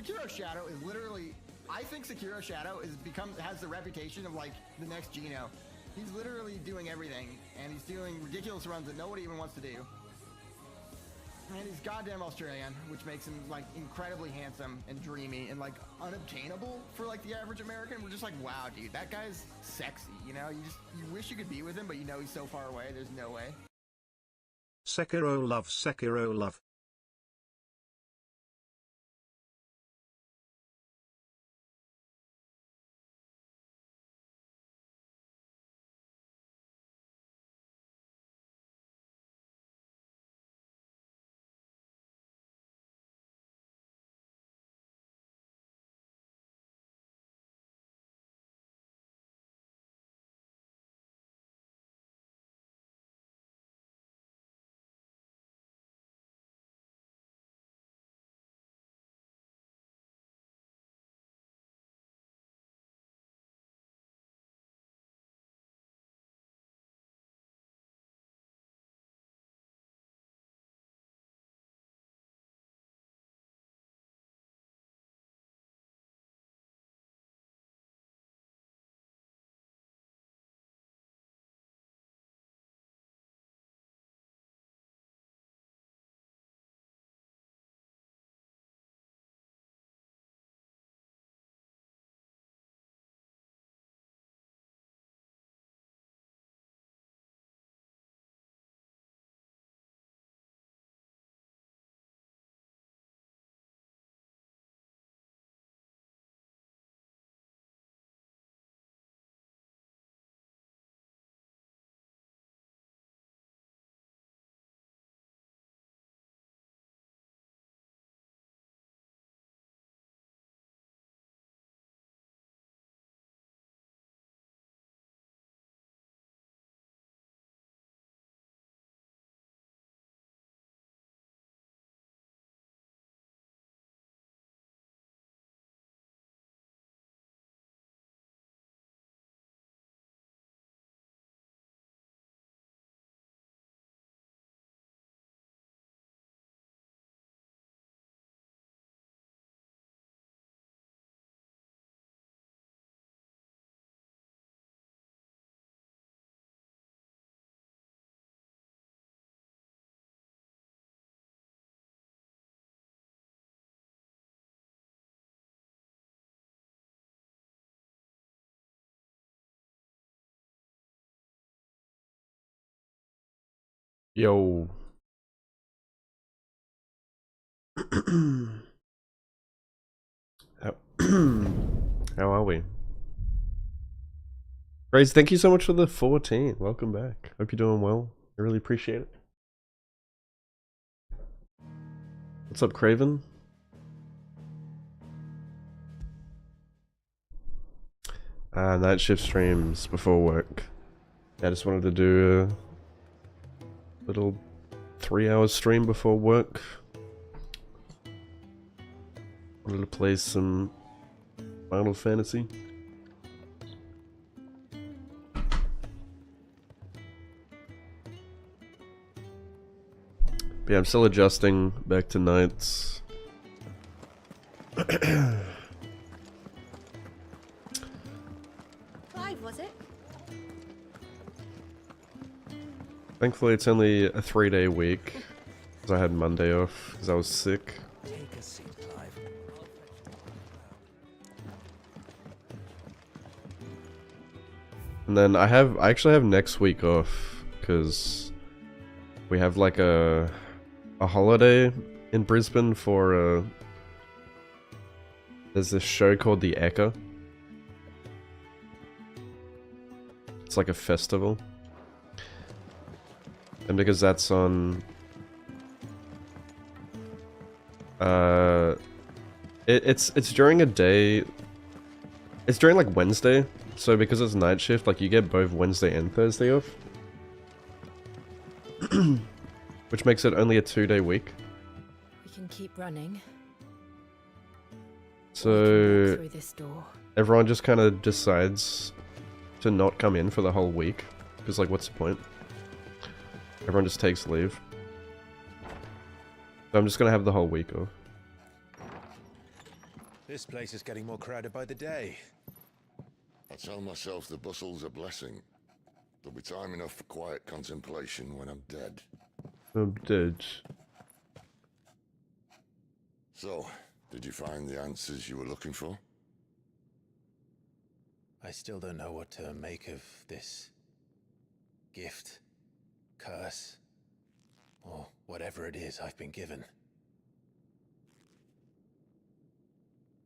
Sekiro Shadow is literally, I think Sekiro Shadow has the reputation of like the next Geno. He's literally doing everything, and he's doing ridiculous runs that nobody even wants to do. And he's goddamn Australian, which makes him like incredibly handsome and dreamy and like unobtainable for like the average American. We're just like, wow, dude, that guy's sexy. You know, you wish you could be with him, but you know he's so far away. There's no way. Sekiro love, Sekiro love. Yo. how, how are we? Grace, thank you so much for the 14. Welcome back. Hope you're doing well. I really appreciate it. What's up, Craven? Night shift streams before work. I just wanted to do a little 3-hour stream before work. Wanted to play some Final Fantasy. But yeah, I'm still adjusting back to nights. Was it? Thankfully, it's only a 3-day week, because I had Monday off, because I was sick. Take a seat, Clive. And then I actually have next week off, because we have like a holiday in Brisbane for there's this show called The Ekka. It's like a festival. And because that's on it's during a day, it's during like Wednesday, so because it's night shift, like you get both Wednesday and Thursday off. Which makes it only a 2-day week. We can keep running. So Through this door. everyone just kind of decides to not come in for the whole week. Because like, what's the point? Everyone just takes leave. So I'm just gonna have the whole week off. This place is getting more crowded by the day. I tell myself the bustle's a blessing. There'll be time enough for quiet contemplation when I'm dead. I'm dead. So, did you find the answers you were looking for? I still don't know what to make of this gift, curse, or whatever it is I've been given.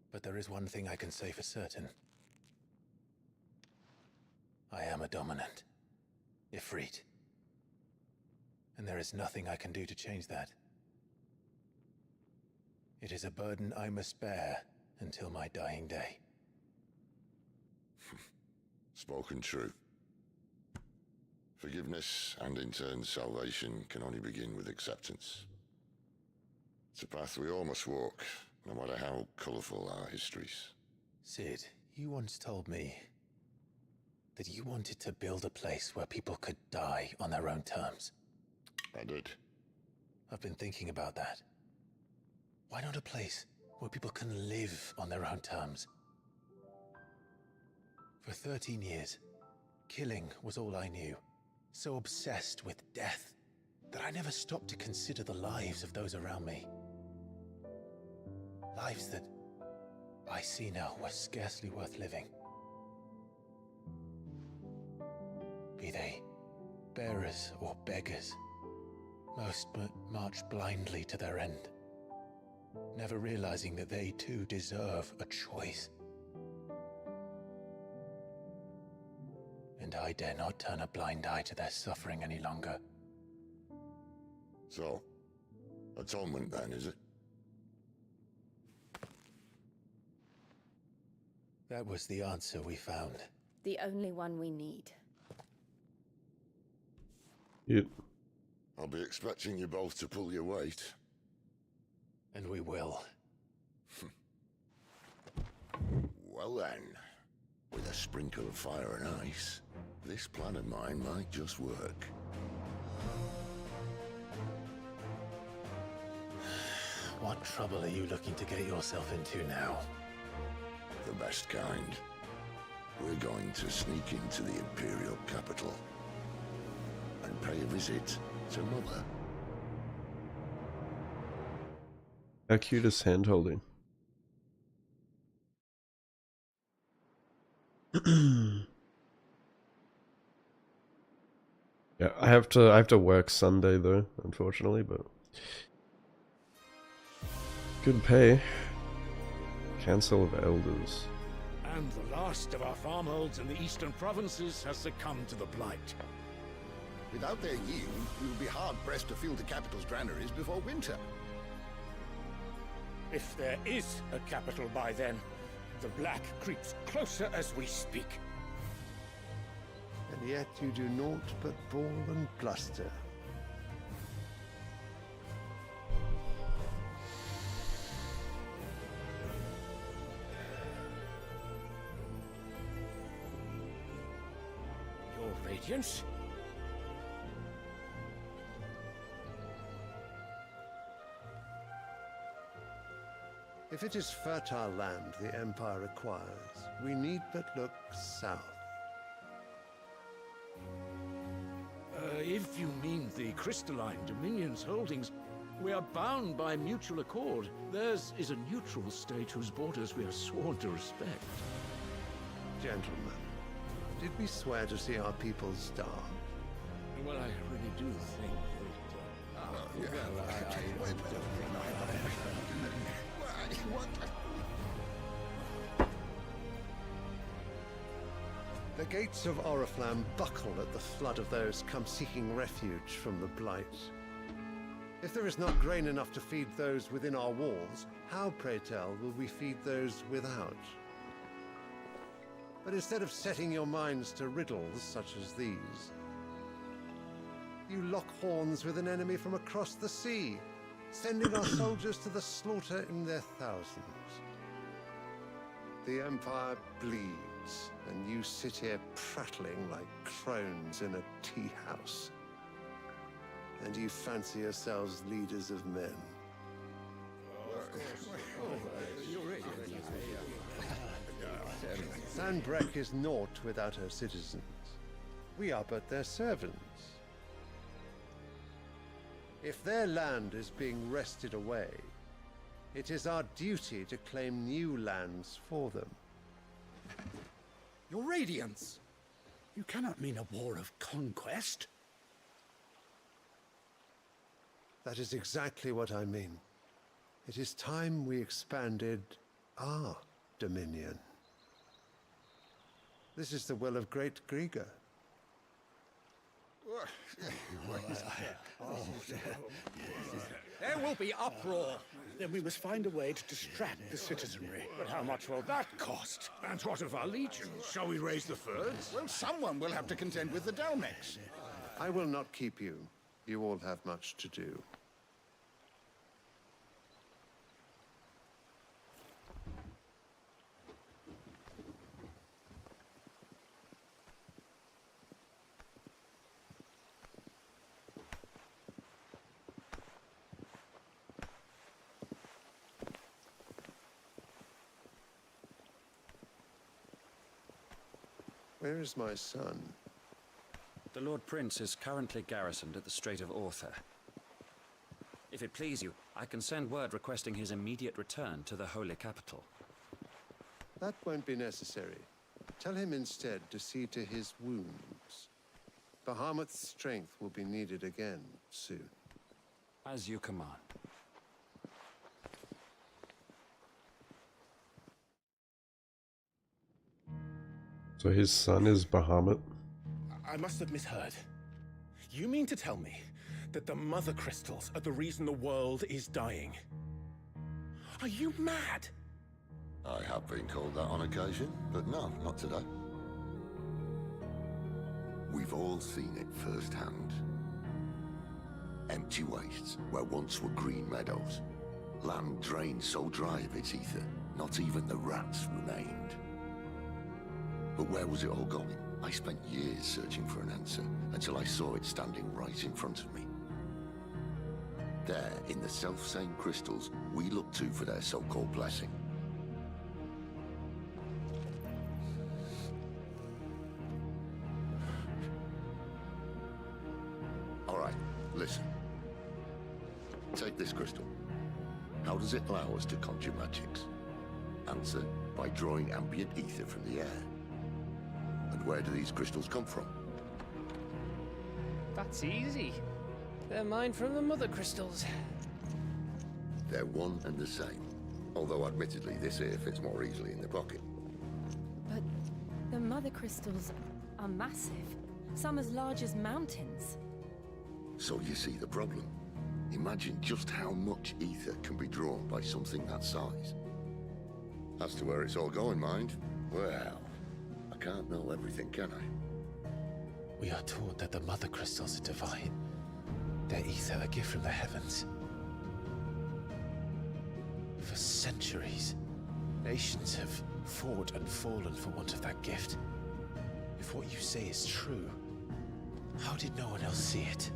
But there is one thing I can say for certain. I am a dominant, Ifrit. And there is nothing I can do to change that. It is a burden I must bear until my dying day. Spoken true. Forgiveness and in turn salvation can only begin with acceptance. It's a path we all must walk, no matter how colourful our histories. Sid, you once told me that you wanted to build a place where people could die on their own terms. I did. I've been thinking about that. Why not a place where people can live on their own terms? For 13 years, killing was all I knew. So obsessed with death that I never stopped to consider the lives of those around me. Lives that I see now were scarcely worth living. Be they bearers or beggars, most march blindly to their end, never realizing that they too deserve a choice. And I dare not turn a blind eye to their suffering any longer. So, atonement then, is it? That was the answer we found. The only one we need. Yep. I'll be expecting you both to pull your weight. And we will. Well then, with a sprinkle of fire and ice, this plan of mine might just work. What trouble are you looking to get yourself into now? The best kind. We're going to sneak into the Imperial capital and pay a visit to Mother. How cute is hand holding? Yeah, I have to work Sunday though, unfortunately, but good pay. Council of Elders. And the last of our farmholds in the eastern provinces has succumbed to the blight. Without their yield, we will be hard-pressed to fill the capital's granaries before winter. If there is a capital by then, the black creeps closer as we speak. And yet you do naught but ball and bluster. Your Radiance? If it is fertile land the Empire requires, we need but look south. If you mean the crystalline Dominion's holdings, we are bound by mutual accord. Theirs is a neutral state whose borders we are sworn to respect. Gentlemen, did we swear to see our people starve? Well, I really do think that... The gates of Oriflamme buckle at the flood of those come seeking refuge from the blight. If there is not grain enough to feed those within our walls, how, pray tell, will we feed those without? But instead of setting your minds to riddles such as these, you lock horns with an enemy from across the sea, sending our soldiers to the slaughter in their thousands. The Empire bleeds, and you sit here prattling like crones in a tea house. And you fancy yourselves leaders of men. Sanbreque is naught without her citizens. We are but their servants. If their land is being wrested away, it is our duty to claim new lands for them. Your Radiance! You cannot mean a war of conquest. That is exactly what I mean. It is time we expanded our dominion. This is the will of great Grieger. There will be uproar. Then we must find a way to distract the citizenry. But how much will that cost? And what of our legions? Shall we raise the thirds? Well, someone will have to contend with the Dalmex. I will not keep you. You all have much to do. Where is my son? The Lord Prince is currently garrisoned at the Strait of Arthur. If it please you, I can send word requesting his immediate return to the Holy Capital. That won't be necessary. Tell him instead to see to his wounds. Bahamut's strength will be needed again soon. As you command. So his son is Bahamut? I must have misheard. You mean to tell me that the Mother Crystals are the reason the world is dying? Are you mad? I have been called that on occasion, but no, not today. We've all seen it firsthand. Empty wastes where once were green meadows. Land drained so dry of its ether, not even the rats remained. But where was it all going? I spent years searching for an answer, until I saw it standing right in front of me. There, in the self-same crystals we look to for their so-called blessing. All right, listen. Take this crystal. How does it allow us to conjure magics? Answer, by drawing ambient ether from the air. And where do these crystals come from? That's easy. They're mined from the Mother Crystals. They're one and the same. Although admittedly this here fits more easily in the pocket. But the Mother Crystals are massive. Some as large as mountains. So you see the problem. Imagine just how much ether can be drawn by something that size. As to where it's all going, mind, well, I can't know everything, can I? We are taught that the Mother Crystals are divine. Their ether a gift from the heavens. For centuries, nations have fought and fallen for want of that gift. If what you say is true, how did no one else see it?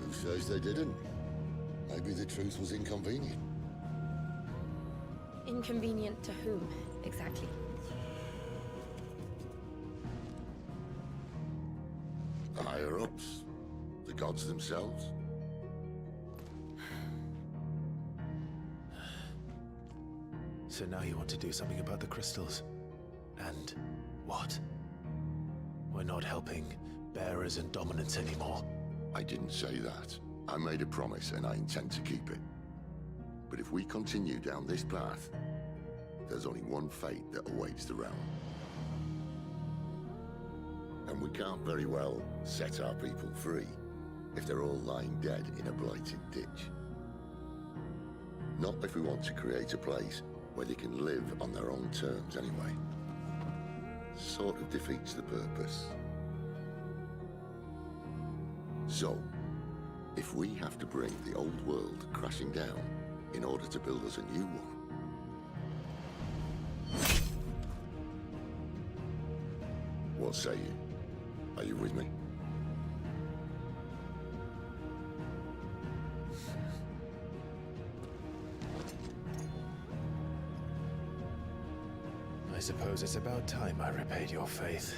Who says they didn't? Maybe the truth was inconvenient. Inconvenient to whom, exactly? The higher-ups? The gods themselves? So now you want to do something about the crystals? And what? We're not helping bearers and dominants anymore. I didn't say that. I made a promise and I intend to keep it. But if we continue down this path, there's only one fate that awaits the realm. And we can't very well set our people free if they're all lying dead in a blighted ditch. Not if we want to create a place where they can live on their own terms anyway. Sort of defeats the purpose. So, if we have to bring the old world crashing down in order to build us a new one, what say you? Are you with me? I suppose it's about time I repaid your faith.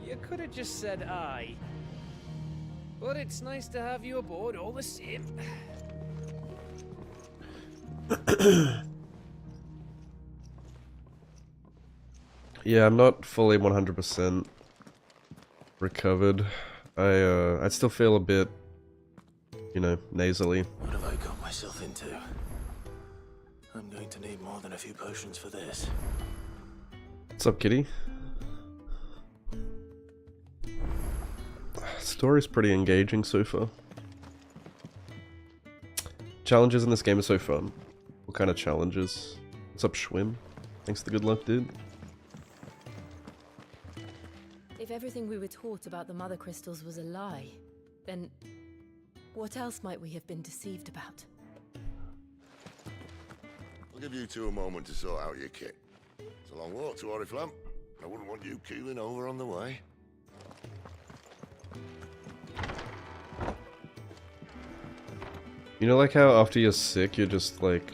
You could have just said aye. But it's nice to have you aboard all the same. Yeah, I'm not fully 100% recovered. I still feel a bit, you know, nasally. What have I got myself into? I'm going to need more than a few potions for this. What's up, kitty? Story's pretty engaging so far. Challenges in this game are so fun. What kind of challenges? What's up, Schwim? Thanks for the good luck, dude. If everything we were taught about the Mother Crystals was a lie, then what else might we have been deceived about? I'll give you two a moment to sort out your kit. It's a long walk to Oriflamme. I wouldn't want you keeling over on the way. You know, like how after you're sick, you're just like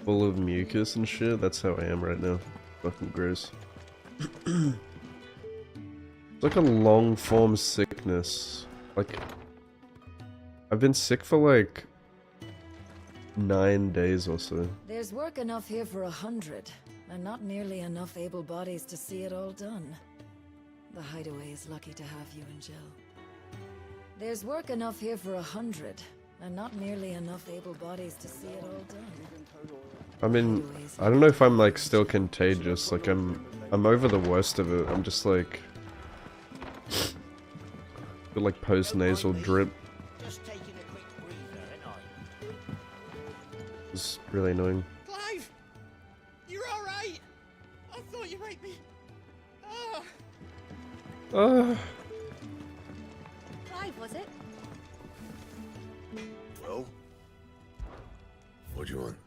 full of mucus and shit? That's how I am right now. Fucking gross. It's like a long form sickness. Like, I've been sick for like 9 days or so. There's work enough here for 100, and not nearly enough able bodies to see it all done. The Hideaway is lucky to have you and Jill. There's work enough here for 100, and not nearly enough able bodies to see it all done. I mean, I don't know if I'm like still contagious. Like I'm over the worst of it. I'm just like got like post-nasal drip. Just taking a quick breather, ain't I? It's really annoying. Clive! You're alright! I thought you might be... Ah. Clive, was it? Well? What do you want?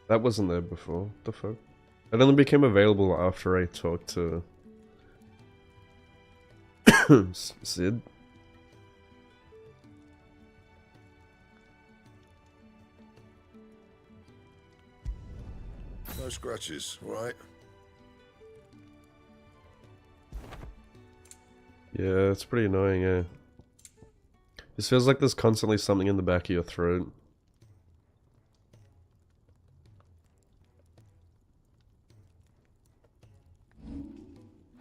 That wasn't there before. What the fuck? It only became available after I talked to Sid. No scratches, right? Yeah, it's pretty annoying, yeah. This feels like there's constantly something in the back of your throat.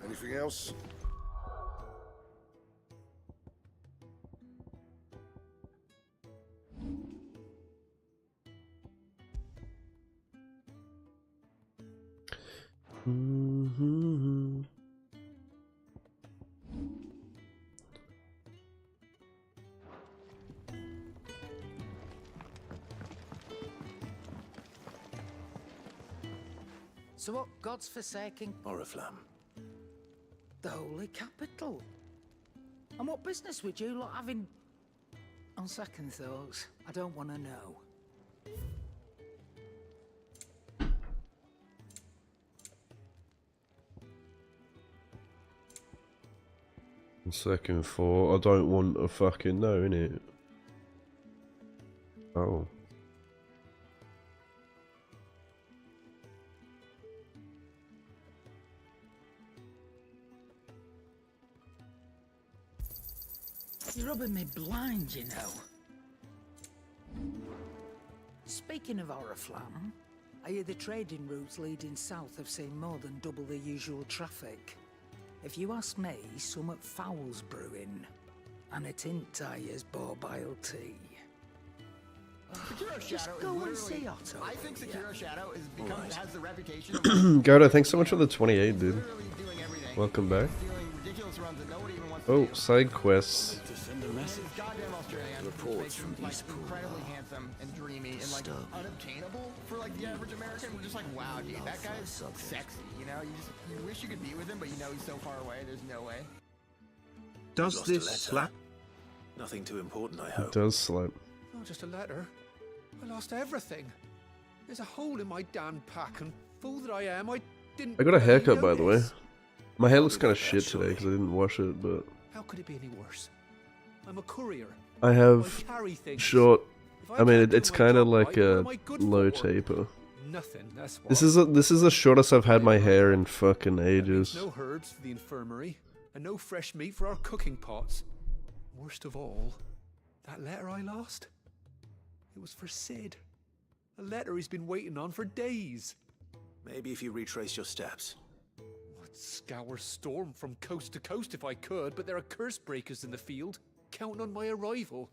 Anything else? Mm-hmm. So what God's forsaking? Oriflamme. The Holy Capital. And what business would you lot having... On second thoughts, I don't want to know. Second thought, I don't want to fucking know, innit? Oh. You're rubbing me blind, you know. Speaking of Oriflamme, I hear the trading routes leading south have seen more than double the usual traffic. If you ask me, somewhat foul's brewing, and it ain't Tyre's borbile tea. Sekiro Just Shadow go is and see literally... Otto. I think Sekiro Shadow is has the reputation of Goda, thanks so much for the 28, dude. literally doing everything. Welcome back. He's doing ridiculous runs that nobody even wants to Oh, do. side quests. To send a message. He's goddamn Australian. Reports from like, Eastpool incredibly handsome and dreamy and like unobtainable for like the average American. We're just like, wow, dude, that guy's sexy. You know, you wish you could be with him, but you know he's so far away. There's no way. Does Lost a this letter. slap? Nothing too important, I It hope. does slap. Not just a letter. I lost everything. There's a hole in my damn pack, and fool that I am, I didn't. I got a bloody haircut, by the way. notice. My hair looks kind of shit today because I didn't wash it, but How could it be any worse? I'm a courier. I have carry things. short. If I I mean, can't do it's my kind of job like right, what a am I good low for? taper. Nothing, that's why. This is the shortest I've had my hair in fucking ages. No herbs for the infirmary, and no fresh meat for our cooking pots. Worst of all, that letter I lost? It was for Sid. A letter he's been waiting on for days. Maybe if you retrace your steps. I'd scour Storm from coast to coast if I could, but there are curse breakers in the field, counting on my arrival.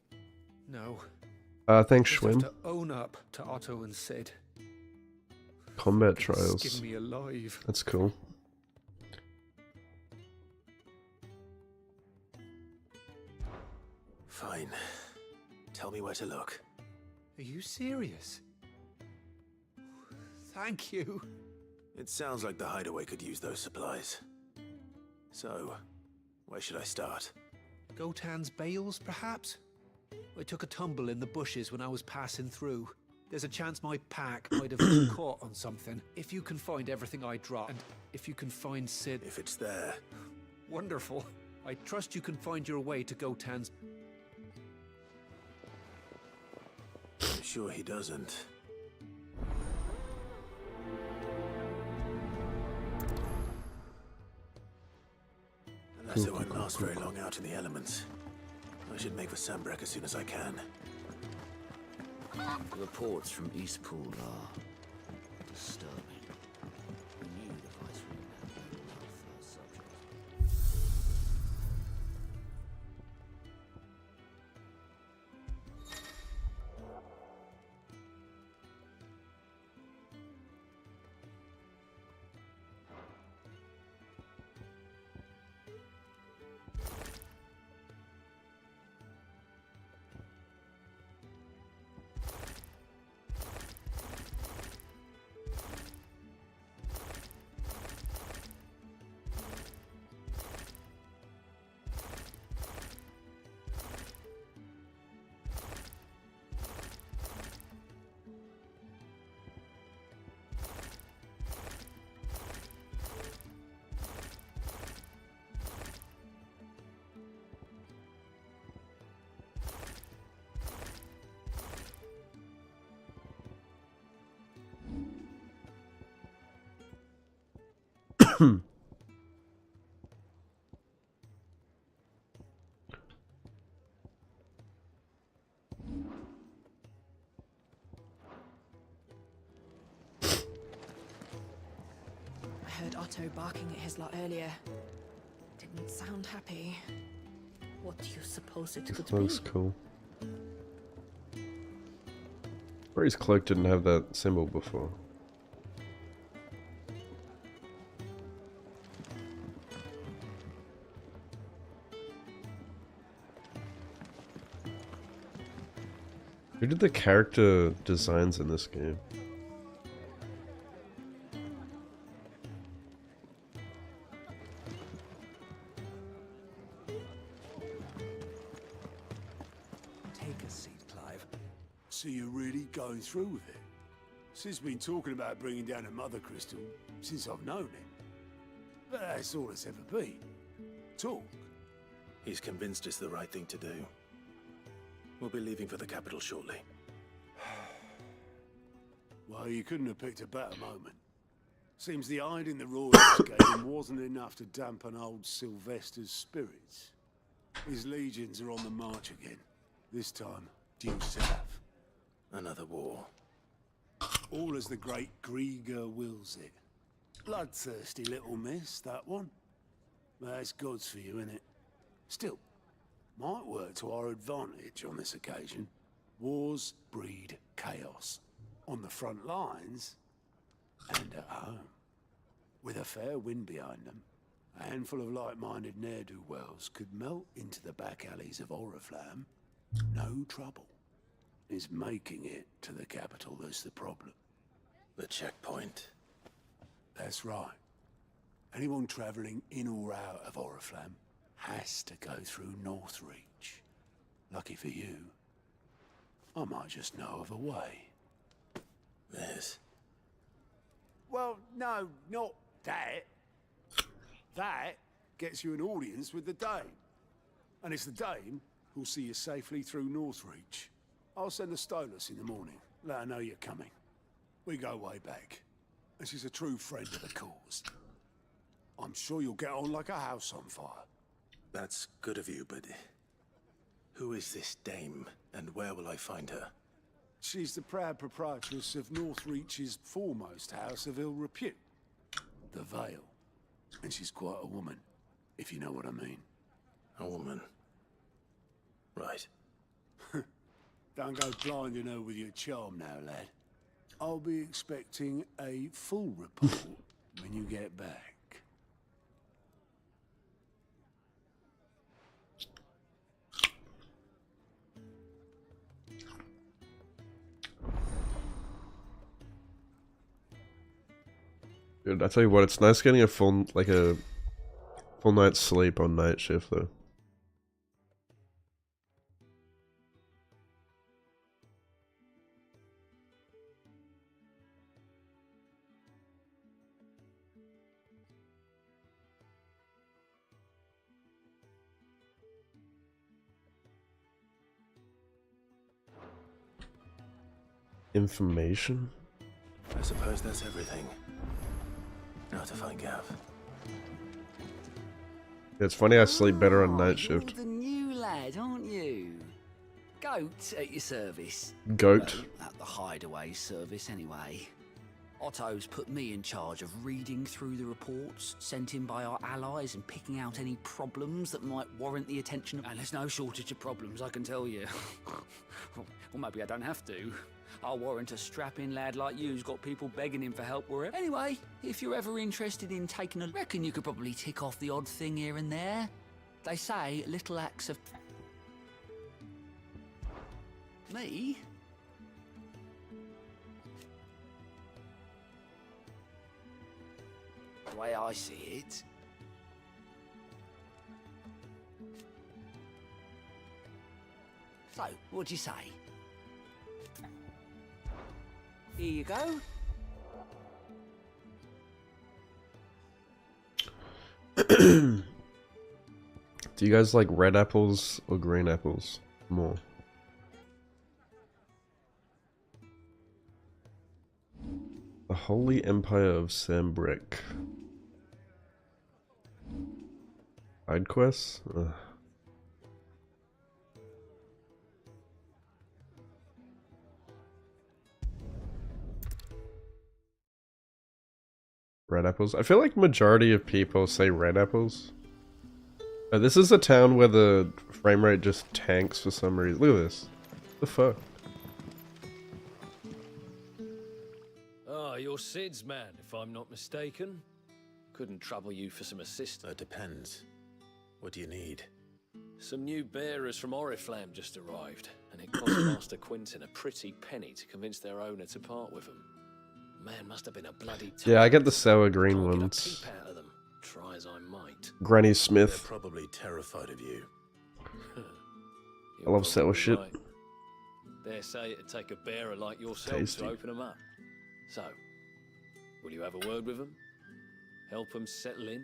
No. Thanks, I just have Schwim. to own up to Otto and Sid. Combat Skin trials. me alive. That's cool. Fine. Tell me where to look. Are you serious? Thank you. It sounds like the hideaway could use those supplies. So, where should I start? Gotan's bales, perhaps? I took a tumble in the bushes when I was passing through. There's a chance my pack might have been caught on something. If you can find everything I dropped, and if you can find Sid... If it's there. Wonderful. I trust you can find your way to Gotan's... I'm sure he doesn't. Unless it won't last very long out in the elements. I should make for Sambrek as soon as I can. Reports from Eastpool are disturbing. We knew the Viceroy had very well first subject. I heard Otto barking at his lot earlier. Didn't sound happy. What do you suppose it could be? Looks cool. Ray's cloak didn't have that symbol before. Who did the character designs in this game? Take a seat, Clive. So you're really going through with it? Sid's been talking about bringing down a mother crystal since I've known him. But that's all it's ever been. Talk. He's convinced it's the right thing to do. We'll be leaving for the capital shortly. Well, you couldn't have picked a better moment. Seems the hiding the Royals gave him wasn't enough to dampen old Sylvester's spirits. His legions are on the march again. This time, due south. Another war. All as the great Grieger wills it. Bloodthirsty little miss, that one. That's God's for you, innit? Still, might work to our advantage on this occasion. Wars breed chaos. On the front lines, and at home. With a fair wind behind them, a handful of like-minded ne'er-do-wells could melt into the back alleys of Oriflamme. No trouble. Is making it to the capital that's the problem. The checkpoint. That's right. Anyone travelling in or out of Oriflamme has to go through Northreach. Lucky for you, I might just know of a way. This? Well, no, not that. That gets you an audience with the Dame. And it's the Dame who'll see you safely through Northreach. I'll send the Stolas in the morning. Let her know you're coming. We go way back, and she's a true friend of the cause. I'm sure you'll get on like a house on fire. That's good of you, but who is this dame, and where will I find her? She's the proud proprietress of Northreach's foremost house of ill repute, the Vale. And she's quite a woman, if you know what I mean. A woman. Right. Don't go blinding her with your charm now, lad. I'll be expecting a full report when you get back. Dude, I tell you what, it's nice getting a full night's sleep on night shift though. Information? I suppose that's everything. Now to find Gav. It's funny I sleep better on night shift. You're the new lad, aren't you? Goat at your service. Goat? Well, at the hideaway service, anyway. Otto's put me in charge of reading through the reports sent in by our allies and picking out any problems that might warrant the attention of... And there's no shortage of problems, I can tell you. Or maybe I don't have to. I'll warrant a strapping lad like you who's got people begging him for help wherever. Anyway, if you're ever interested in taking a... Reckon you could probably tick off the odd thing here and there. They say little acts of... Me? The way I see it... So, what'd you say? Here you go. Do you guys like red apples or green apples more? The Holy Empire of Sambrick. Side quests? Ugh. Red apples? I feel like majority of people say red apples. This is a town where the frame rate just tanks for some reason. Look at this. The fuck? Ah, you're Sid's man, if I'm not mistaken. Couldn't trouble you for some assistance. It depends. What do you need? Some new bearers from Oriflamme just arrived, and it cost Master Quinton a pretty penny to convince their owner to part with them. Man must have been a bloody... Yeah, I get the sour green ones. Out of them. Try as I might. Granny Smith. They're probably terrified of you. I love sour shit. Right. Dare say it'd take a bearer like yourself to open them up. So, will you have a word with them? Help them settle in?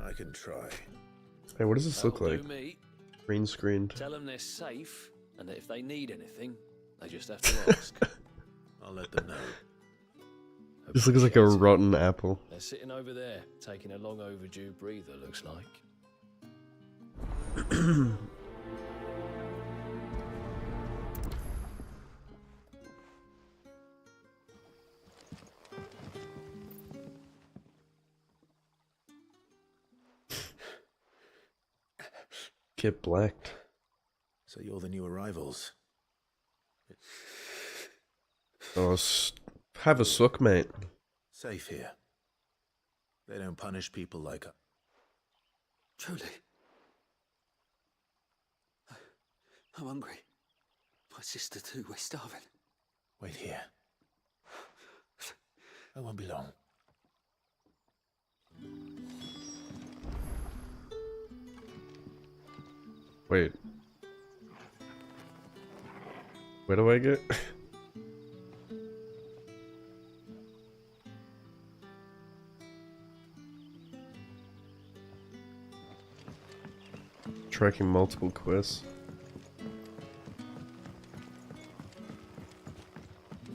I can try. Hey, what does this look That'll like? do me. Green screened. Tell them they're safe, and that if they need anything, they just have to ask. I'll let them know. This looks like a rotten apple. They're sitting over there, taking a long overdue breather, looks like. Get blacked. So you're the new arrivals. Oh, have a suck, mate. Safe here. They don't punish people like us. Truly. I'm hungry. My sister too, we're starving. Wait here. I won't be long. Wait. Where do I get? Tracking multiple quests.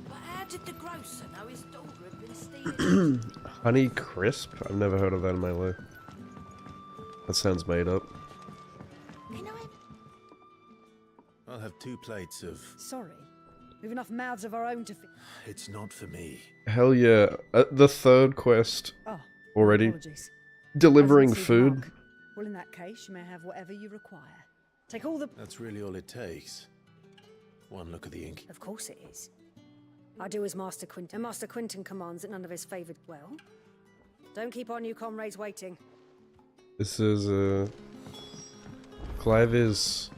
But how did the grocer know his daughter had been stealing? Honey Crisp? I've never heard of that in my life. That sounds made up. I'll have 2 plates of... Sorry. We've enough mouths of our own to feed. It's not for me. Hell yeah. The 3rd quest Oh, already. apologies. Delivering I didn't see the food. mark. Well, in that case, you may have whatever you require. Take all the... That's really all it takes. One look at the ink. Of course it is. I do as Master Quinton. And Master Quinton commands that none of his favoured... Well, don't keep our new comrades waiting. This is, Clive is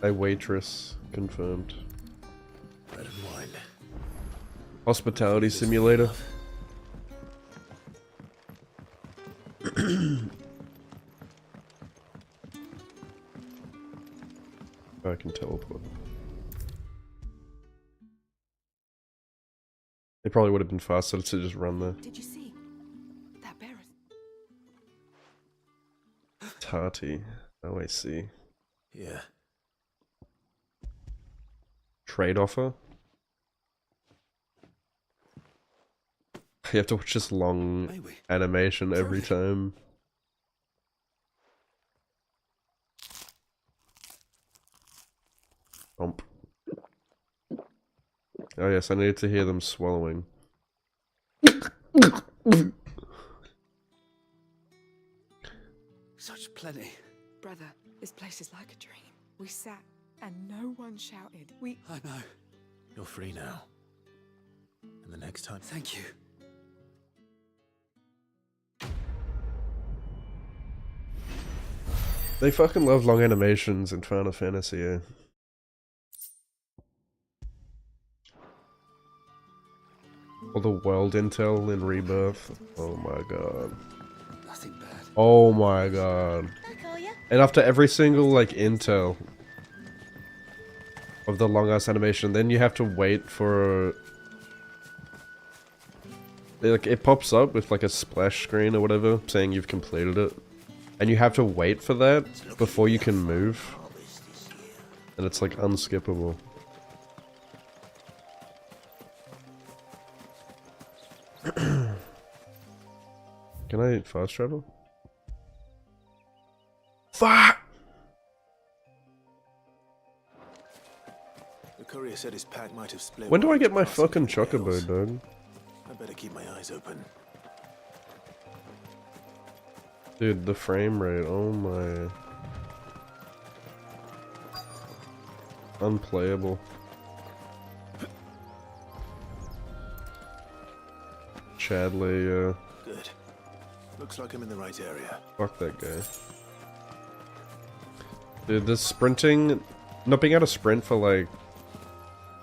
a waitress, confirmed. Bread and wine. Hospitality simulator. I can teleport. It probably would have been faster to just run there. Did you see that bear? Tati. Oh, I see. Yeah. Trade offer? You have to watch this long animation every time. Ump. Oh yes, I need to hear them swallowing. Such plenty. Brother, this place is like a dream. We sat and no one shouted. I know. You're free now. And the next time... Thank you. They fucking love long animations in Final Fantasy, eh? Or the world intel in Rebirth. Oh my god. Nothing bad. Oh my god. And after every single, like, intel of the long ass animation, then you have to wait for... Like, it pops up with, like, a splash screen or whatever, saying you've completed it. And you have to wait for that before you can move. And it's, like, unskippable. Can I fast travel? Fuck! The courier said his pack might have split. When do I get my fucking chocobo, dog? I better keep my eyes open. Dude, the frame rate, oh my... Unplayable. Chadley, Good. Looks like I'm in the right area. fuck that guy. Dude, the sprinting... Not being able to sprint for like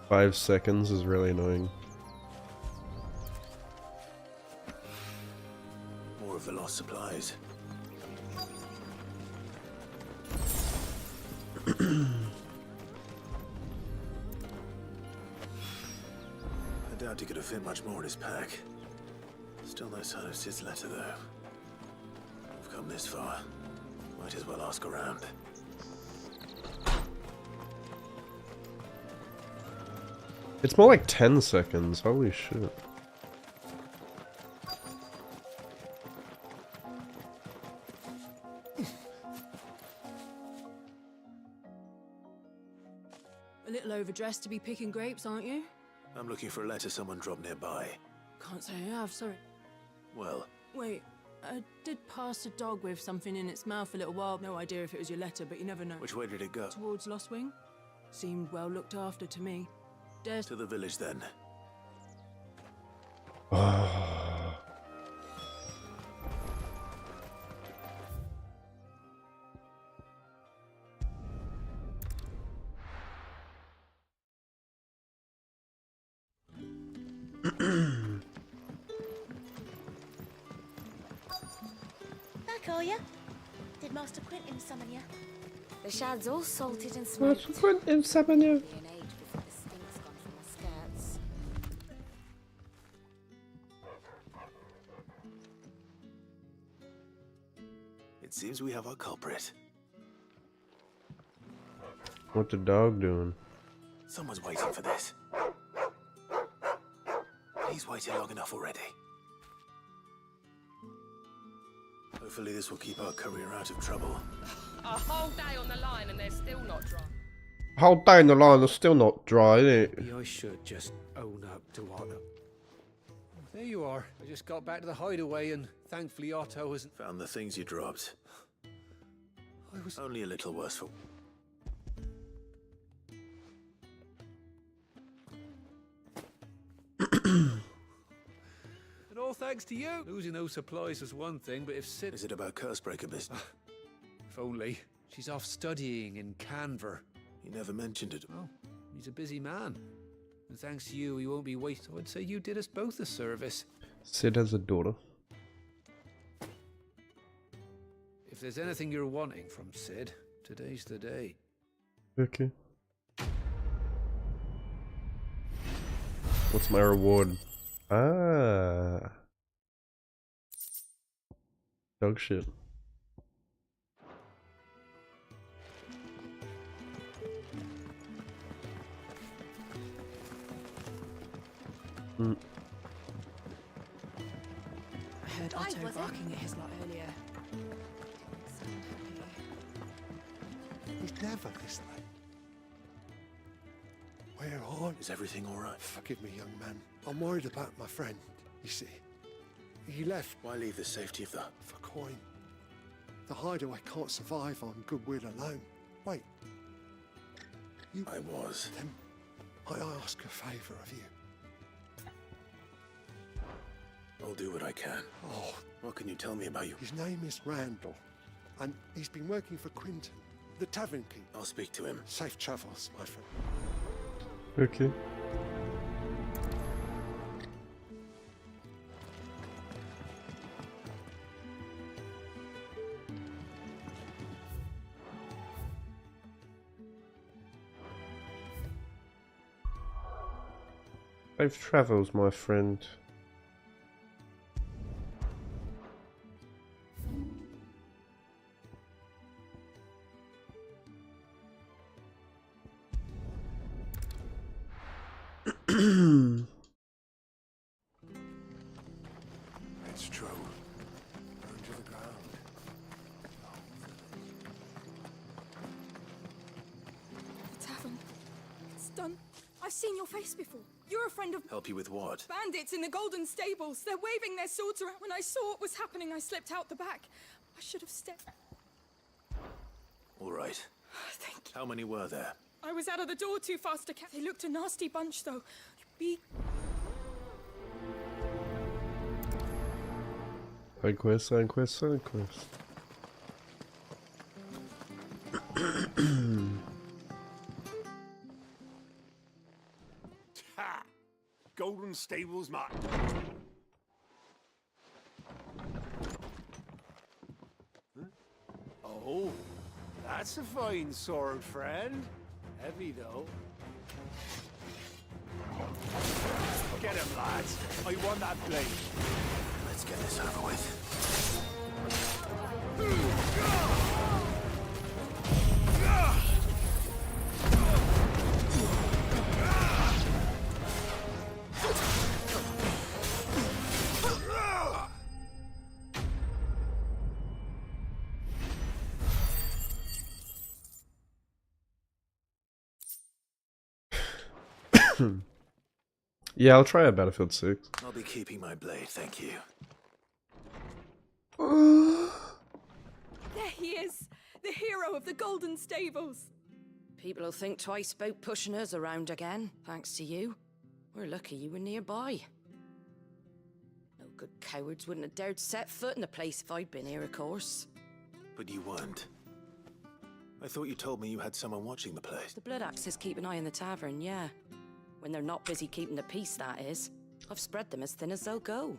5 seconds is really annoying. More of the lost supplies. I doubt he could have fit much more in his pack. Still no sign of Sid's letter, though. We've come this far. Might as well ask around. It's more like 10 seconds, holy shit. A little overdressed to be picking grapes, aren't you? I'm looking for a letter someone dropped nearby. Can't say I have, sorry. Well, Wait, I did pass a dog with something in its mouth a little while. No idea if it was your letter, but you never know. which way did it go? Towards Lost Wing? Seemed well looked after to me. Dares To the village, then. Back, are ya? Did Master Quinton summon ya? The shad's all salted and smoked. Quinton summon you? An age before the stink's gone from my skirts. It seems we have our culprit. What the dog doing? Someone's waiting for this. He's waited long enough already. Hopefully this will keep our courier out of trouble. A whole day on the line and they're still not dry. Whole day in the line is still not dry, is it? Maybe I should just own up to Otto. There you are. I just got back to the hideaway and thankfully Otto hasn't Found the things you dropped. I was only a little worse for... And all thanks to you. Losing those supplies was one thing, but if Sid... Is it about Cursebreaker business? If only. She's off studying in Canver. He never mentioned it. Oh, he's a busy man. And thanks to you, he won't be wasted. I would say you did us both a service. Sid has a daughter. If there's anything you're wanting from Sid, today's the day. Okay. What's my reward? Ah. Dog shit. I heard Otto barking at his lot earlier. He's never this late. Where are you? Is everything all right? Forgive me, young man. I'm worried about my friend, you see. He left. Why leave the safety of the... For coin. The hideaway can't survive on goodwill alone. Wait. You... I was. Then I ask a favour of you. I'll do what I can. Oh. What can you tell me about you? His name is Randall. And he's been working for Quinton, the tavern king. I'll speak to him. Safe travels, my friend. Okay. Safe travels, my friend. It's true. Under the ground. The tavern. It's done. I've seen your face before. You're a friend of... Help you with what? Bandits in the Golden Stables. They're waving their swords around. When I saw what was happening, I slipped out the back. I should have stepped... All right. Thank you. How many were there? I was out of the door too fast to catch. They looked a nasty bunch, though. Be... Side quest, side quest, side quest. Ha! Golden Stables Mark. Oh, that's a fine sword, friend. Heavy, though. Get him, lads. I want that blade. Let's get this over with. Yeah, I'll try a Battlefield 6. I'll be keeping my blade, thank you. There he is! The hero of the Golden Stables! People will think twice about pushing us around again, thanks to you. We're lucky you were nearby. No good cowards wouldn't have dared set foot in the place if I'd been here, of course. But you weren't. I thought you told me you had someone watching the place. The Blood Axes keep an eye on the tavern, yeah. When they're not busy keeping the peace, that is. I've spread them as thin as they'll go.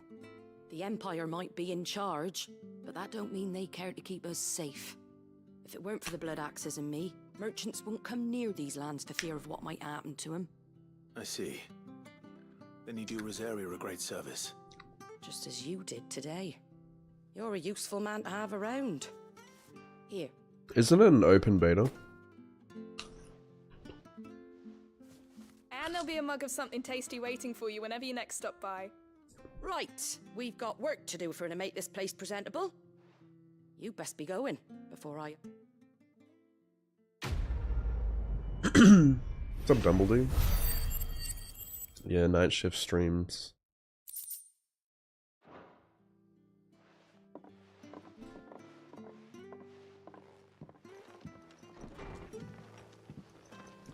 The Empire might be in charge, but that don't mean they care to keep us safe. If it weren't for the Blood Axes and me, merchants won't come near these lands for fear of what might happen to them. I see. Then you do Rosaria a great service. Just as you did today. You're a useful man to have around. Here. Isn't it an open beta? mug of something tasty waiting for you whenever you next stop by. Right, we've got work to do to make this place presentable. You best be going before I... What's up, Dumbledore? Yeah, night shift streams.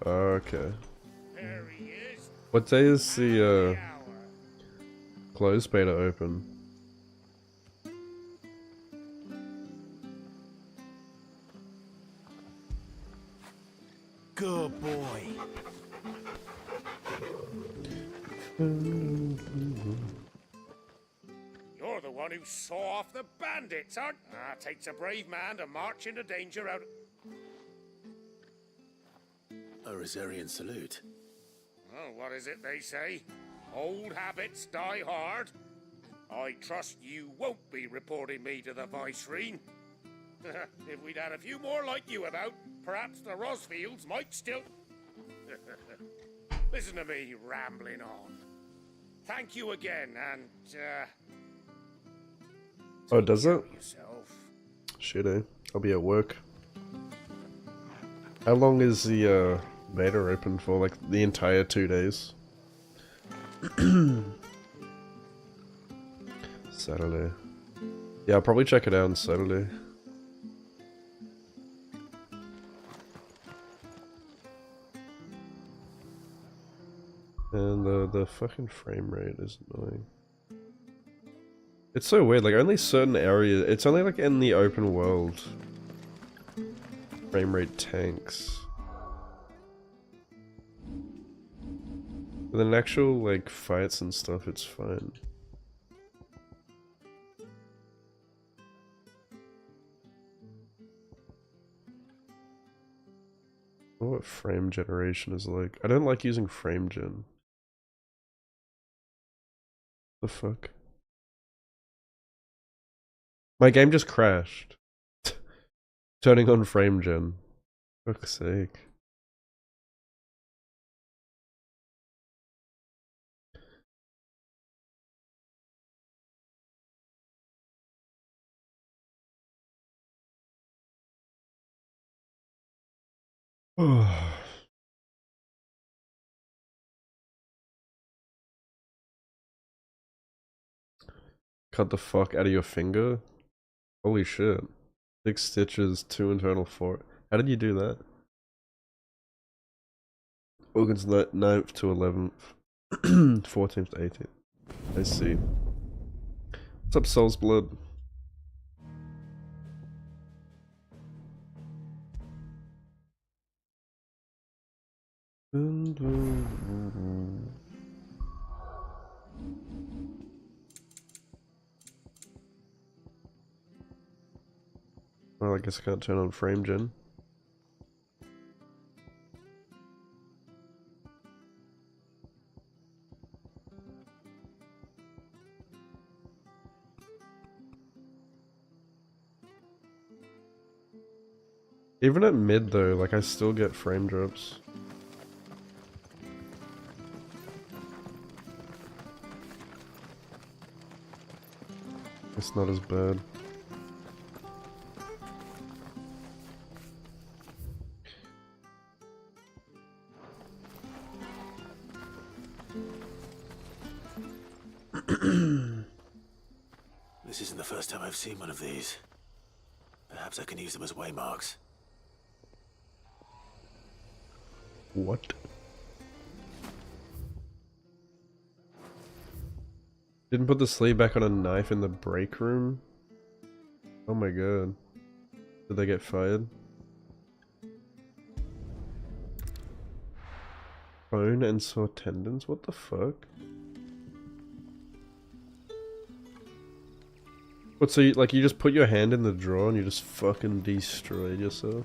Okay. There he is. What day is the close beta open? Good boy. You're the one who saw off the bandits, aren't you? Ah, takes a brave man to march into danger out. A Rosarian salute. Well, what is it they say? Old habits die hard. I trust you won't be reporting me to the Viceroy. If we'd had a few more like you about, perhaps the Rosfields might still... Listen to me rambling on. Thank you again, and, Oh, does it? yourself. Shit, eh? I'll be at work. How long is the beta open for? Like the entire 2 days? Saturday. Yeah, I'll probably check it out on Saturday. And the fucking frame rate is annoying. It's so weird, like only certain areas, it's only like in the open world. Frame rate tanks. But then actual like fights and stuff, it's fine. I wonder what frame generation is like. I don't like using frame gen. The fuck? My game just crashed. Turning on frame gen. Fuck's sake. Cut the fuck out of your finger? Holy shit. 6 stitches, 2 internal 4. How did you do that? August 9th to 11th. 14th to 18th. I see. What's up, Soul's Blood? Well, I guess I can't turn on frame gen. Even at mid though, like I still get frame drops. It's not as bad. This isn't the first time I've seen one of these. Perhaps I can use them as waymarks. What? Didn't put the sleeve back on a knife in the break room? Oh my god. Did they get fired? Bone and sore tendons? What the fuck? What, so you, like you just put your hand in the drawer and you just fucking destroyed yourself?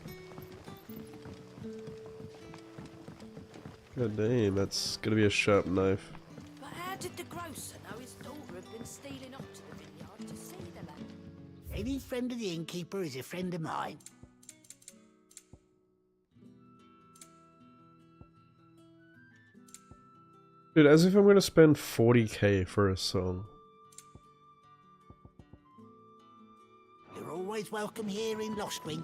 God damn, that's gonna be a sharp knife. But how did the grocer know his daughter had been stealing up to the vineyard to see the land? Any friend of the innkeeper is a friend of mine. Dude, as if I'm gonna spend 40k for a song. You're always welcome here in Lostring.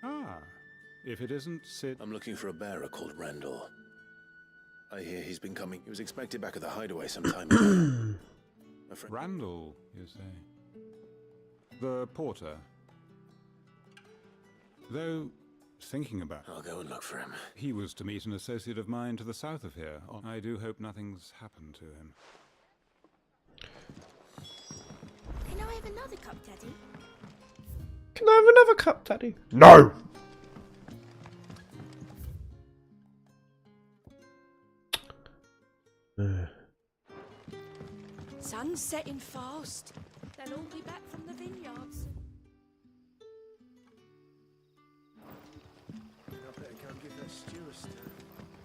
Ah, if it isn't Sid... I'm looking for a bearer called Randall. I hear he's been coming. He was expected back at the hideaway some time ago. Randall, you say? The porter. Though, thinking about it... I'll go and look for him. He was to meet an associate of mine to the south of here. I do hope nothing's happened to him. Can I have another cup, Daddy? Can I have another cup, Daddy? No! Sun's setting fast. They'll all be back from the vineyards.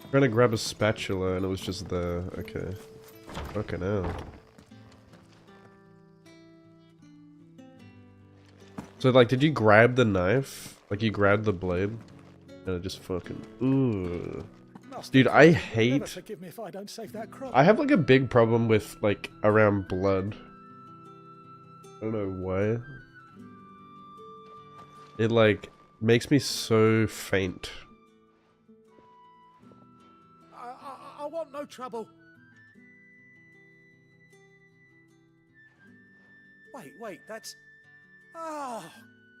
I'm trying to grab a spatula and it was just there. Okay. Fucking hell. So, like, did you grab the knife? Like, you grabbed the blade? And it just fucking... Ooh. Dude, I hate... Forgive me if I don't save that crop. I have, like, a big problem with, like, around blood. I don't know why. It, like, makes me so faint. I want no trouble. Wait, that's... Oh,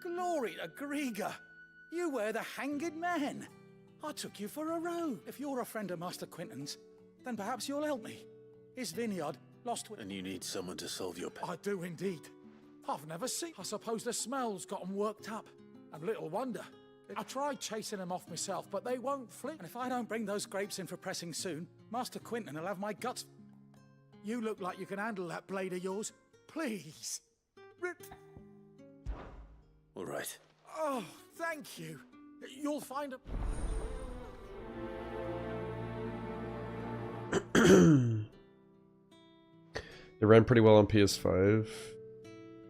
glory to Griga. You were the hanged man. I took you for a rogue. If you're a friend of Master Quinton's, then perhaps you'll help me. His vineyard lost... And you need someone to solve your... I do indeed. I've never seen... I suppose the smell's got 'em worked up. And little wonder. I tried chasing them off myself, but they won't flee. And if I don't bring those grapes in for pressing soon, Master Quinton will have my guts. You look like you can handle that blade of yours. Please. All right. Oh, thank you. You'll find a... It ran pretty well on PS5.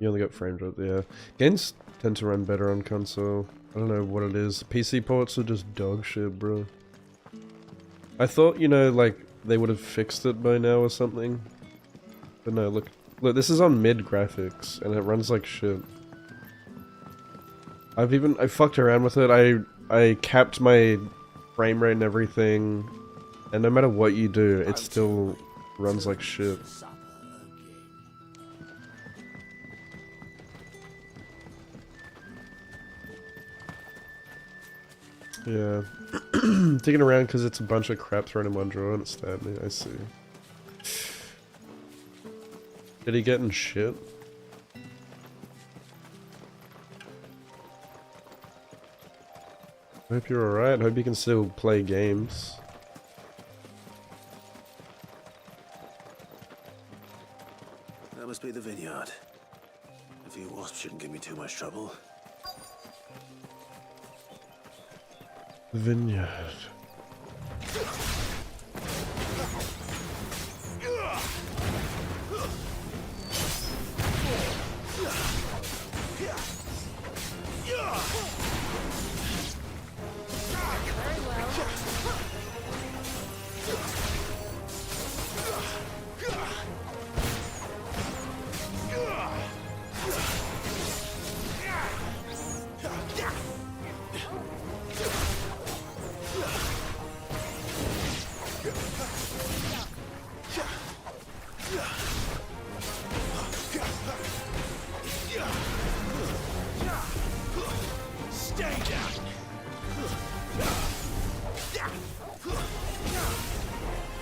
You only got frame drop, yeah. Games tend to run better on console. I don't know what it is. PC ports are just dog shit, bro. I thought, you know, like, they would have fixed it by now or something. But no, look, this is on mid graphics, and it runs like shit. I fucked around with it. I capped my frame rate and everything, and no matter what you do, it still runs like shit. Yeah. Digging around because it's a bunch of crap thrown in one drawer and it stabbed me. I see. Did he get in shit? Hope you're alright. Hope you can still play games. That must be the vineyard. A few wasps shouldn't give me too much trouble. Vineyard.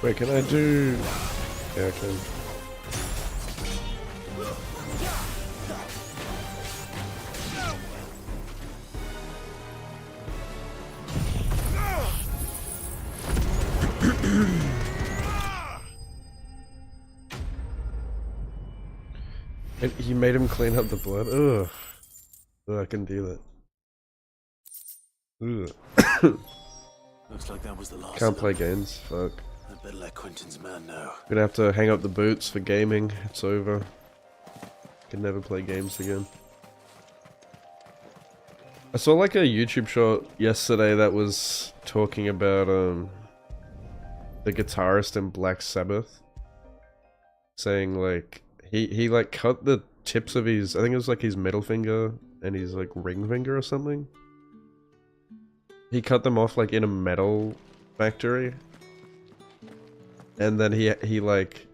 Wait, can I do... Yeah, I can. And he made him clean up the blood? Ugh. Ugh, I can do that. Ugh. Looks like that was the last. Can't play games, fuck. I better let Quinton's man know. Gonna have to hang up the boots for gaming. It's over. Can never play games again. I saw like a YouTube short yesterday that was talking about the guitarist in Black Sabbath, saying like he like cut the tips of his, I think it was like his middle finger and his like ring finger or something. He cut them off like in a metal factory, and then he like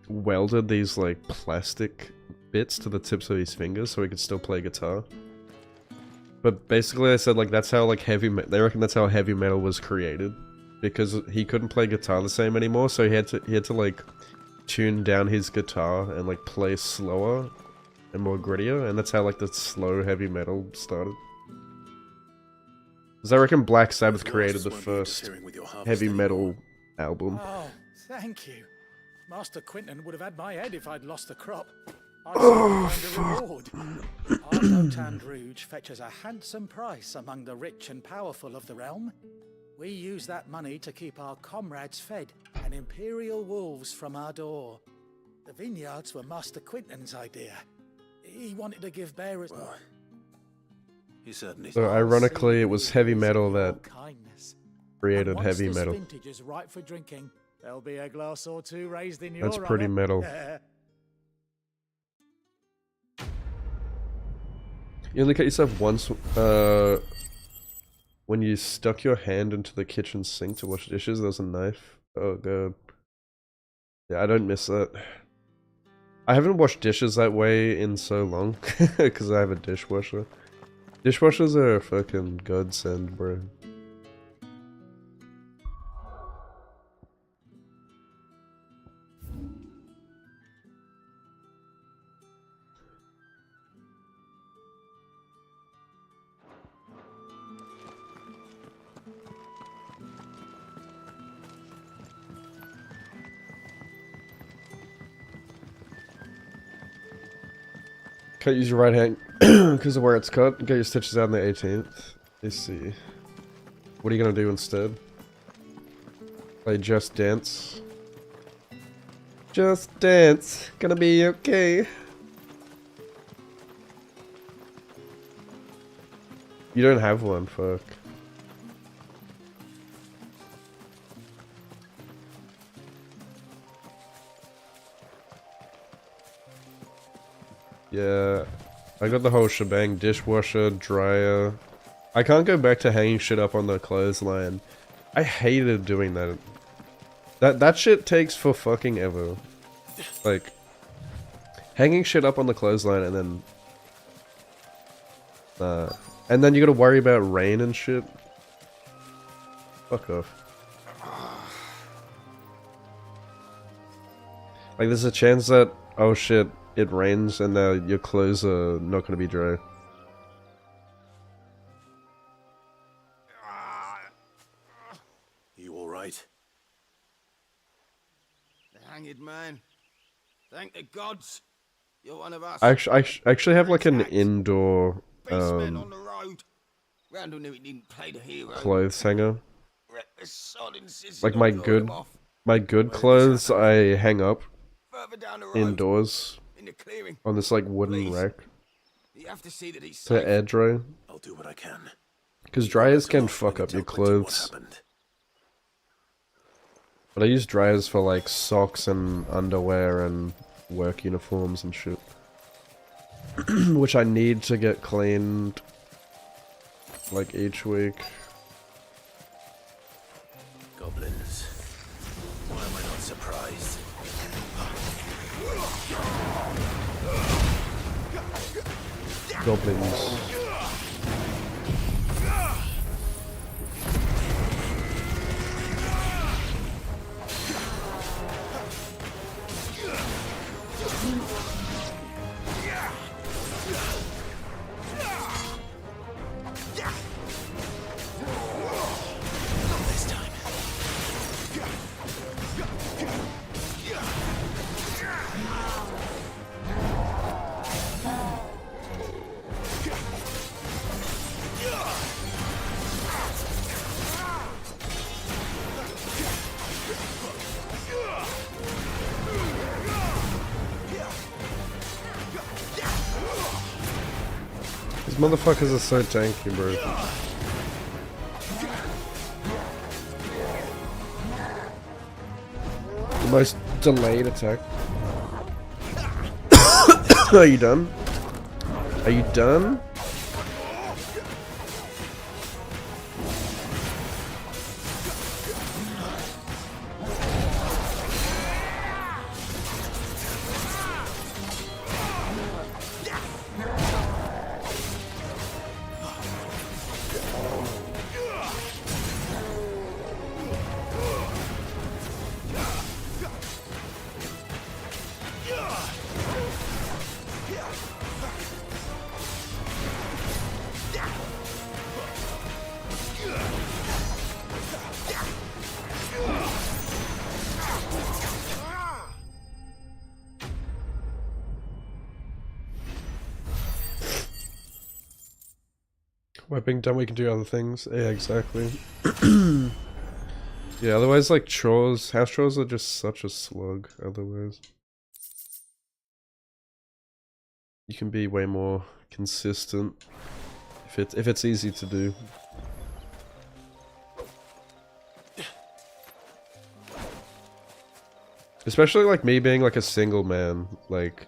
welded these like plastic bits to the tips of his fingers so he could still play guitar. But basically, they said like that's how like they reckon that's how heavy metal was created, because he couldn't play guitar the same anymore, so he had to like tune down his guitar and like play slower and more grittier, and that's how like the slow heavy metal started. Because I reckon Black Sabbath created the first heavy metal album. Oh, thank you. Master Quinton would have had my head if I'd lost the crop. I'd find a reward. Our no-tanned rouge fetches a handsome price among the rich and powerful of the realm. We use that money to keep our comrades fed and imperial wolves from our door. The vineyards were Master Quinton's idea. He wanted to give bearers... He certainly... So ironically, it was heavy metal that created heavy metal. Once this vintage is ripe for drinking, there'll be a glass or two raised in your That's pretty honor. metal. You only cut yourself once when you stuck your hand into the kitchen sink to wash dishes. There was a knife. Oh god. Yeah, I don't miss that. I haven't washed dishes that way in so long because I have a dishwasher. Dishwashers are a fucking godsend, bro. Can't use your right hand because of where it's cut. Get your stitches out on the 18th. Let's see. What are you gonna do instead? Play Just Dance. Just Dance. Gonna be okay. You don't have one, fuck. Yeah, I got the whole shebang. Dishwasher, dryer. I can't go back to hanging shit up on the clothesline. I hated doing that. That shit takes for fucking ever. Like, hanging shit up on the clothesline and then you gotta worry about rain and shit. Fuck off. Like, there's a chance that, oh shit, it rains and now your clothes are not going to be dry. You alright? The hanged man. Thank the gods. You're one of us. I actually have like an indoor Beastmen on the road. Randall knew he didn't play the hero. clothes hanger. The sod insisted Like on my drawing them off. good clothes I hang up Further down the road, indoors in the clearing. on this like wooden rack You have to see that he's to safe. air dry. I'll do what I can. Because dryers can fuck up your clothes. But I use dryers for like socks and underwear and work uniforms and shit. Which I need to get cleaned like each week. Goblins. Why am I not surprised? Goblins. motherfuckers are so tanky, bro. The most delayed attack. Are you done? Are you done? By being done, we can do other things. Yeah, exactly. Yeah, otherwise, like, chores, house chores are just such a slug, otherwise. You can be way more consistent if it's easy to do. Especially, like, me being, like, a single man, like...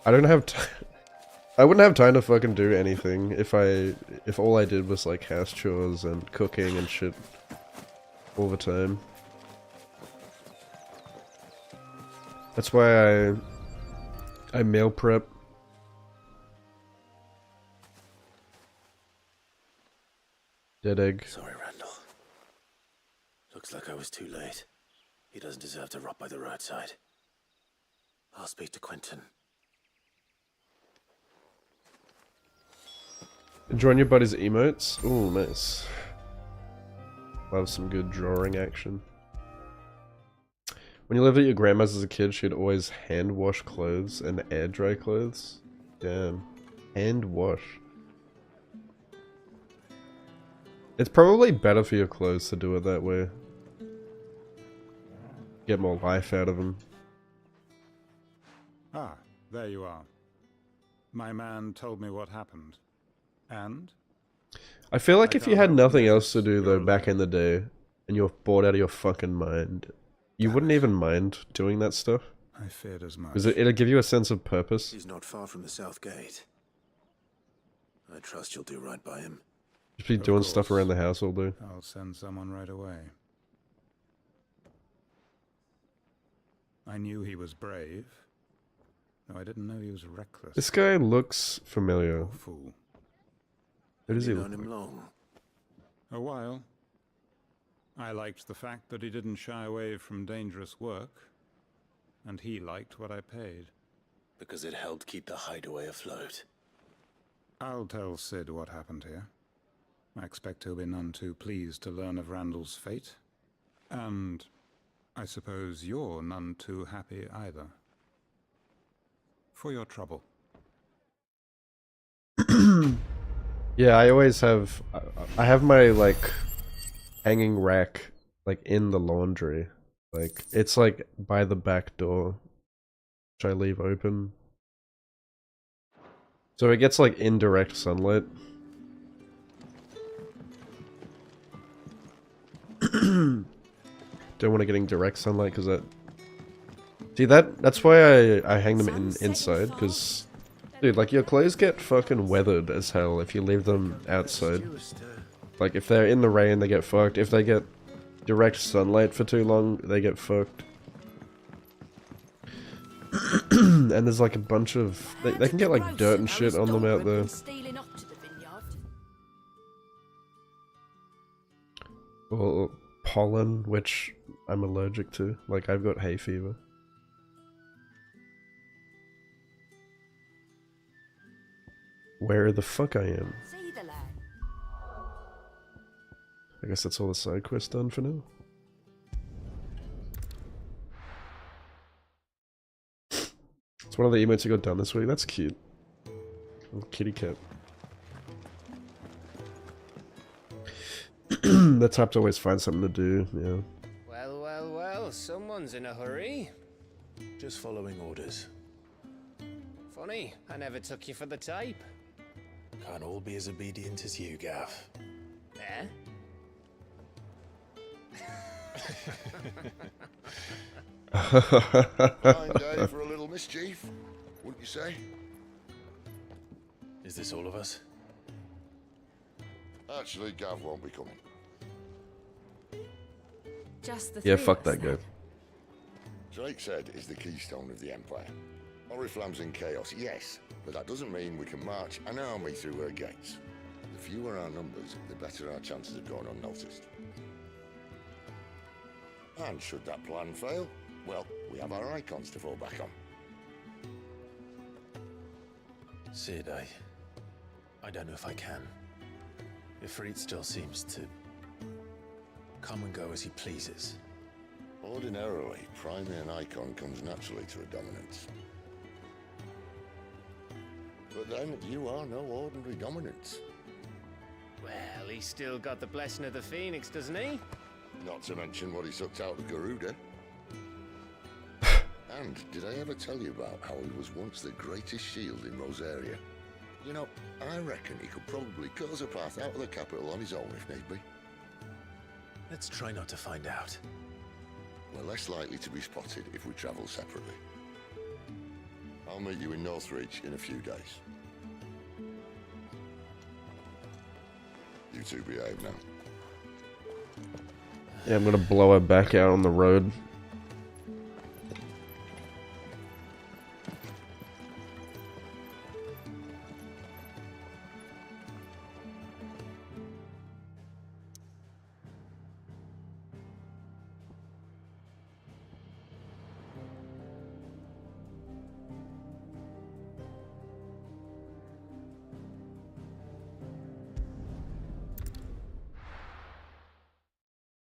I don't have time... I wouldn't have time to fucking do anything if all I did was like house chores and cooking and shit all the time. That's why I meal prep. Dead egg. Sorry, Randall. Looks like I was too late. He doesn't deserve to rot by the roadside. I'll speak to Quentin. Enjoying your buddy's emotes? Ooh, nice. Love some good drawing action. When you lived at your grandma's as a kid, she'd always hand wash clothes and air dry clothes. Damn. Hand wash. It's probably better for your clothes to do it that way. Get more life out of them. Ah, there you are. My man told me what happened. And? I feel like if you had nothing else to do though back in the day, and you're bored out of your fucking mind, you wouldn't even mind doing that stuff. I feared as much. Because it'll give you a sense of purpose. He's not far from the south gate. I trust you'll do right by him. Just be doing stuff around the house all day. I'll send someone right away. I knew he was brave, though I didn't know he was reckless. This guy looks familiar. Poor fool. Who does he You've look known him like? long. A while. I liked the fact that he didn't shy away from dangerous work, and he liked what I paid. Because it helped keep the hideaway afloat. I'll tell Sid what happened here. I expect he'll be none too pleased to learn of Randall's fate. And I suppose you're none too happy either. For your trouble. Yeah, I always have... I have my, like, hanging rack, like, in the laundry. Like, it's, like, by the back door, which I leave open. So it gets, like, indirect sunlight. Don't want to get direct sunlight, because that... See, that's why I hang them inside, because... Dude, like, your clothes get fucking weathered as hell if you leave them outside. Like, if they're in the rain, they get fucked. If they get direct sunlight for too long, they get fucked. And there's, like, a bunch of... They can get, like, dirt and shit on them out there. Or pollen, which I'm allergic to. Like, I've got hay fever. Where the fuck I am. I guess that's all the side quests done for now. It's one of the emotes I got done this week. That's cute. Little kitty cat. The type to always find something to do, yeah. Well, well, well, someone's in a hurry. Just following orders. Funny, I never took you for the type. Can't all be as obedient as you, Gav. Eh? Fine day for a little mischief, wouldn't you say? Is this all of us? Actually, Gav won't be coming. Just the Yeah, three fuck of us, that guy. then? Drake's head is the keystone of the Empire. Oriflamme's in chaos, yes, but that doesn't mean we can march an army through her gates. The fewer our numbers, the better our chances of going unnoticed. And should that plan fail, well, we have our icons to fall back on. Sid, I don't know if I can. Ifrit still seems to come and go as he pleases. Ordinarily, priming an icon comes naturally to a dominance. But then, you are no ordinary dominance. Well, he's still got the blessing of the Phoenix, doesn't he? Not to mention what he sucked out of Garuda. And did I ever tell you about how he was once the greatest shield in Rosaria? You know, I reckon he could probably cut us a path out of the capital on his own if need be. Let's try not to find out. We're less likely to be spotted if we travel separately. I'll meet you in Northreach in a few days. You two behave now. Yeah, I'm gonna blow her back out on the road.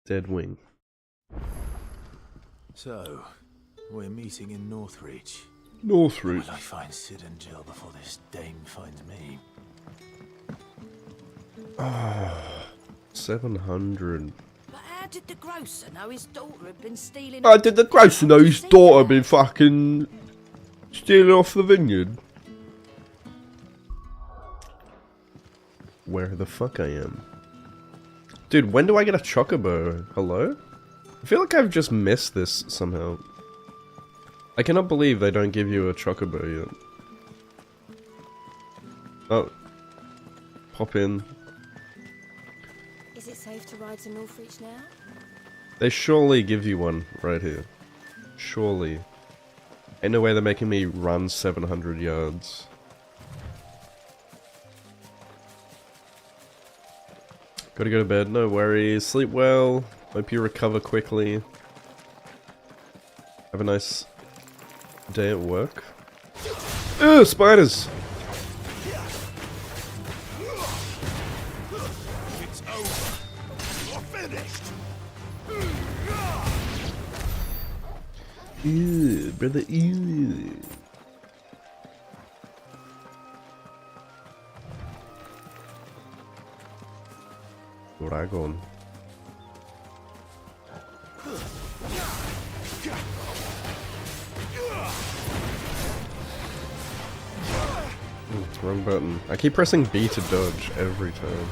Dead wing. So, we're meeting in Northreach. Northreach. Will I find Sid and Jill before this dame finds me? 700. But how did the grocer know his daughter had been stealing? I did the grocer know his daughter been fucking stealing off the vineyard? Where the fuck I am? Dude, when do I get a chocobo? Hello? I feel like I've just missed this somehow. I cannot believe they don't give you a chocobo yet. Oh. Pop in. Is it safe to ride to Northreach now? They surely give you one right here. Surely. Ain't no way they're making me run 700 yards. Gotta go to bed, no worries. Sleep well. Hope you recover quickly. Have a nice day at work. Ugh, spiders! It's over. You're finished. Ew, brother, ew. Dragon. Wrong button. I keep pressing B to dodge every time.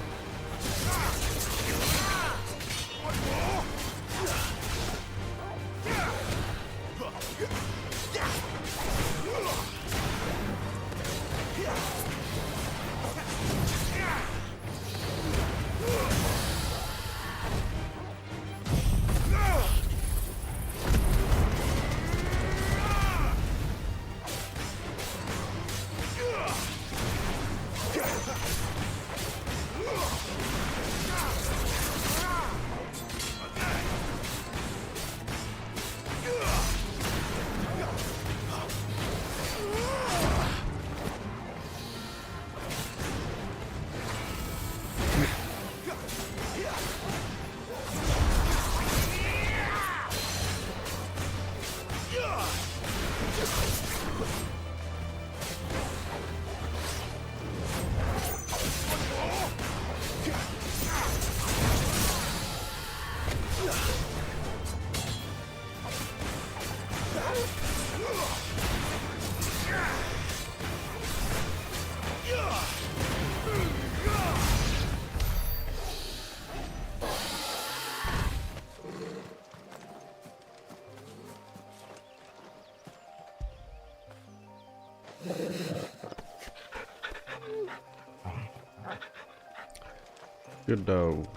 Good dog.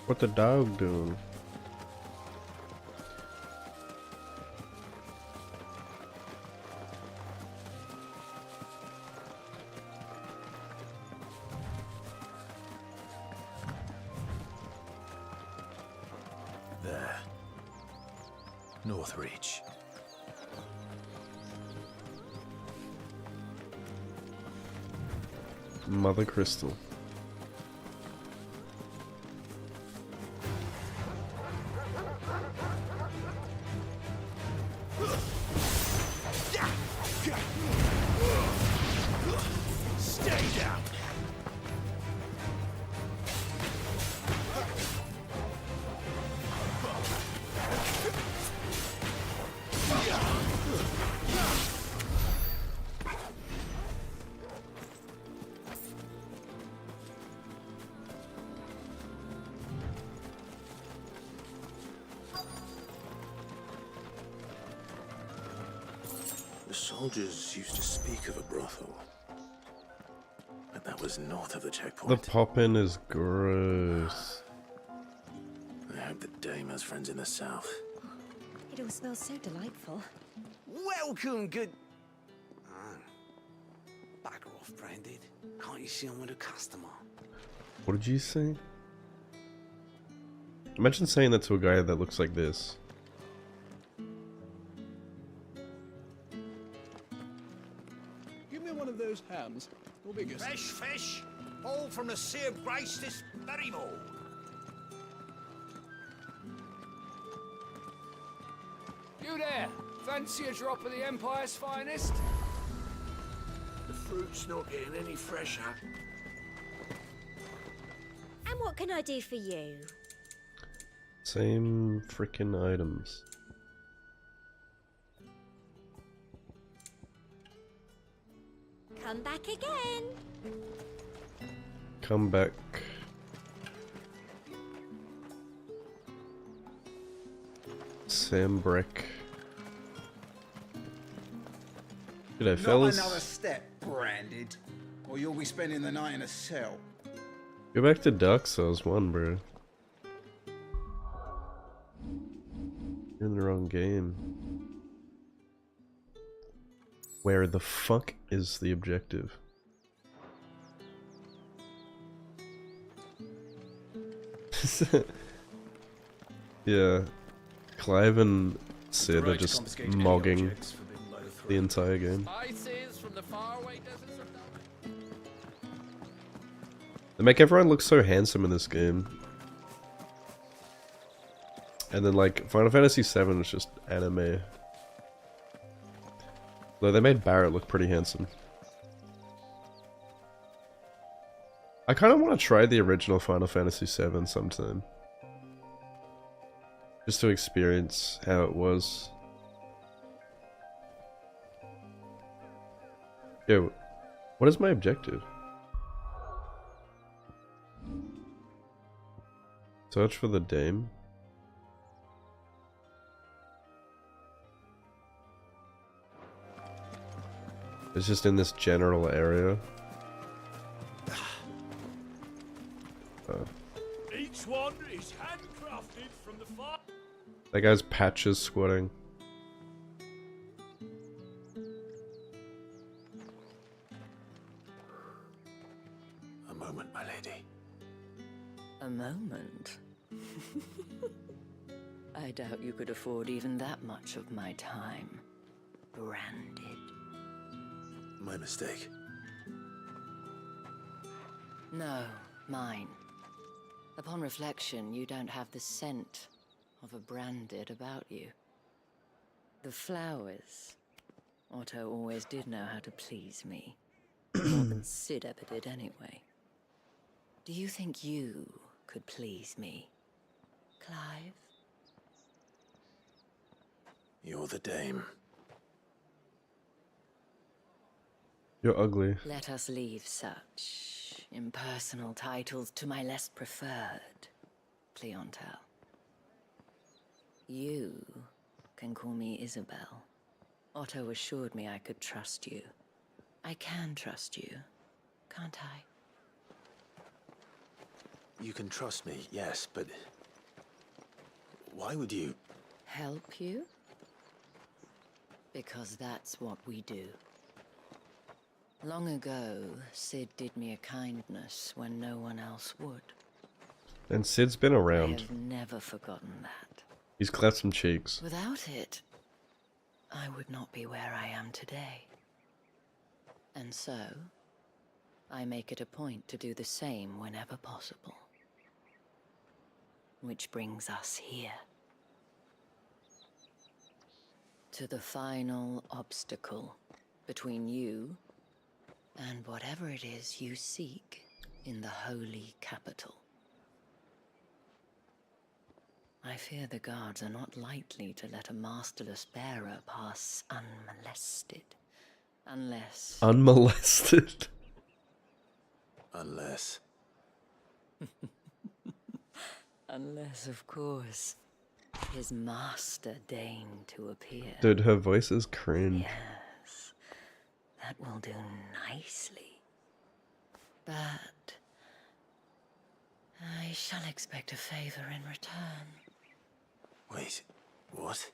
What the dog doing? There. Northreach. Mother Crystal. Stay down. The soldiers used to speak of a brothel, but that was north of the The checkpoint. poppin' is gross. I hope the dame has friends in the south. It all smells so delightful. Welcome, good... Bugger off, Branded. Can't you see I'm with a customer? What did you say? Imagine saying that to a guy that looks like this. Give me one of those hams. Your biggest. Fresh fish, all from the Sea of Grace this very morn. You there? Fancy a drop of the Empire's finest? The fruit's not getting any fresher. And what can I do for you? Same frickin' items. Come back again. Come back. Sam Breck. G'day, fellas. Not another step, Branded, or you'll be spending the night in a cell. Go back to Dark Souls 1, bro. You're in the wrong game. Where the fuck is the objective? Yeah. Clive and Sid are just mogging the entire game. They make everyone look so handsome in this game. And then like Final Fantasy VII is just anime. Though they made Barrett look pretty handsome. I kind of want to try the original Final Fantasy VII sometime. Just to experience how it was. Yo, what is my objective? Search for the dame? It's just in this general area. Each one is handcrafted from the far. That guy's patches squatting. A moment, my lady. A moment? I doubt you could afford even that much of my time. Branded. My mistake. No, mine. Upon reflection, you don't have the scent of a Branded about you. The flowers. Otto always did know how to please me. More than Sid ever did anyway. Do you think you could please me, Clive? You're the dame. You're ugly. Let us leave such impersonal titles to my less preferred clientele. You can call me Isabel. Otto assured me I could trust you. I can trust you, can't I? You can trust me, yes, but... why would you... Help you? Because that's what we do. Long ago, Sid did me a kindness when no one else would. And Sid's been I around. have never forgotten that. He's clapped some cheeks. Without it, I would not be where I am today. And so, I make it a point to do the same whenever possible. Which brings us here. To the final obstacle between you and whatever it is you seek in the holy capital. I fear the guards are not likely to let a masterless bearer pass unmolested. Unless... Unmolested? Unless... Unless, of course, his master deigned to appear. Dude, her voice is cringe. Yes, that will do nicely. But I shall expect a favor in return. Wait, what?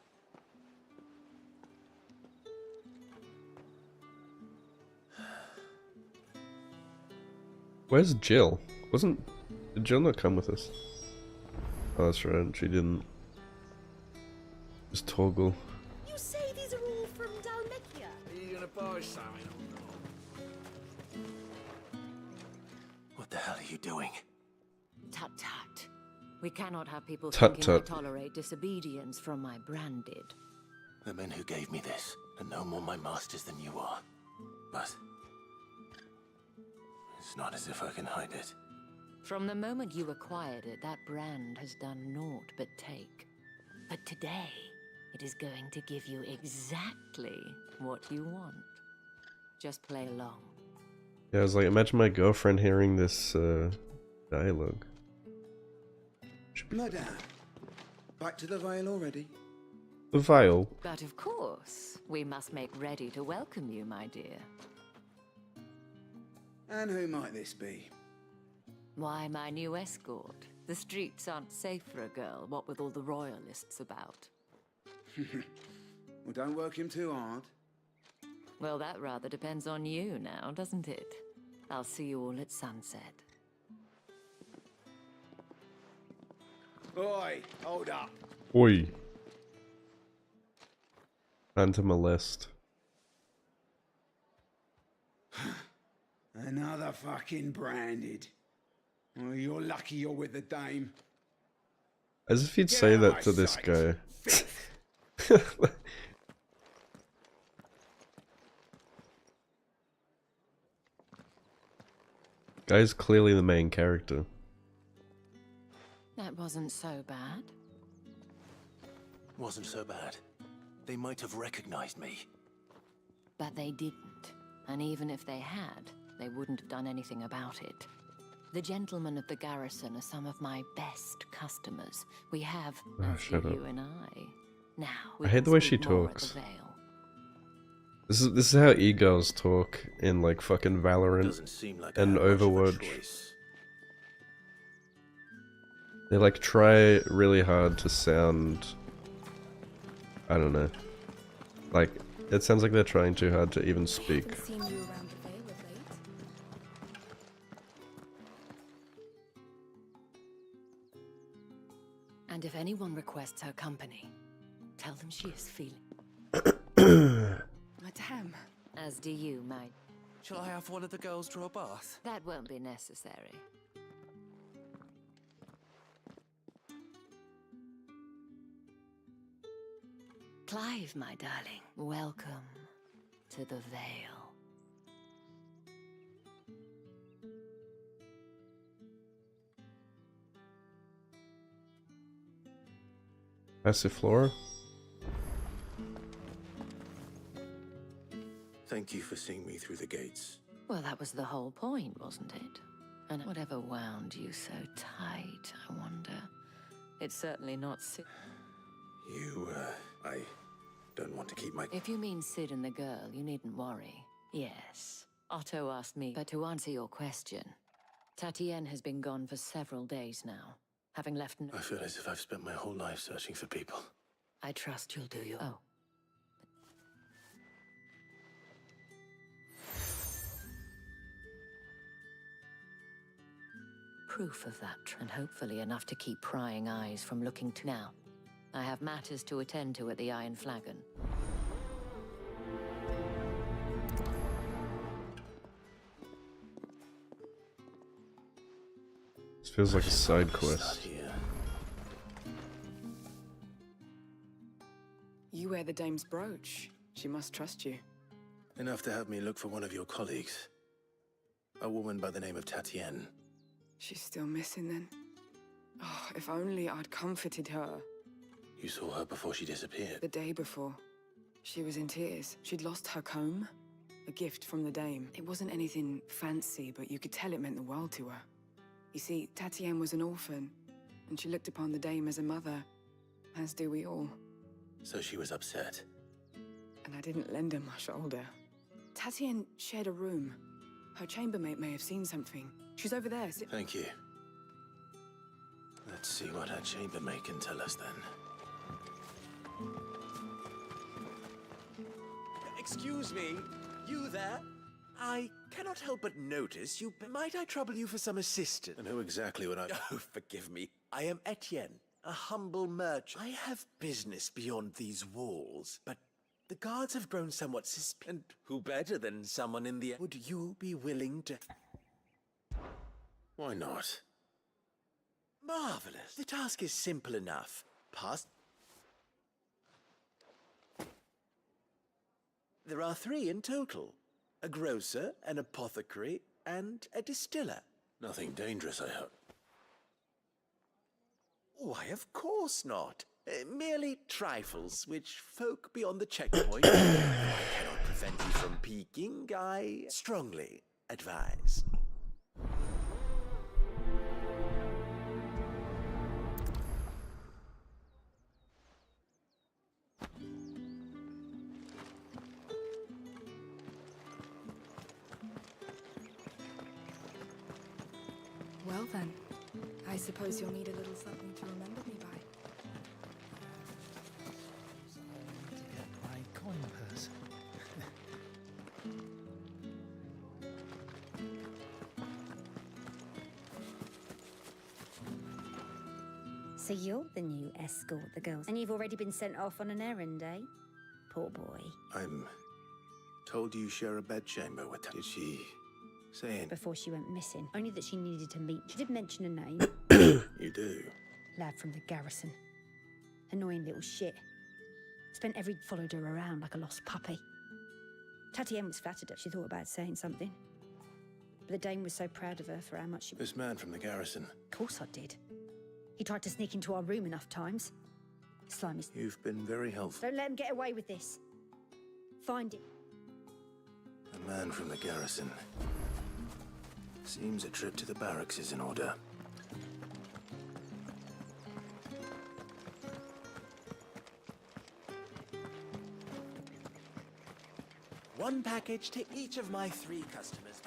Where's Jill? Did Jill not come with us? Oh, that's right, she didn't. Just Torgal. You say these are all from Dalmekia? Are you gonna buy something? What the hell are you doing? Tut tut. We cannot have people Tut thinking tut. I tolerate disobedience from my branded. The men who gave me this are no more my masters than you are. But... it's not as if I can hide it. From the moment you acquired it, that brand has done naught but take. But today, it is going to give you exactly what you want. Just play along. Yeah, I was like, imagine my girlfriend hearing this dialogue. Madame, back to the Vale already? The vial. But of course, we must make ready to welcome you, my dear. And who might this be? Why, my new escort. The streets aren't safe for a girl, what with all the royalists about. Well, don't work him too hard. Well, that rather depends on you now, doesn't it? I'll see you all at sunset. Oi, hold up. Oi. And to molest. Another fucking branded. Oh, you're lucky you're with the dame. As if you'd Get say out that my to this sight, guy. Guy's clearly the main character. That wasn't so bad. Wasn't so bad. They might have recognized me. But they didn't. And even if they had, they wouldn't have done anything about it. The gentlemen of the garrison are some of my best customers. We have, as do you and I. Now, we I hate can the way speak she more at talks. the Vale. This is how e-girls talk in like fucking Valorant Doesn't seem like I and have much of a Overwatch. choice. They like try really hard to sound, I don't know, like it sounds like they're trying too hard to even speak. Haven't seen you around the Vale of late. And if anyone requests her company, tell them she is feeling. Madame. As do you, my... Shall I have one of the girls draw a bath? That won't be necessary. Clive, my darling, welcome to the Vale. Passiflora? Thank you for seeing me through the gates. Well, that was the whole point, wasn't it? And whatever wound you so tight, I wonder. It's certainly not I don't want to keep my... If you mean Sid and the girl, you needn't worry. Yes. Otto asked me, but to answer your question, Tatienne has been gone for several days now, having left no... I feel as if I've spent my whole life searching for people. I trust you'll do your... Oh. Proof of that, and hopefully enough to keep prying eyes from looking to now. I have matters to attend to at the Iron Flagon. This feels like a side quest. You wear the dame's brooch. She must trust you. Enough to have me look for one of your colleagues. A woman by the name of Tatienne. She's still missing then. Oh, if only I'd comforted her. You saw her before she disappeared? The day before. She was in tears. She'd lost her comb. A gift from the dame. It wasn't anything fancy, but you could tell it meant the world to her. You see, Tatienne was an orphan, and she looked upon the dame as a mother, as do we all. So she was upset. And I didn't lend her my shoulder. Tatienne shared a room. Her chambermaid may have seen something. She's over there. Thank you. Let's see what her chambermaid can tell us then. Excuse me, you there? I cannot help but notice you. Might I trouble you for some assistance? And who exactly would I... Oh, forgive me. I am Etienne, a humble merchant. I have business beyond these walls, but the guards have grown somewhat suspicious. And who better than someone in the... Would you be willing to... Why not? Marvelous. The task is simple enough. Pass... There are 3 in total. A grocer, an apothecary, and a distiller. Nothing dangerous, I hope. Why, of course not. Merely trifles, which folk beyond the checkpoint cannot prevent you from peeking, I strongly advise. Well then, I suppose you'll need a little something to remember me by. My coin purse. So you're the new escort the girls... And you've already been sent off on an errand, eh? Poor boy. I'm told you share a bedchamber with her. Did she say anything? Before she went missing. Only that she needed to meet... She did mention a name. You do? Lad from the garrison. Annoying little shit. Spent every... Followed her around like a lost puppy. Tatienne was flattered her. She thought about saying something. But the dame was so proud of her for how much she... This man from the garrison. Of course I did. He tried to sneak into our room enough times. Slimy... You've been very helpful. Don't let him get away with this. Find him. A man from the garrison. Seems a trip to the barracks is in order. One package to each of my 3 customers.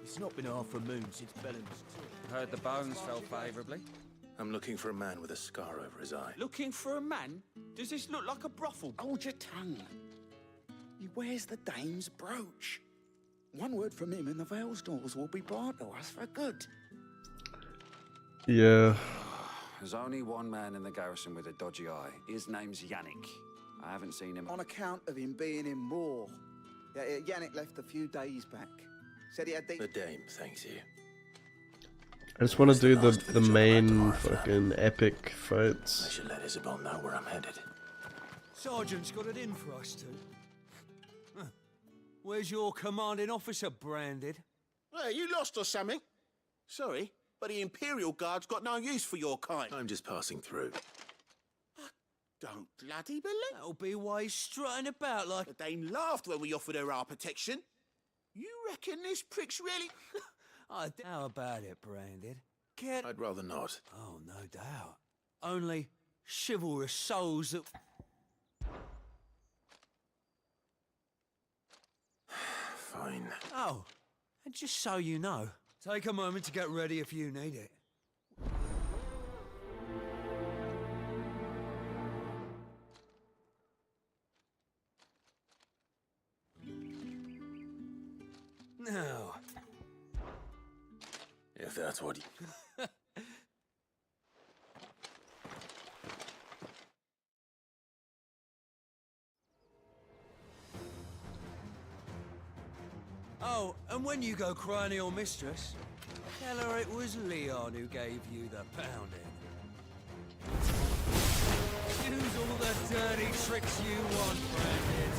It's not been half a moon since Bellen's Heard the bones fell favourably. I'm looking for a man with a scar over his eye. Looking for a man? Does this look like a brothel? Hold your tongue. He wears the dame's brooch. One word from him and the Vale's doors will be barred to us for good. Yeah. There's only one man in the garrison with a dodgy eye. His name's Yannick. I haven't seen him... On account of him being in war. Yeah, Yannick left a few days back. Said he had The dame thanks you. I just want to do the main fucking epic fights. I should let Isabel know where I'm headed. Sergeant's got it in for us two. Huh. Where's your commanding officer branded? Well, you lost or something? Sorry, but the Imperial Guard's got no use for your kind. I'm just passing through. don't bloody believe. That'll be why he's strutting about like... The Dame laughed when we offered her our protection. You reckon this prick's really... How about it, Branded? I'd rather not. Oh, no doubt. Only chivalrous souls that... Fine. Oh, and just so you know, take a moment to get ready if you need it. Now... If that's what you... Oh, and when you go crying to your mistress, tell her it was Leon who gave you the pounding. Use all the dirty tricks you want, Brandon.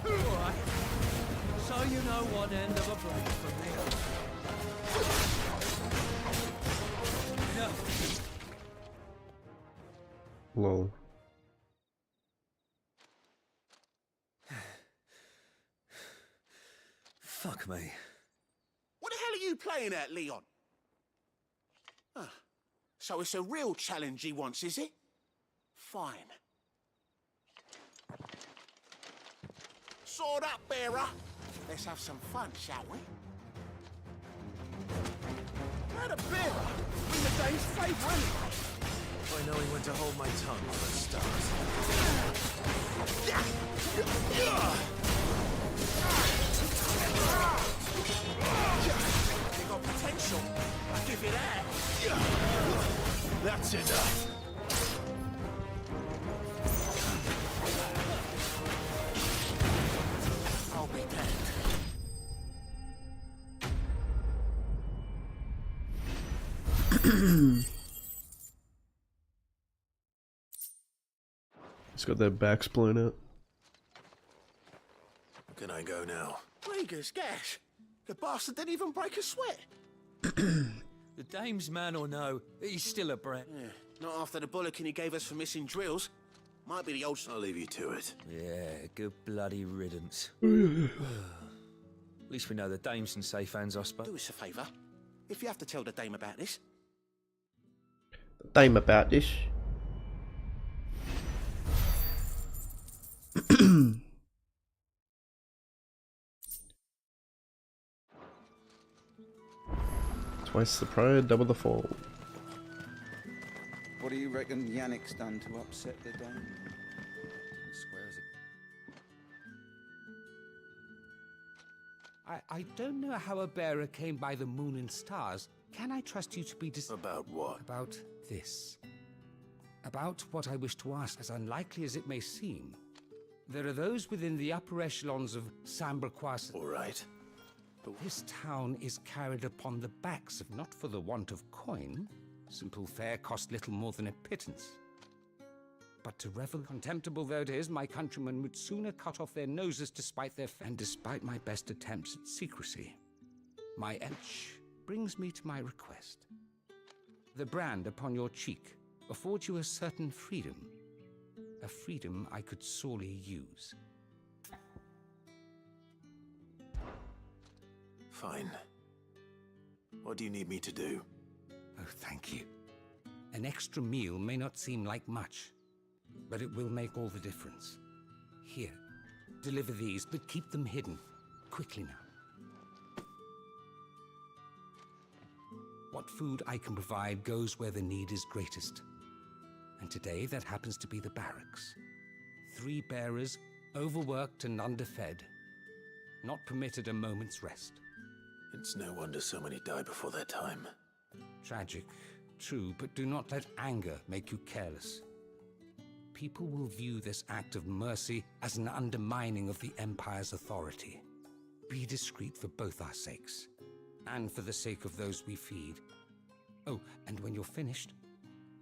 Alright. So you know one end of a blade from the other. No. Lol. Fuck me. What the hell are you playing at, Leon? Ah, so it's a real challenge he wants, is it? Fine. Sword up, bearer. Let's have some fun, shall we? Not a bearer. Win the Dame's favour anyway. I know he went to hold my tongue for a start. They got potential. I'll give you that. That's enough. I'll be damned. It's got their backs blown out. Can I go now? Rieger's gas. The bastard didn't even break a sweat. The Dame's man or no, he's still a brat. Yeah, not after the bollocking he gave us for missing drills. Might be the old... I'll leave you to it. Yeah, good bloody riddance. At least we know the Dame's in safe hands, I suppose. Do us a favour. If you have to tell the Dame about this... Dame about this. Twice the pride, double the fall. What do you reckon Yannick's done to upset the Dame? Square as it... I don't know how a bearer came by the moon and stars. Can I trust you to be About what? About this. About what I wish to ask, as unlikely as it may seem. There are those within the upper echelons of Samberquas. All right. But this town is carried upon the backs of, not for the want of coin, simple fare cost little more than a pittance. But to revel, contemptible though it is, my countrymen would sooner cut off their noses to spite their and despite my best attempts at secrecy. My edge brings me to my request. The brand upon your cheek affords you a certain freedom, a freedom I could sorely use. Fine. What do you need me to do? Oh, thank you. An extra meal may not seem like much, but it will make all the difference. Here, deliver these, but keep them hidden. Quickly now. What food I can provide goes where the need is greatest. And today that happens to be the barracks. 3 bearers, overworked and underfed, not permitted a moment's rest. It's no wonder so many die before their time. Tragic, true, but do not let anger make you careless. People will view this act of mercy as an undermining of the Empire's authority. Be discreet for both our sakes, and for the sake of those we feed. Oh, and when you're finished,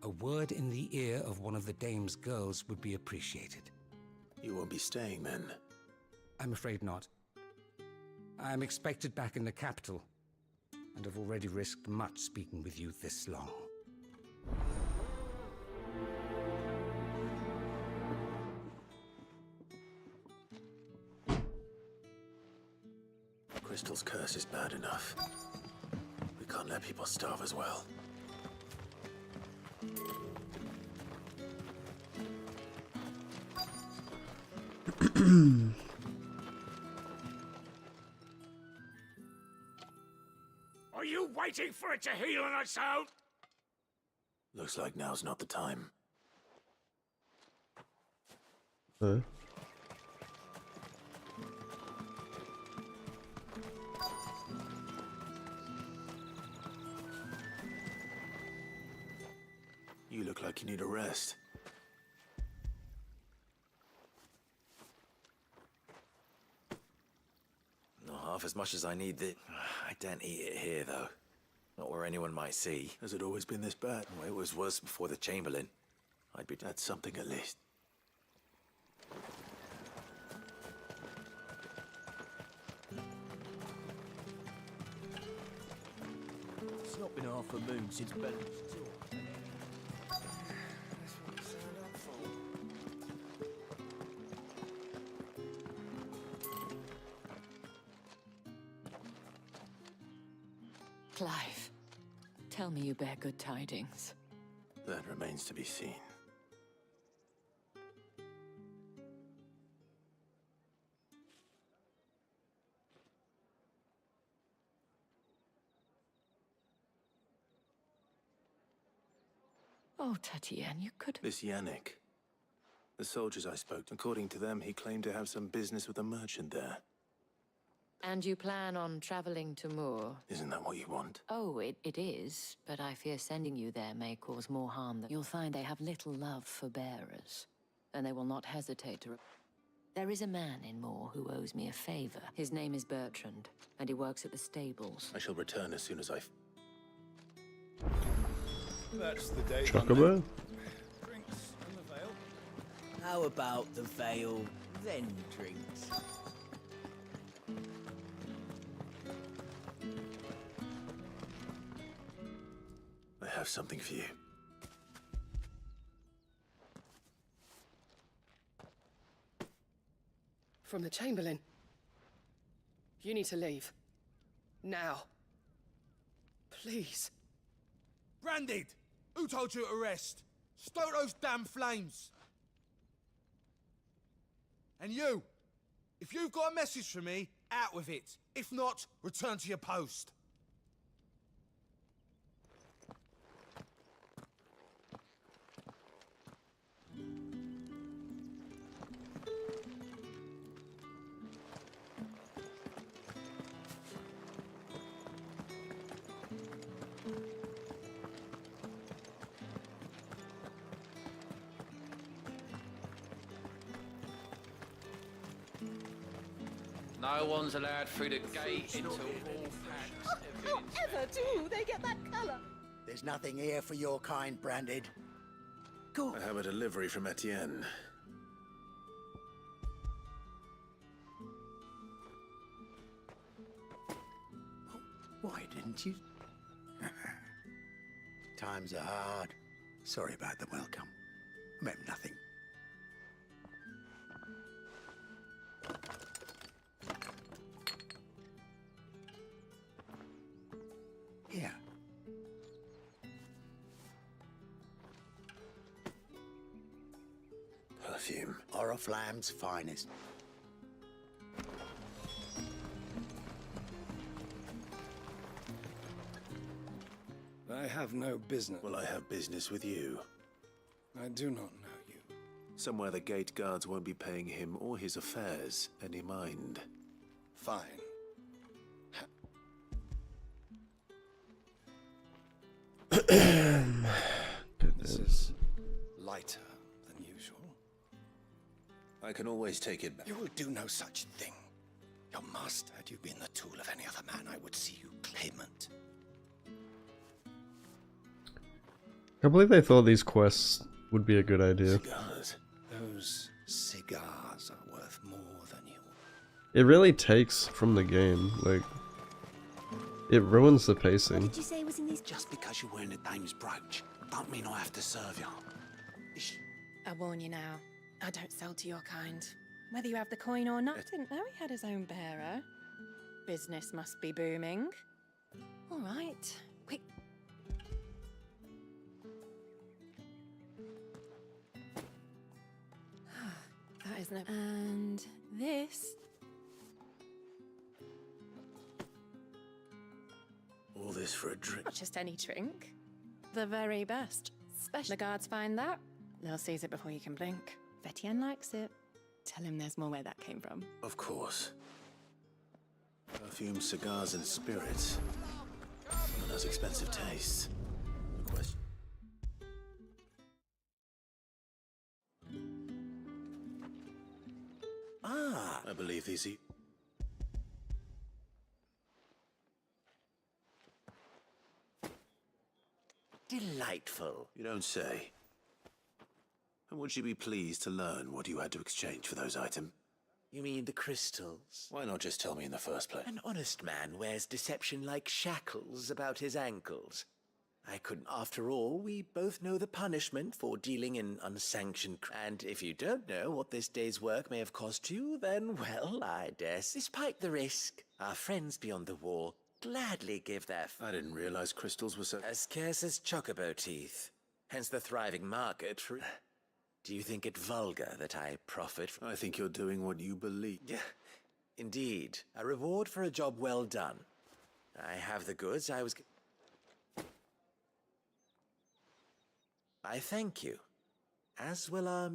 a word in the ear of one of the Dame's girls would be appreciated. You won't be staying then? I'm afraid not. I am expected back in the capital, and have already risked much speaking with you this long. Crystal's curse is bad enough. We can't let people starve as well. Are you waiting for it to heal on its own? Looks like now's not the time. Huh? You look like you need a rest. Not half as much as I need. I don't eat it here, though. Not where anyone might see. Has it always been this bad? Well, it was worse before the Chamberlain. That's something at least. It's not been half a moon since Bellamy's tour. Clive, tell me you bear good tidings. That remains to be seen. Oh, Tatienne, you could... This Yannick. The soldiers I spoke to, according to them, he claimed to have some business with a merchant there. And you plan on traveling to Moor? Isn't that what you want? Oh, it is, but I fear sending you there may cause more harm than... You'll find they have little love for bearers, and they will not hesitate to... There is a man in Moor who owes me a favor. His name is Bertrand, and he works at the stables. I shall return as soon as I... That's the day. Chocobo? Drinks and the veil. How about the veil, then drinks? I have something for you. From the Chamberlain. You need to leave. Now. Please. Branded! Who told you to rest? Stoke those damn flames! And you! If you've got a message for me, out with it. If not, return to your post. No one's allowed through the gate until all packs have been However do they get that colour? There's nothing here for your kind, Branded. I have a delivery from Etienne. Why didn't you? Times are hard. Sorry about the welcome. I meant nothing. Here. Perfume. Oriflamme's finest. I have no business. Well, I have business with you. I do not know you. Somewhere the gate guards won't be paying him or his affairs any mind. Fine. This is lighter than usual. I can always take it back. You will do no such thing. Your master, had you been the tool of any other man, I would see you claimant. I believe they thought these quests would be a good idea. Cigars. Those cigars are worth more than you. It really takes from the game, like, it ruins the What pacing. did you say was in these? Just because you're wearing a dame's brooch, don't mean I have to serve you. I warn you now, I don't sell to your kind. Whether you have the coin or not, I didn't know he had his own bearer. Business must be booming. All right. Quick. That isn't it. And this. All this for a drink. Not just any drink. The very best. Special. The guards find that, they'll seize it before you can blink. Vetienne likes it. Tell him there's more where that came from. Of course. Perfume, cigars, and spirits. Some of those expensive tastes. No question. Ah, I believe these. Delightful. You don't say. And would you be pleased to learn what you had to exchange for those items? You mean the crystals? Why not just tell me in the first place? An honest man wears deception like shackles about his ankles. I couldn't. After all, we both know the punishment for dealing in unsanctioned and if you don't know what this day's work may have cost you, then, well, I guess, despite the risk, our friends beyond the wall gladly give their... I didn't realize crystals were so... as scarce as chocobo teeth. Hence the thriving market for... Do you think it vulgar that I profit from... I think you're doing what you believe. Yeah, indeed. A reward for a job well done. I have the goods I was... I thank you. As will our...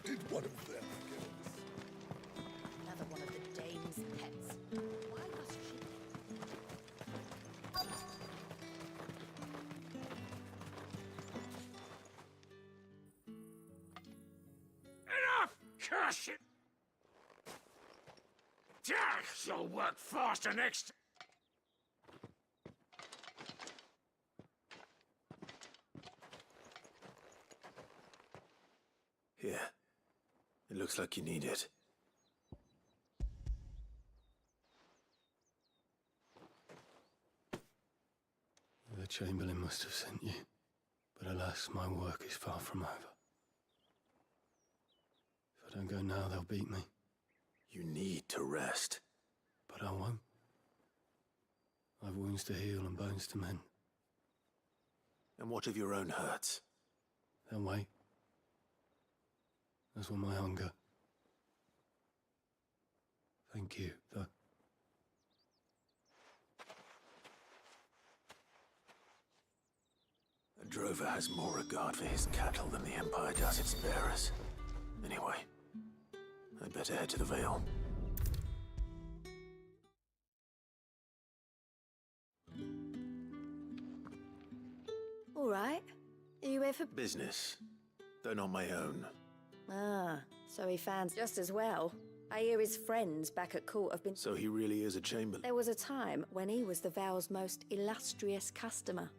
Did one of them go? Another one of the dame's pets. Why must she? Enough! Curse it! You'll work faster next. Here. It looks like you need it. The Chamberlain must have sent you, but alas, my work is far from over. If I don't go now, they'll beat me. You need to rest. But I won't. I've wounds to heal and bones to mend. And what of your own hurts? They'll wait. As will my hunger. Thank you, though. A drover has more regard for his cattle than the Empire does its bearers. Anyway, I'd better head to the Vale. All right. Are you here for... Business, though not my own. Ah, so he found just as well. I hear his friends back at court have been... So he really is a Chamberlain? There was a time when he was the Vale's most illustrious customer.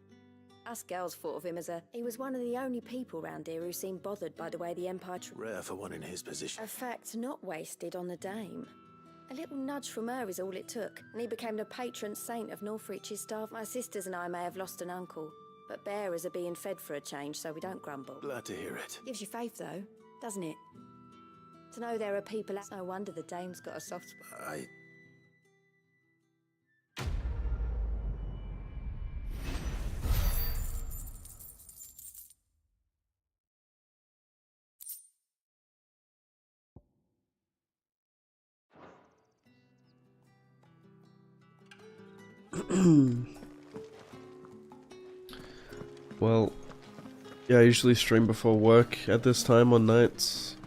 Us girls thought of him as a... He was one of the only people round here who seemed bothered by the way the Empire... Rare for one in his position. A fact not wasted on the dame. A little nudge from her is all it took, and he became the patron saint of Northreach's staff. My sisters and I may have lost an uncle, but bearers are being fed for a change, so we don't grumble. Glad to hear it. Gives you faith, though, doesn't it? To know there are people out... No wonder the dame's got a soft spot. Well, yeah, I usually stream before work at this time on nights.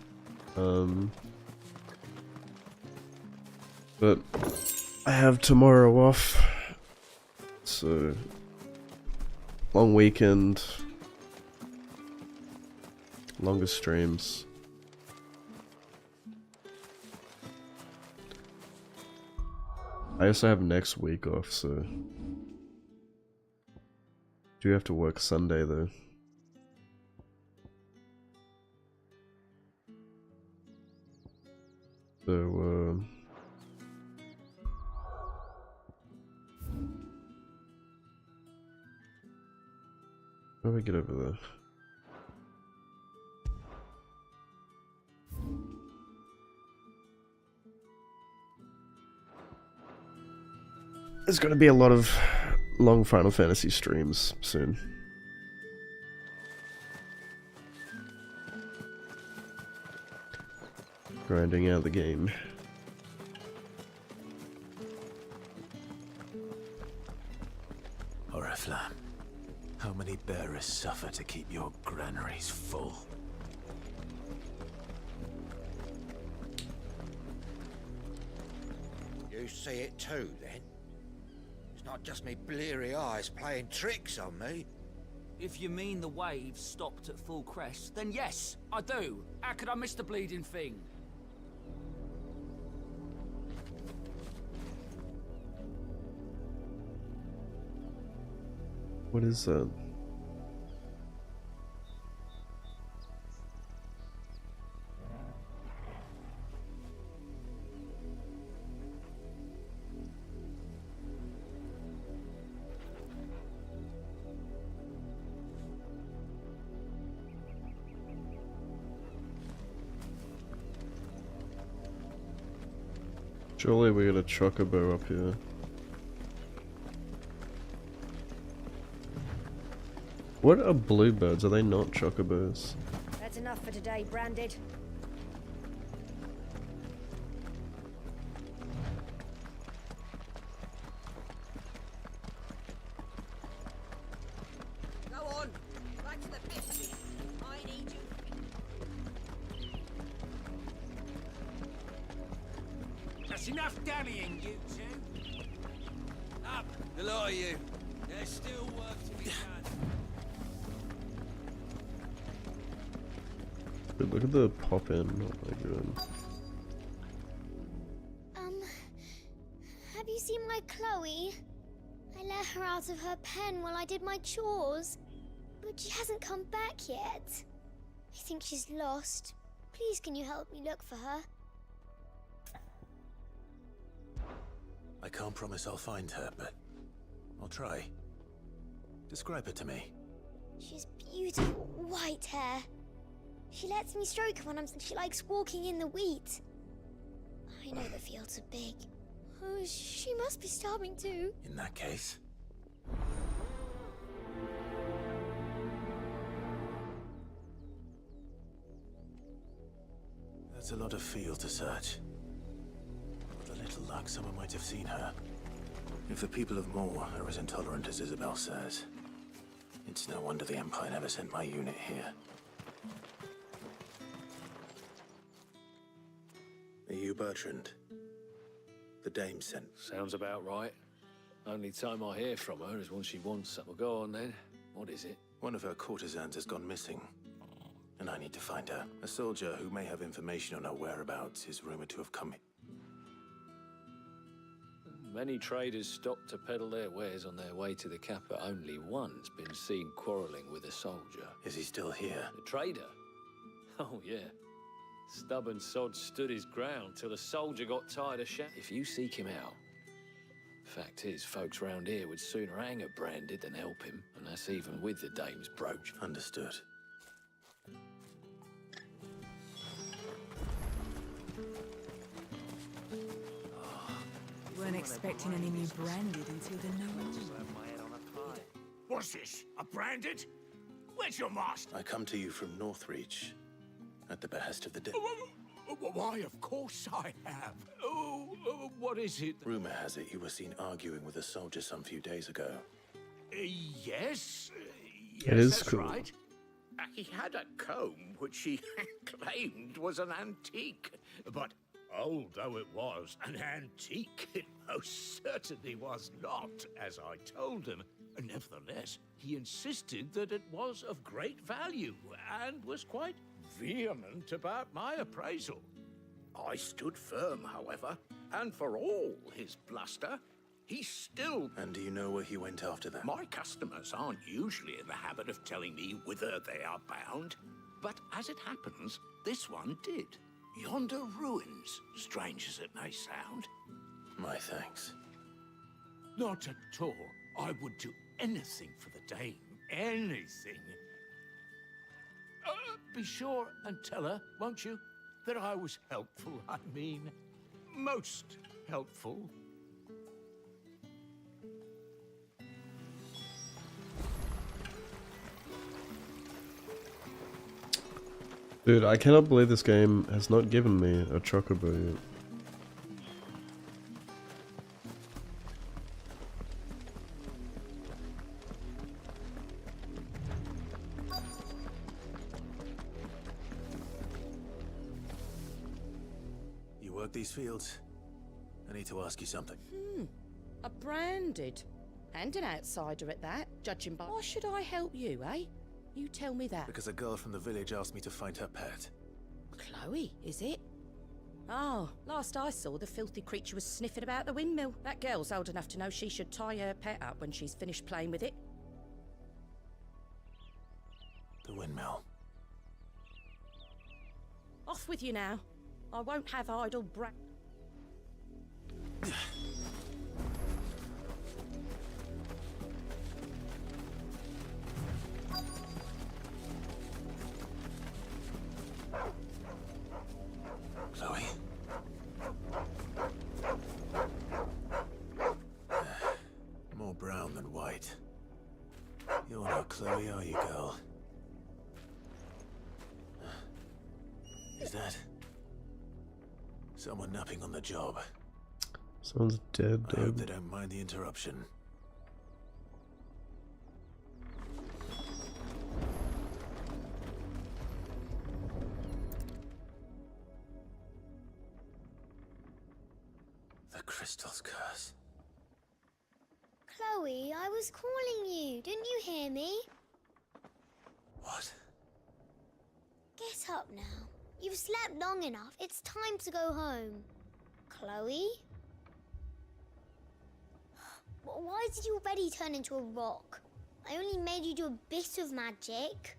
But I have tomorrow off, so long weekend, longer streams. I also have next week off, so do have to work Sunday though. So, how do we get over there? There's going to be a lot of long Final Fantasy streams soon. Grinding out the game. Oriflamme, how many bearers suffer to keep your granaries full? You see it too, then? It's not just me bleary eyes playing tricks on me. If you mean the waves stopped at full crest, then yes, I do. How could I miss the bleeding thing? What is that? Surely we got a chocobo up here. What are bluebirds? Are they not chocobos? That's enough for today, Branded. Go on, back to the business. I need you. That's enough dallying, you two. Up, the lot of you. There's still work to be done. Dude, look at the pop in. Oh my god. Have you seen my Chloe? I let her out of her pen while I did my chores, but she hasn't come back yet. I think she's lost. Please, can you help me look for her? I can't promise I'll find her, but I'll try. Describe her to me. She's beautiful white hair. She lets me stroke her when she likes walking in the wheat. I know the fields are big. Oh, she must be starving too. In that case... That's a lot of field to search. With a little luck, someone might have seen her. If the people of Moor are as intolerant as Isabel says, it's no wonder the Empire never sent my unit here. Are you Bertrand? The dame sent. Sounds about right. Only time I hear from her is when she wants something. Go on then. What is it? One of her courtesans has gone missing, and I need to find her. A soldier who may have information on her whereabouts is rumored to have come. Many traders stop to peddle their wares on their way to the cap, but only one's been seen quarrelling with a soldier. Is he still here? The trader? Oh, yeah. Stubborn sod stood his ground till the soldier got tired of shouting. If you seek him out, fact is, folks round here would sooner hang a Branded than help him, and that's even with the dame's brooch. Understood. Weren't expecting any new Branded until the new one. What's this? A Branded? Where's your master? I come to you from Northreach, at the behest of the dead. Why, of course I have. What is it? Rumor has it you were seen arguing with a soldier some few days ago. Yes. It is that's cool. right. He had a comb which he claimed was an antique. But old though it was, an antique it most certainly was not, as I told him. Nevertheless, he insisted that it was of great value and was quite vehement about my appraisal. I stood firm, however, and for all his bluster, he still... And do you know where he went after that? My customers aren't usually in the habit of telling me whither they are bound, but as it happens, this one did. yonder ruins, strange as it may sound. My thanks. Not at all. I would do anything for the dame. Anything. Be sure and tell her, won't you, that I was helpful. I mean, most helpful. Dude, I cannot believe this game has not given me a chocobo yet. You work these fields? I need to ask you something. A branded. And an outsider at that, judging by... Why should I help you, eh? You tell me that. Because a girl from the village asked me to find her pet. Chloe, is it? Oh, last I saw, the filthy creature was sniffing about the windmill. That girl's old enough to know she should tie her pet up when she's finished playing with it. The windmill. Off with you now. I won't have idle Chloe? More brown than white. You're not Chloe, are you, girl? Is that someone napping on the job? Someone's dead, I hope dude. they don't mind the interruption. The crystal's curse. Chloe, I was calling you. Didn't you hear me? What? Get up now. You've slept long enough. It's time to go home. Chloe? Why did you already turn into a rock? I only made you do a bit of magic.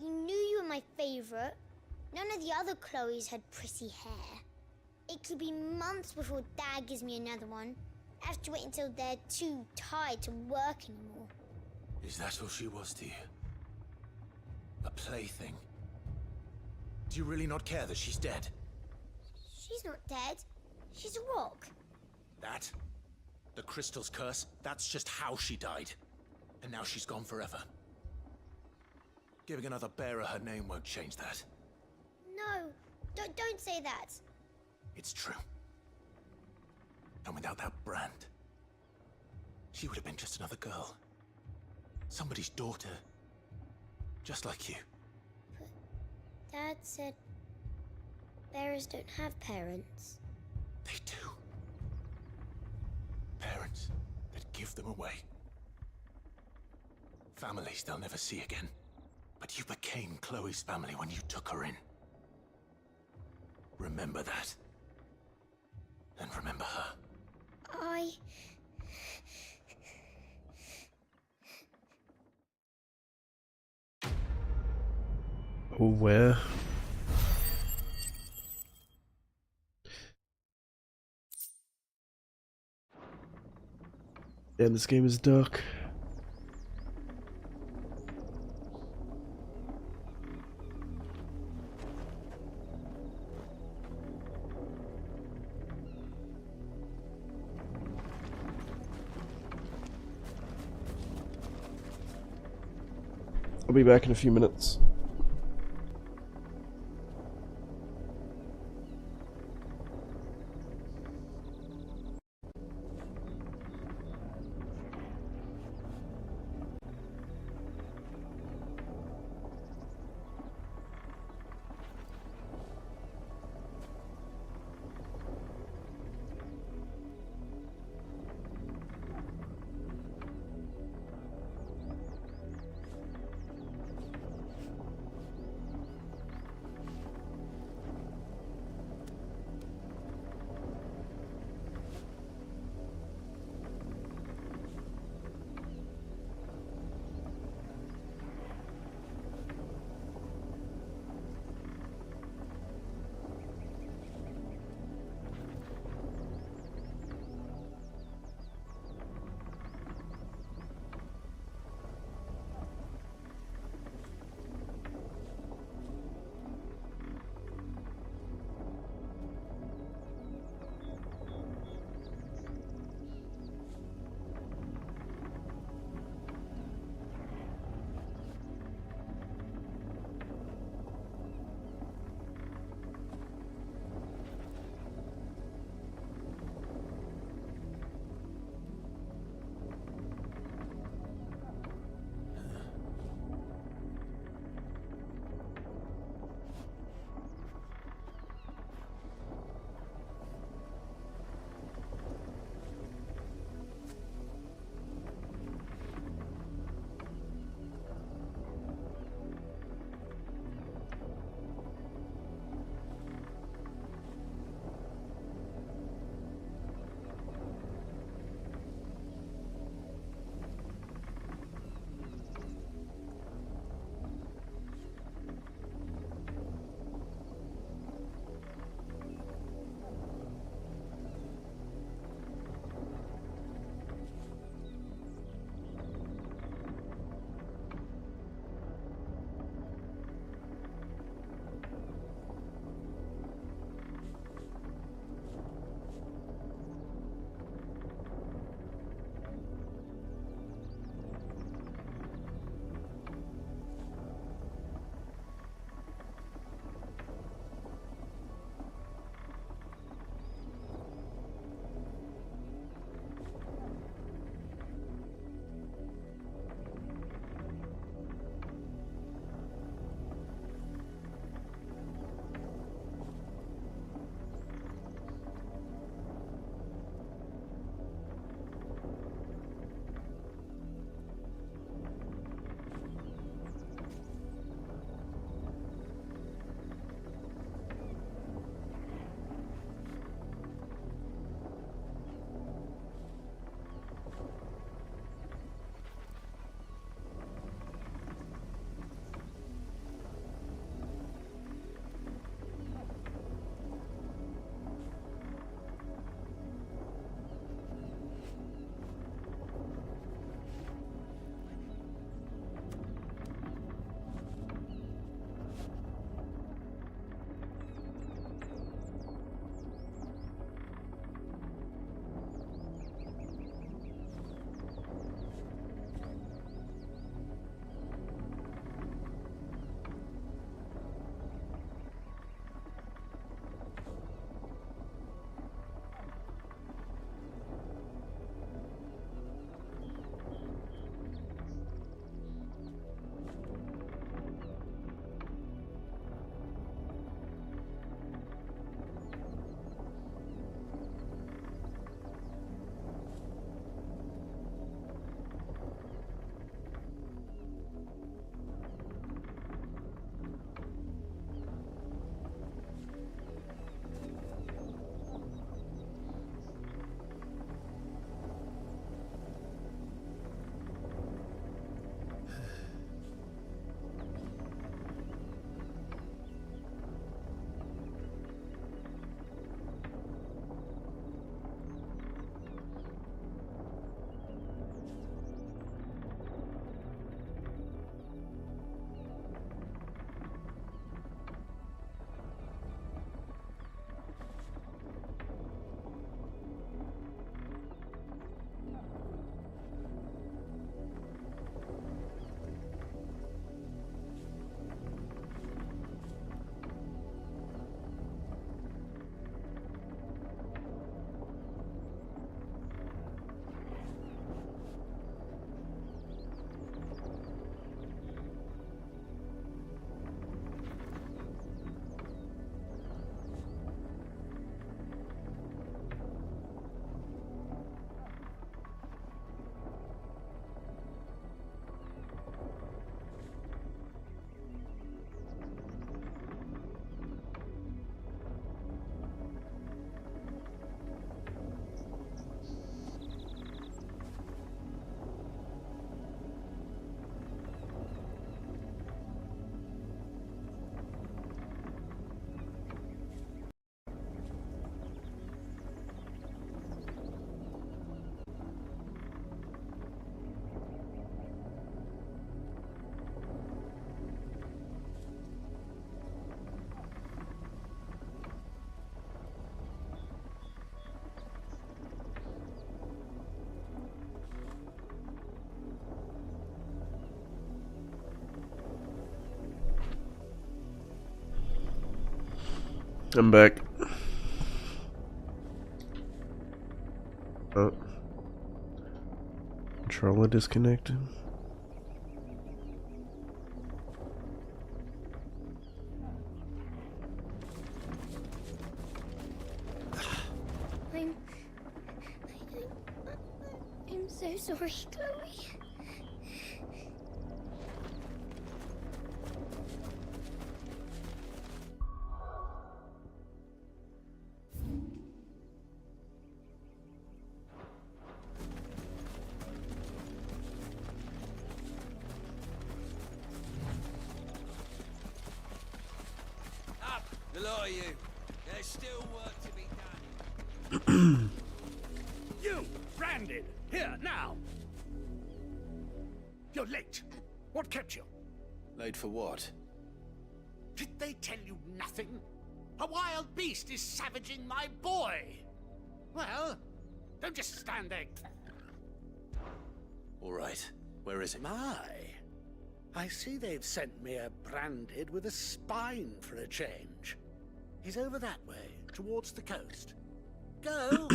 You knew you were my favorite. None of the other Chloes had pretty hair. It could be months before Dad gives me another one. I have to wait until they're too tired to work anymore. Is that all she was to you? A plaything? Do you really not care that she's dead? She's not dead. She's a rock. That? The crystal's curse? That's just how she died. And now she's gone forever. Giving another bearer her name won't change that. No, don't say that. It's true. And without that brand, she would have been just another girl. Somebody's daughter. Just like you. Dad said bearers don't have parents. They do. Parents that give them away. Families they'll never see again. But you became Chloe's family when you took her in. Remember that. And remember her. Oh, where? Damn, this game is dark. I'll be back in a few minutes. I'm back. Oh. Controller disconnected. I'm so sorry, Chloe. Up, the lot of you. There's still work to be done. You, branded, here, now! You're late. What kept you? Late for what? Did they tell you nothing? A wild beast is savaging my boy! Well, don't just stand there. All right. Where is it? My. I see they've sent me a branded with a spine for a change. He's over that way, towards the coast. Go!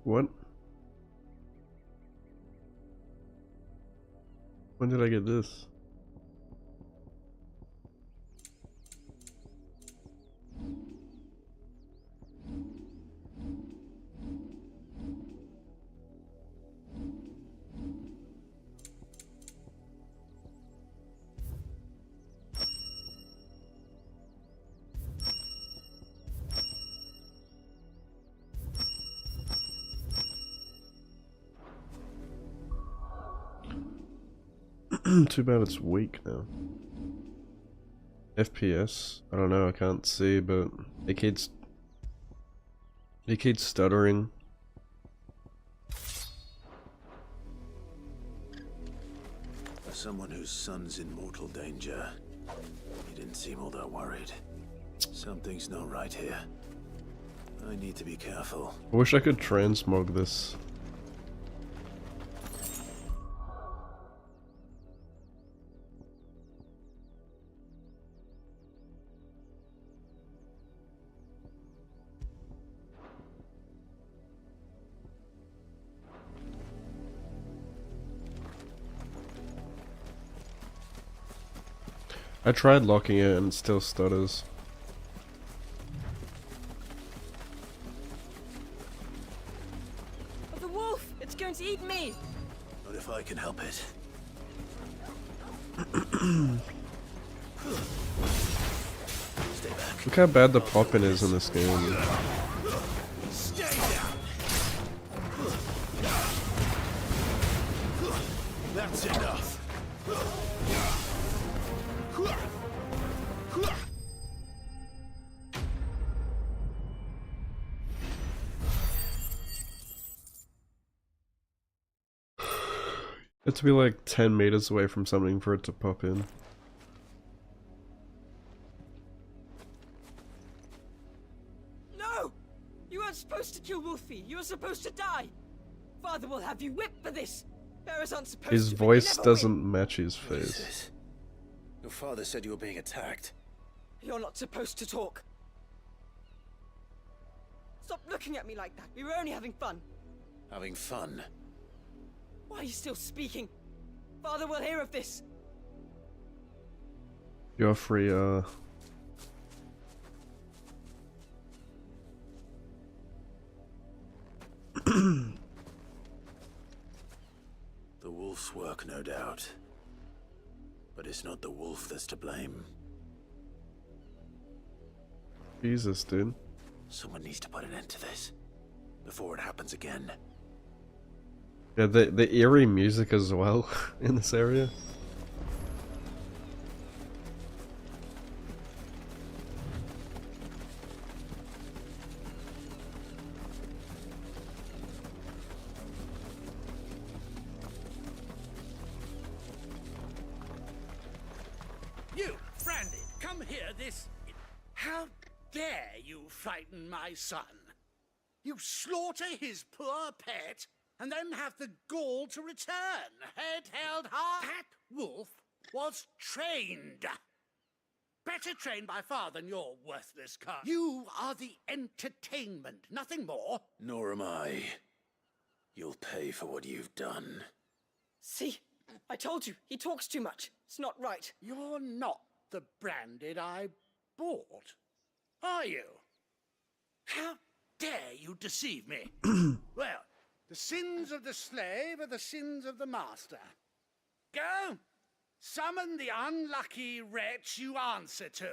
What? When did I get this? Too bad it's weak now. FPS? I don't know, I can't see, but it keeps stuttering. As someone whose son's in mortal danger, he didn't seem all that worried. Something's not right here. I need to be careful. I wish I could transmog this. I tried locking it and it still stutters. The wolf! It's going to eat me! Not if I can help it. Stay back. Look how bad the popping is in this game. Stay down! That's enough. You have to be like 10 meters away from something for it to pop in. No! You weren't supposed to kill Wolfie. You were supposed to die. Father will have you whipped for this. Bearers aren't supposed His to. voice doesn't match his face. Your father said you were being attacked. You're not supposed to talk. Stop looking at me like that. We were only having fun. Having fun? Why are you still speaking? Father will hear of this. You're free, wolf's work, no doubt. But it's not the wolf that's to blame. Jesus, dude. Someone needs to put an end to this before it happens again. Yeah, the eerie music as well in this area. You, Brandy, come here this... How dare you frighten my son? You slaughter his poor pet and then have the gall to return, head held high. That wolf was trained. Better trained by far than your worthless car. You are the entertainment, nothing more. Nor am I. You'll pay for what you've done. See? I told you, he talks too much. It's not right. You're not the Branded I bought, are you? How dare you deceive me? Well, the sins of the slave are the sins of the master. Go, summon the unlucky wretch you answer to.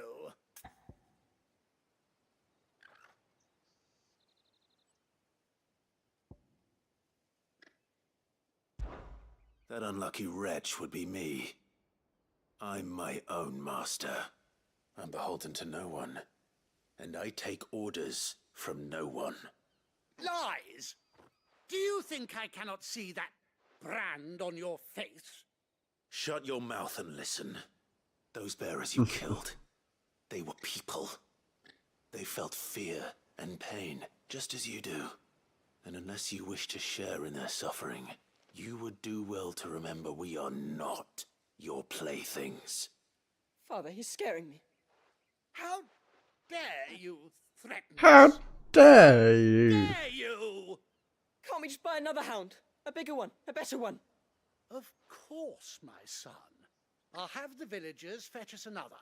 That unlucky wretch would be me. I'm my own master. I'm beholden to no one. And I take orders from no one. Lies! Do you think I cannot see that brand on your face? Shut your mouth and listen. Those bearers you killed, they were people. They felt fear and pain, just as you do. And unless you wish to share in their suffering, you would do well to remember we are not your playthings. Father, he's scaring me. How dare you threaten How us? dare you? Dare you? Can't we just buy another hound? A bigger one, a better one. Of course, my son. I'll have the villagers fetch us another.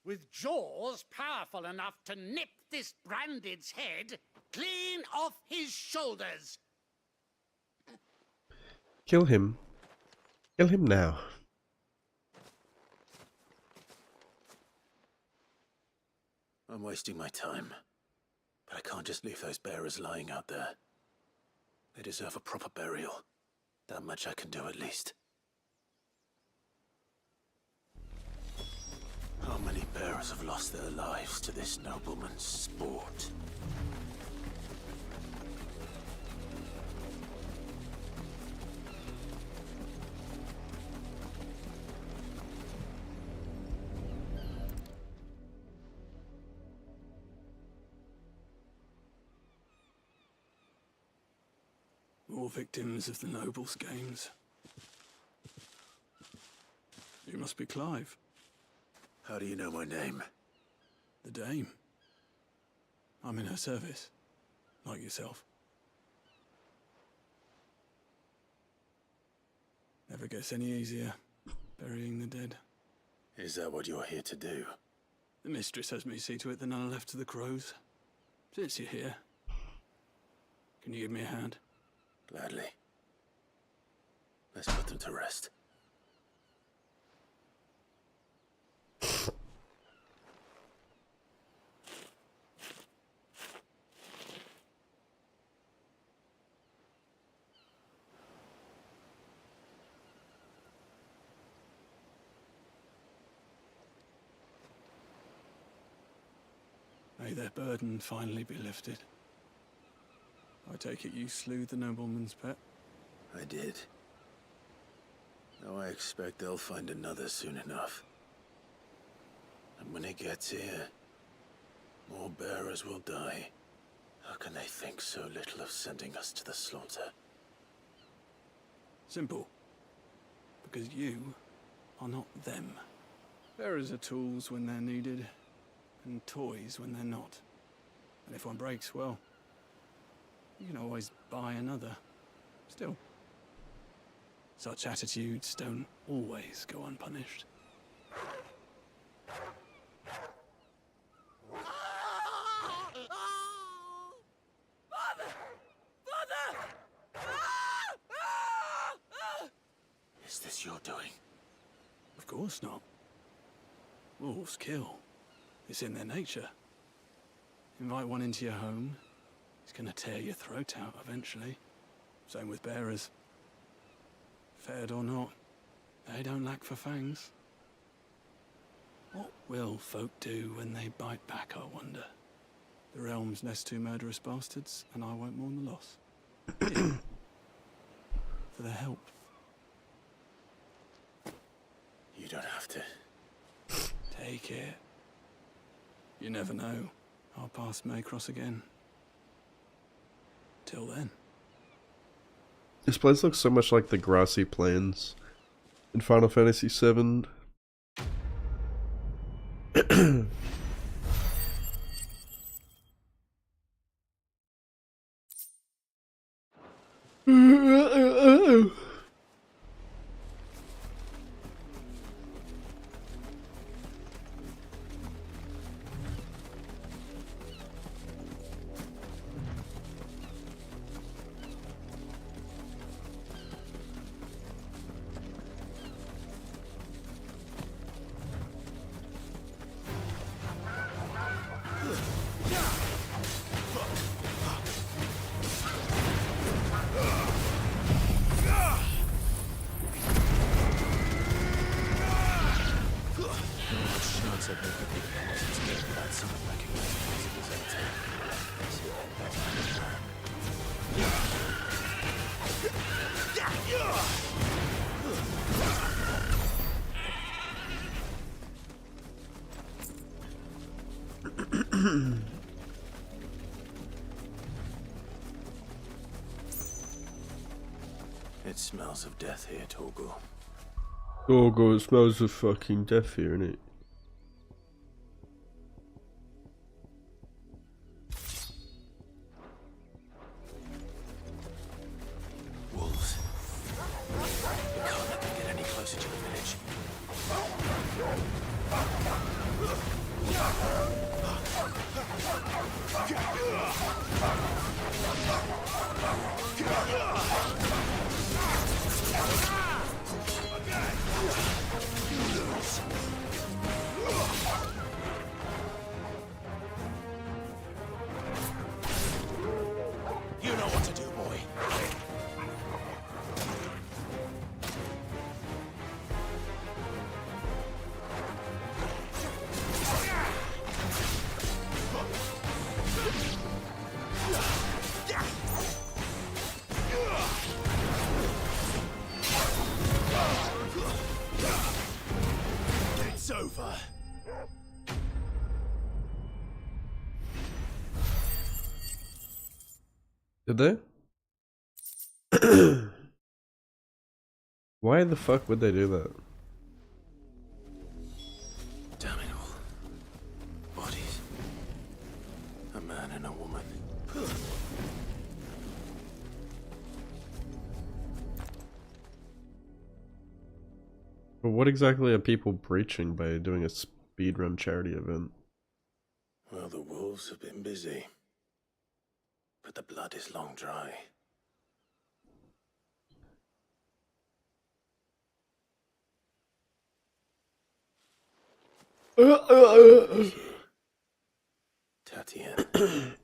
With jaws powerful enough to nip this Branded's head clean off his shoulders. Kill him. Kill him now. I'm wasting my time. But I can't just leave those bearers lying out there. They deserve a proper burial. That much I can do at least. How many bearers have lost their lives to this nobleman's sport? More victims of the nobles' games. You must be Clive. How do you know my name? The Dame. I'm in her service, like yourself. Never gets any easier, burying the dead. Is that what you're here to do? The mistress has me see to it that none are left to the crows. Since you're here, can you give me a hand? Gladly. Let's put them to rest. May their burden finally be lifted. I take it you slew the nobleman's pet? I did. Now I expect they'll find another soon enough. And when it gets here, more bearers will die. How can they think so little of sending us to the slaughter? Simple. Because you are not them. Bearers are tools when they're needed, and toys when they're not. And if one breaks, well, you can always buy another. Still, such attitudes don't always go unpunished. what you're doing. Of course not. Wolves kill. It's in their nature. Invite one into your home, he's gonna tear your throat out eventually. Same with bearers. Fed or not, they don't lack for fangs. What will folk do when they bite back, I wonder? The realm's less two murderous bastards, and I won't mourn the loss. Yeah. For their help. You don't have to. Take it. You never know. Our paths may cross again. Till then. This place looks so much like the grassy plains in Final Fantasy VII. It smells of death here, Torgal. Oh god, it smells of fucking death here, innit? Wolves. We can't let them get any closer to the village. You know what to do, boy. It's over. Did they? Why the fuck would they do that? Damn it all. Bodies. A man and a woman. But what exactly are people breaching by doing a speedrun charity event? Well, the wolves have been busy. But the blood is long dry. Tatienne.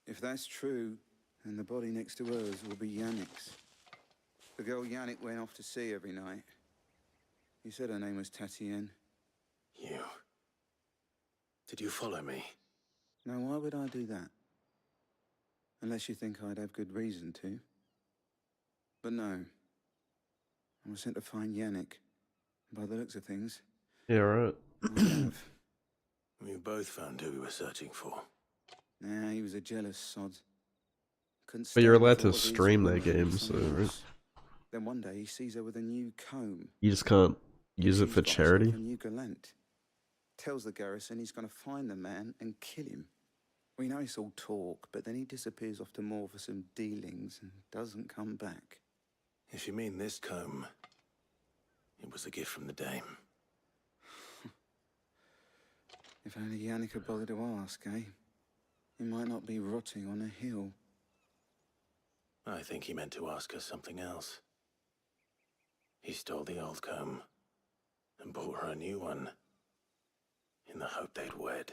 If that's true, then the body next to hers will be Yannick's. The girl Yannick went off to sea every night. You said her name was Tatienne. You. Did you follow me? Now, why would I do that? Unless you think I'd have good reason to. But no. I was sent to find Yannick. By the looks of things. Yeah, right. I have. We both found who we were searching for. Nah, he was a jealous sod. Couldn't But you're stand allowed the to thought of his stream their woman with games, so someone right? else. Then one day he sees her with a new comb. You just can't use it She's for got herself charity? a new gallant. Tells the garrison he's going to find the man and kill him. We know it's all talk, but then he disappears off to Moor for some dealings and doesn't come back. If you mean this comb, it was a gift from the dame. If only Yannick had bothered to ask, eh? He might not be rotting on a hill. I think he meant to ask us something else. He stole the old comb and bought her a new one in the hope they'd wed.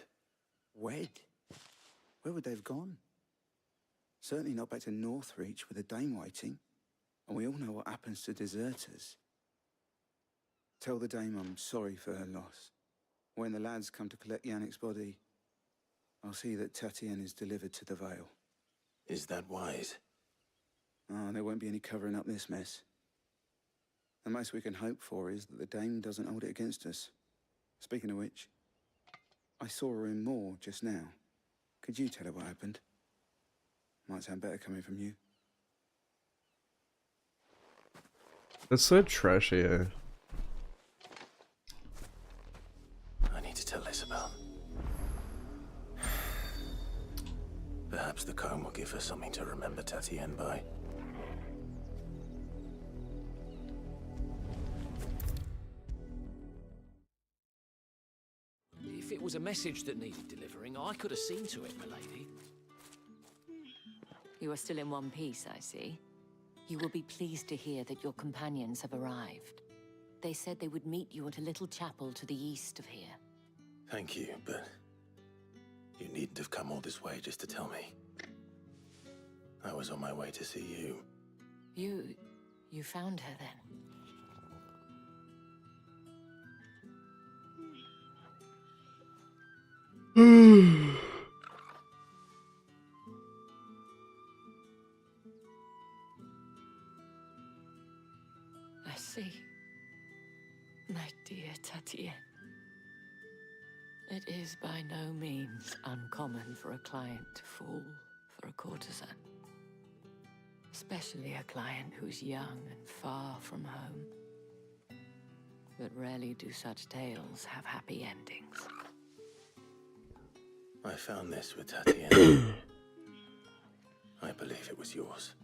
Wed? Where would they have gone? Certainly not back to Northreach with a dame waiting. And we all know what happens to deserters. Tell the dame I'm sorry for her loss. When the lads come to collect Yannick's body, I'll see that Tatienne is delivered to the Vale. Is that wise? Oh, there won't be any covering up this mess. The most we can hope for is that the dame doesn't hold it against us. Speaking of which, I saw her in Moor just now. Could you tell her what happened? Might sound better coming from you. That's so trashy, eh? I need to tell Isabel. Perhaps the comb will give her something to remember Tatienne by. If it was a message that needed delivering, I could have seen to it, milady. You are still in one piece, I see. You will be pleased to hear that your companions have arrived. They said they would meet you at a little chapel to the east of here. Thank you, but you needn't have come all this way just to tell me. I was on my way to see you. You found her then? I see. My dear Tatienne. It is by no means uncommon for a client to fall for a courtesan. Especially a client who's young and far from home. But rarely do such tales have happy endings. I found this with Tatienne. I believe it was yours.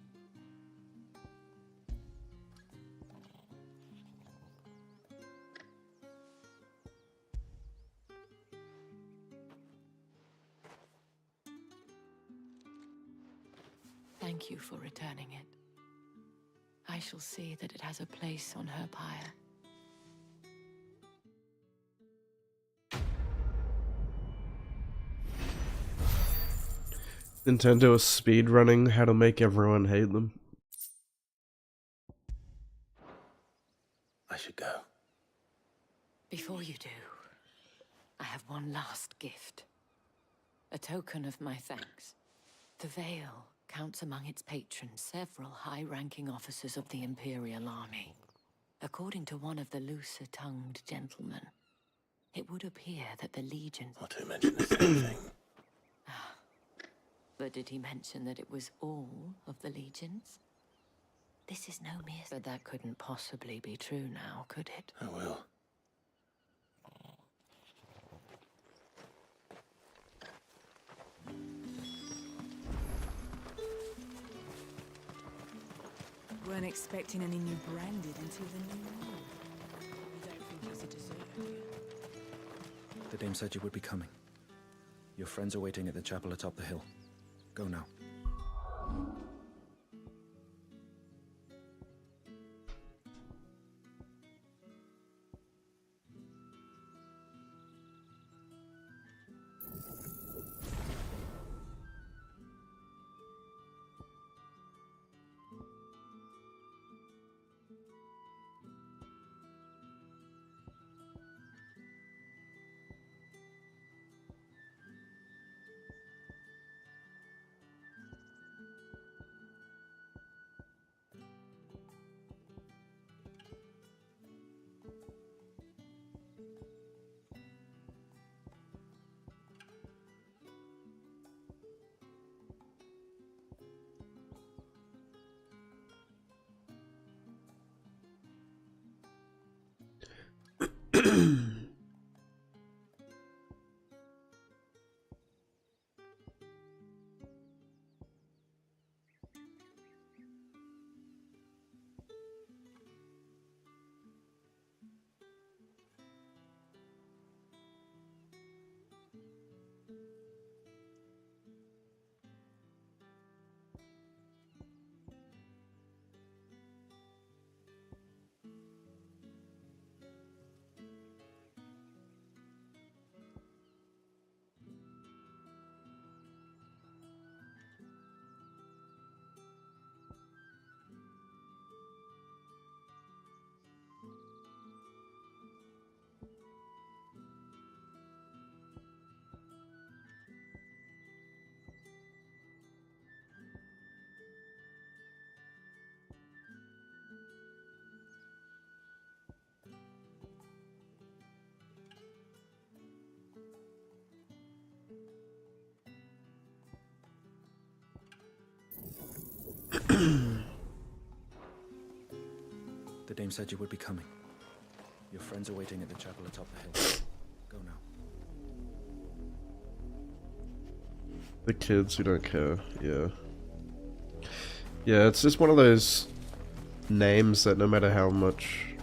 Thank you for returning it. I shall see that it has a place on her pyre. Nintendo is speedrunning how to make everyone hate them. I should go. Before you do, I have one last gift. A token of my thanks. The Vale counts among its patrons several high-ranking officers of the Imperial Army. According to one of the looser-tongued gentlemen, it would appear that the Legion... Not to mention the same thing. But did he mention that it was all of the Legions? This is no mere... But that couldn't possibly be true now, could it? I will. Weren't expecting any new branded until the new war. You don't think he's a deserter, do you? The dame said you would be coming. Your friends are waiting at the chapel atop the hill. Go now. dame said you would be coming. Your friends are waiting at the chapel atop the hill. Go now. The kids who don't care, yeah. Yeah, it's just one of those names that no matter how much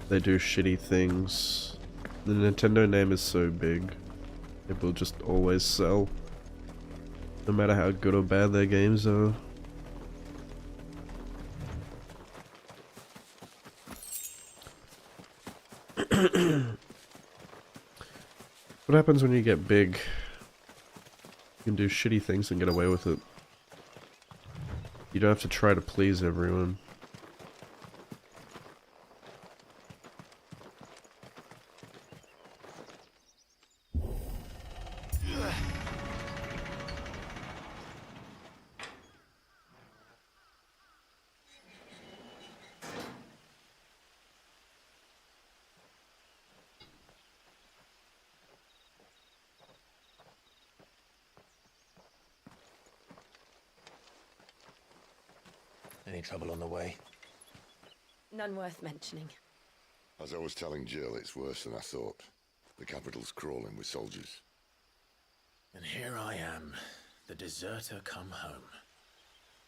they do shitty things, the Nintendo name is so big, it will just always sell. No matter how good or bad their games are. What happens when you get big? You can do shitty things and get away with it. You don't have to try to please everyone. Any trouble on the way? None worth mentioning. As I was telling Jill, it's worse than I thought. The capital's crawling with soldiers. And here I am, the deserter come home.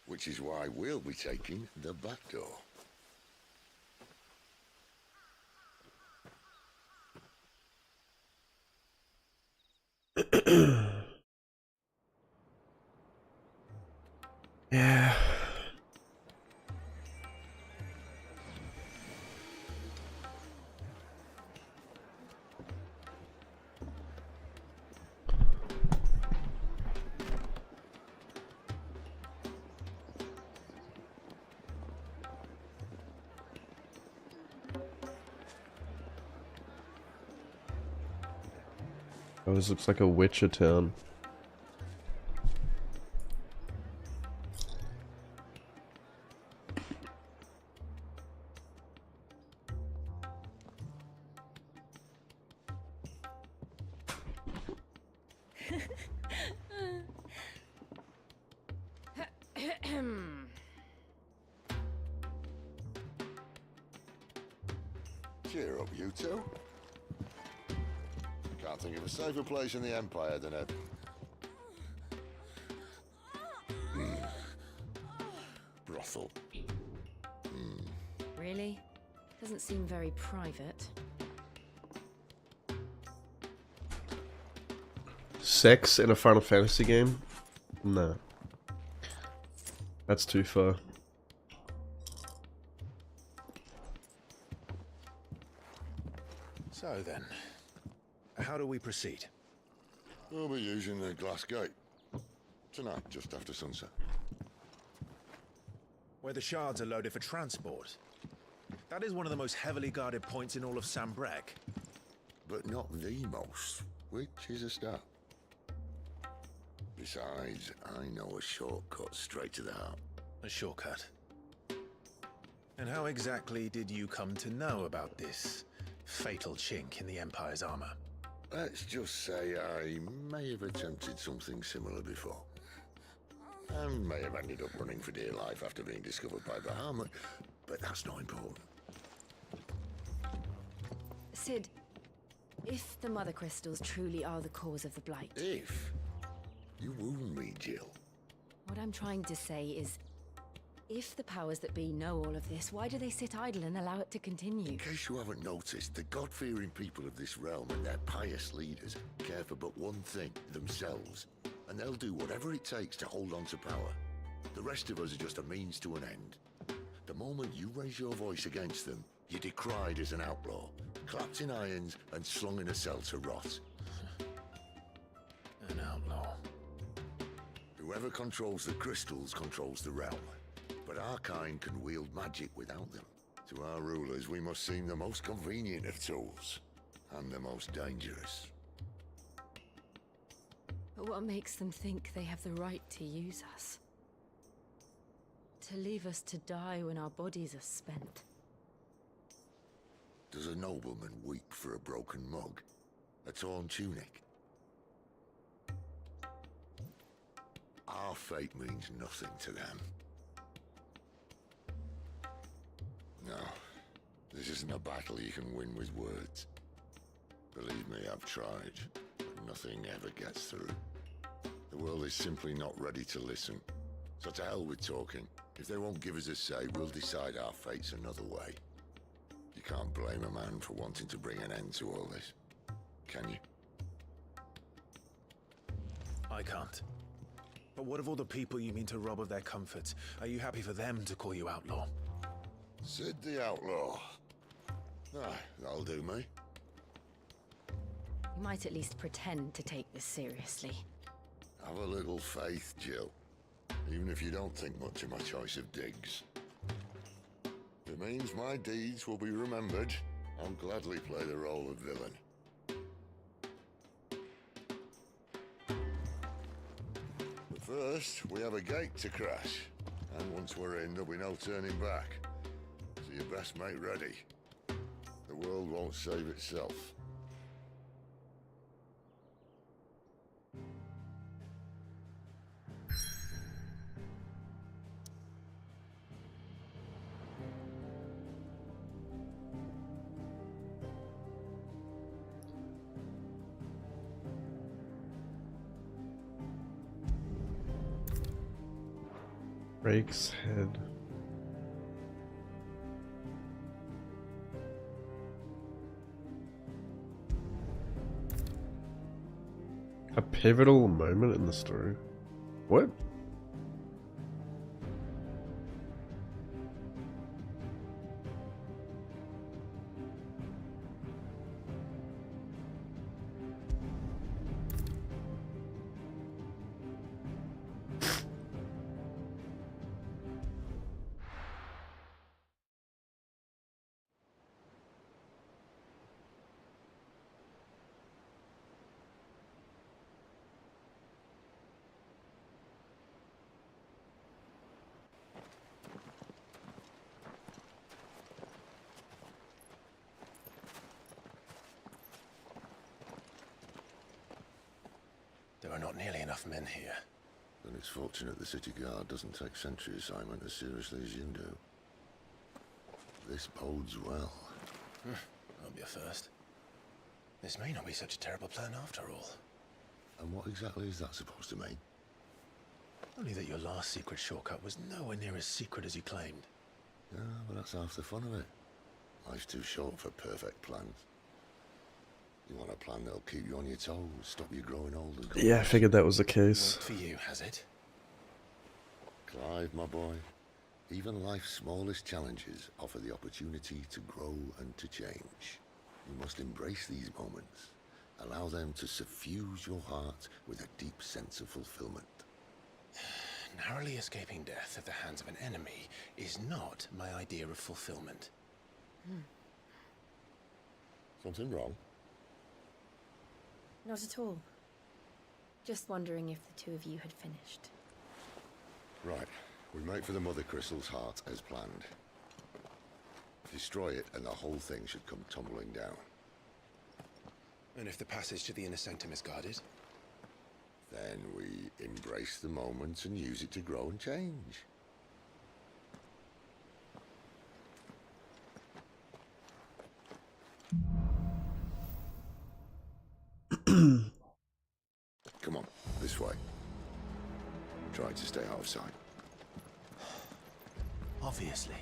Which is why we'll be taking the back door. Yeah. Oh, this looks like a Witcher town. Cheer up, you two. Can't think of a safer place in the Empire than a... brothel. Really? Doesn't seem very private. Sex in a Final Fantasy game? No. That's too far. So then, how do we proceed? We'll be using the glass gate. Tonight, just after sunset. Where the shards are loaded for transport. That is one of the most heavily guarded points in all of Sambrek. But not the most, which is a start. Besides, I know a shortcut straight to the heart. A shortcut? And how exactly did you come to know about this fatal chink in the Empire's armor? Let's just say I may have attempted something similar before. And may have ended up running for dear life after being discovered by Bahamut, but that's not important. Sid, if the Mother Crystals truly are the cause of the Blight... If? You wound me, Jill. What I'm trying to say is, if the powers that be know all of this, why do they sit idle and allow it to continue? In case you haven't noticed, the God-fearing people of this realm and their pious leaders care for but one thing, themselves. And they'll do whatever it takes to hold on to power. The rest of us are just a means to an end. The moment you raise your voice against them, you're decried as an outlaw, clapped in irons and slung in a cell to rot. An outlaw. Whoever controls the crystals controls the realm. But our kind can wield magic without them. To our rulers, we must seem the most convenient of tools. And the most dangerous. But what makes them think they have the right to use us? To leave us to die when our bodies are spent? Does a nobleman weep for a broken mug? A torn tunic? Our fate means nothing to them. No. This isn't a battle you can win with words. Believe me, I've tried. But nothing ever gets through. The world is simply not ready to listen. So to hell with talking. If they won't give us a say, we'll decide our fates another way. You can't blame a man for wanting to bring an end to all this, can you? I can't. But what of all the people you mean to rob of their comforts? Are you happy for them to call you outlaw? Sid the Outlaw. Ah, that'll do me. You might at least pretend to take this seriously. Have a little faith, Jill. Even if you don't think much of my choice of digs. If it means my deeds will be remembered, I'll gladly play the role of villain. But first, we have a gate to crash. And once we're in, there'll be no turning back. So you best make ready. The world won't save itself. Rake's head. A pivotal moment in the story. What? There are not nearly enough men here. Then it's fortunate the city guard doesn't take sentry assignment as seriously as you do. This bodes well. I'll be a first. This may not be such a terrible plan after all. And what exactly is that supposed to mean? Only that your last secret shortcut was nowhere near as secret as you claimed. Yeah, but that's half the fun of it. Life's too short for perfect plans. You want a plan that'll keep you on your toes, stop you growing old and... Yeah, I figured that was the case. Worked for you, has it? Clive, my boy, even life's smallest challenges offer the opportunity to grow and to change. You must embrace these moments. Allow them to suffuse your heart with a deep sense of fulfillment. Narrowly escaping death at the hands of an enemy is not my idea of fulfillment. Something wrong? Not at all. Just wondering if the two of you had finished. Right. We make for the Mother Crystal's heart as planned. Destroy it and the whole thing should come tumbling down. And if the passage to the inner sanctum is guarded? Then we embrace the moment and use it to grow and change. Come on, this way. Try to stay out of sight. Obviously.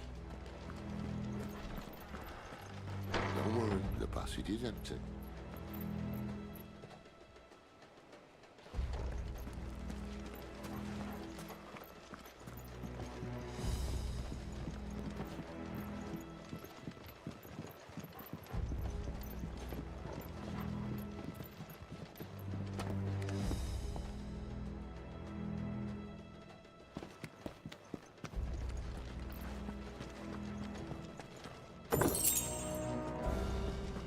Don't worry, the passage is empty.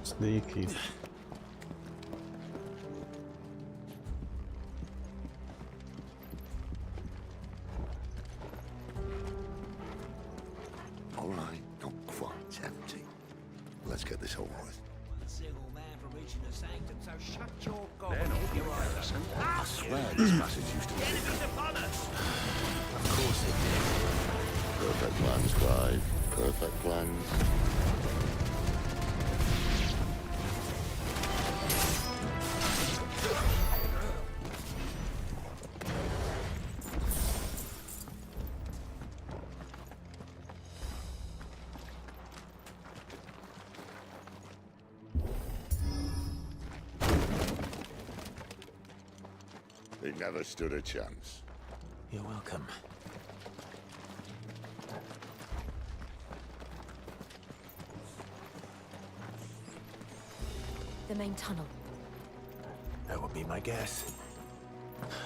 Sneaky. All right, not quite empty. Let's get this over with. One single man from reaching the sanctum, so shut your gob and keep your eyes open. I swear this passage used to be... Enemies upon us! Of course it did. Perfect plans, Clive. Perfect plans. He never stood a chance. You're welcome. The main tunnel. That would be my guess.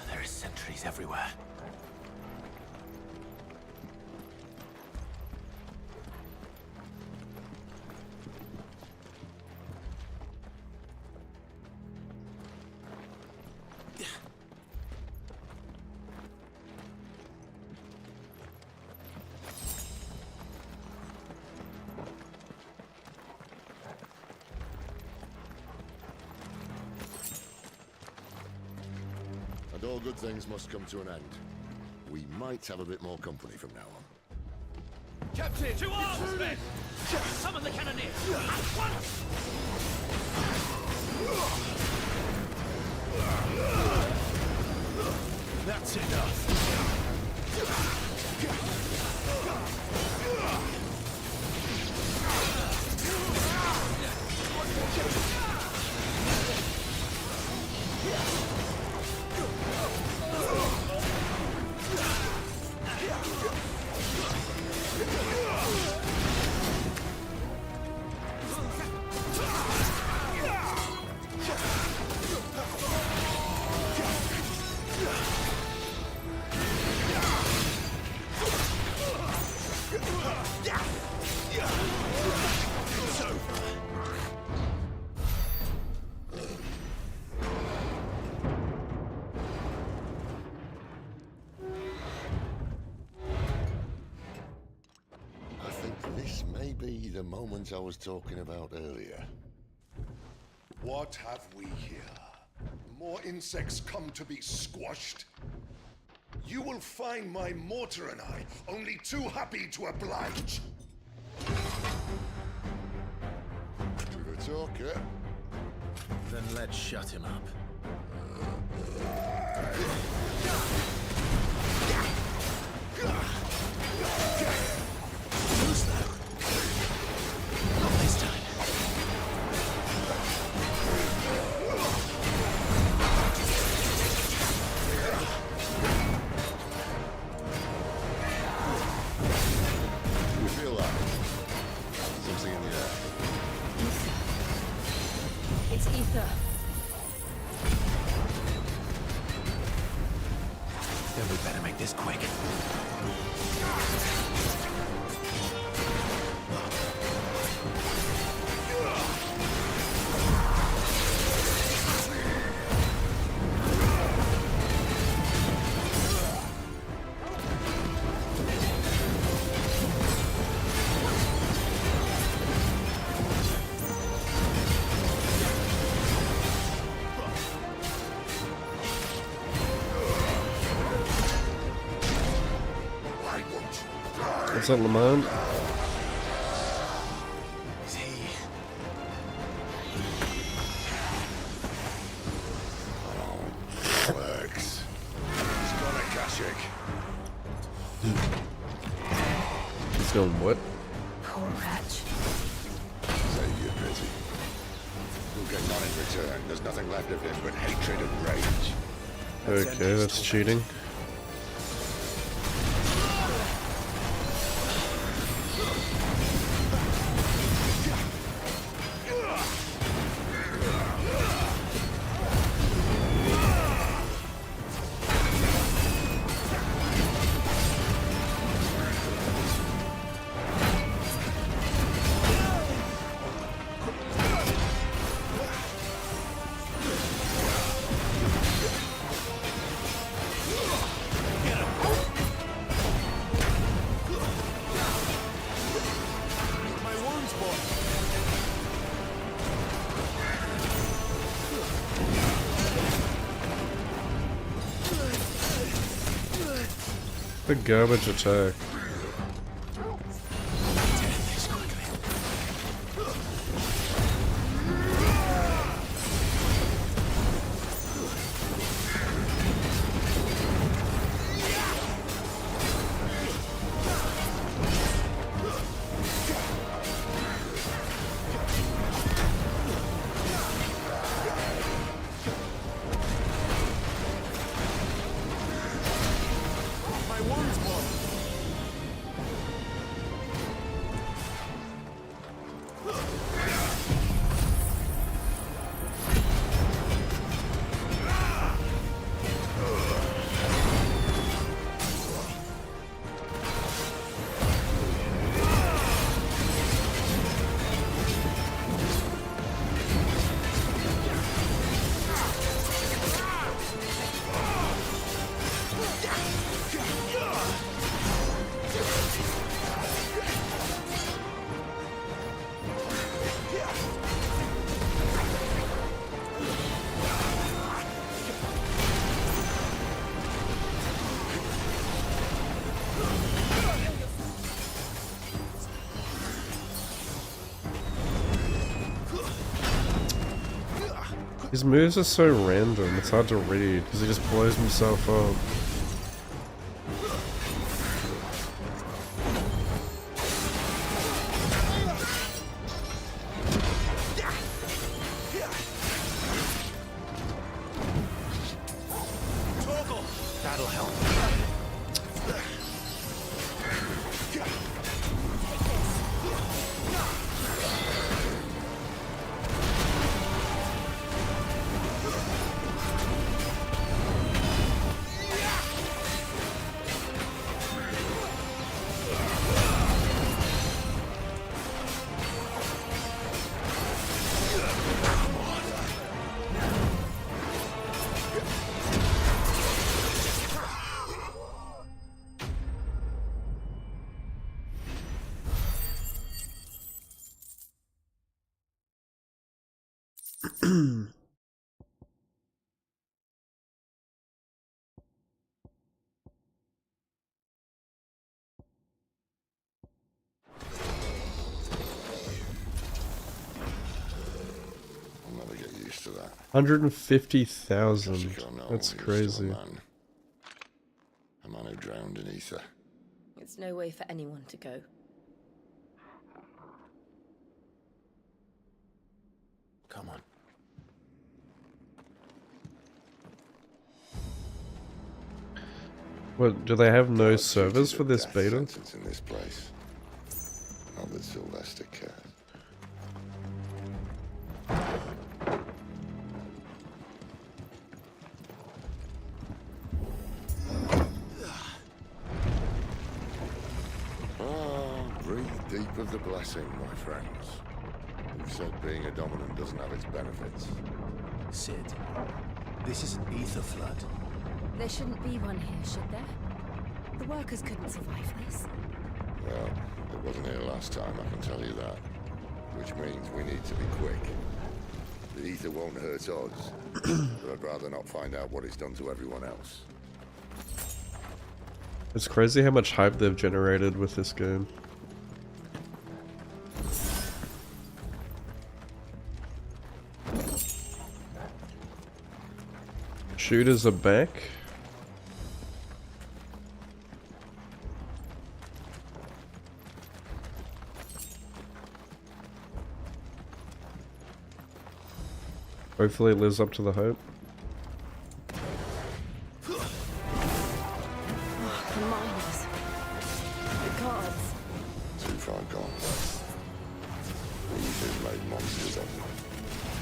There are sentries everywhere. And all good things must come to an end. We might have a bit more company from now on. Captain! To arms, men! Summon the cannoneer! At once! That's enough! This may be the moment I was talking about earlier. What have we here? More insects come to be squashed? You will find my mortar and I only too happy to oblige. To the talker. Then let's shut him up. Who's that? Not this time. You feel that? Something in the air. It's ether. Then we better make this quick. What's up, Lamont? Works. He's got a Kashik. He's going what? Poor wretch. Save your pity. You'll get none in return. There's nothing left of him but hatred and rage. Okay, that's cheating. The garbage attack. His moves are so random, it's hard to read because he just blows himself up. That'll help. I'll never get used to that. 150,000. No, That's he was still crazy. A man who drowned in ether. It's no way for anyone to go. Come on. What, do they have no servers for this Death beta? sentence in this place. Not that Sylvester cares. Breathe deep of the blessing, my friends. You've said being a dominant doesn't have its benefits. Sid, this is an ether flood. There shouldn't be one here, should there? The workers couldn't survive this. Well, it wasn't here last time, I can tell you that. Which means we need to be quick. The ether won't hurt us, but I'd rather not find out what it's done to everyone else. It's crazy how much hype they've generated with this game. Shooters are back. Hopefully it lives up to the hope. The miners. The gods. Too far gone. The ether's made monsters of them.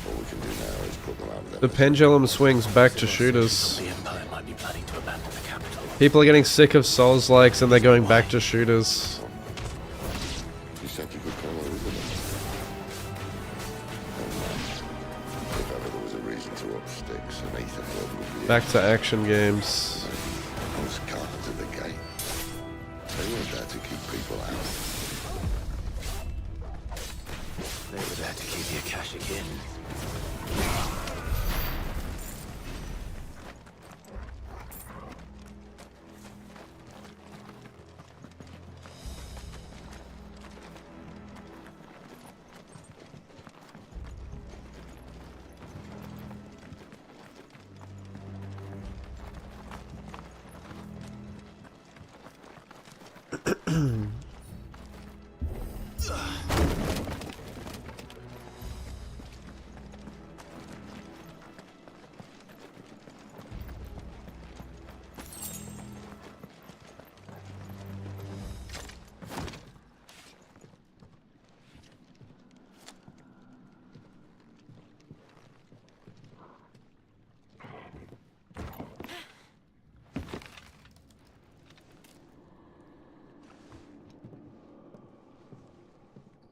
All we can do now is put them out of their The pendulum swings back to shooters. The Empire might be planning to abandon the capital. People are getting sick of Souls-likes and they're going back to shooters. You said you could call her, isn't it? If ever there was a reason to up sticks, an ether flood would be Back to action games. those guards at the gate. They weren't there to keep people out. They were there to keep your cash again.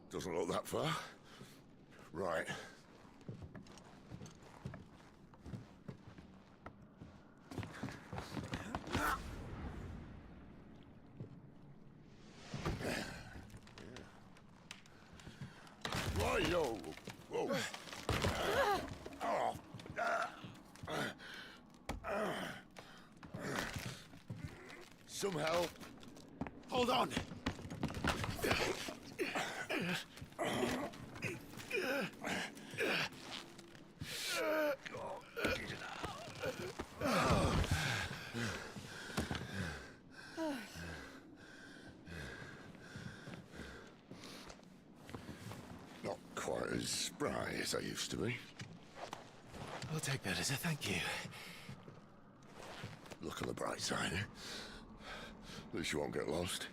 Doesn't look that far. Right. Right-yo. Whoa. Some help. Hold on! Not quite as spry as I used to be. I'll take that as a thank you. Look on the bright side, eh? At least you won't get lost.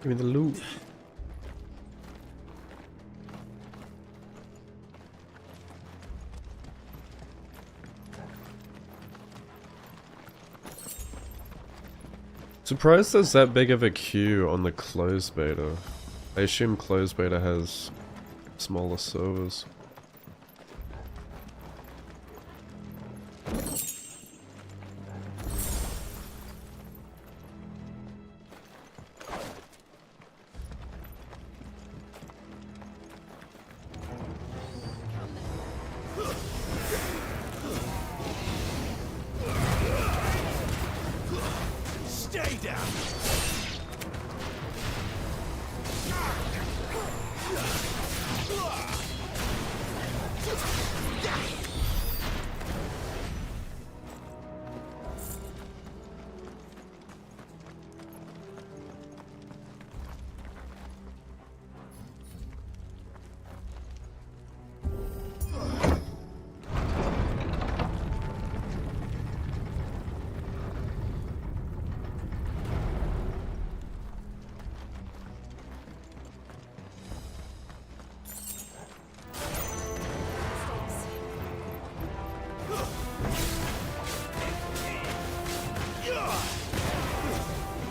Give me the loot. Surprised there's that big of a queue on the closed beta. I assume closed beta has smaller servers. Stay down!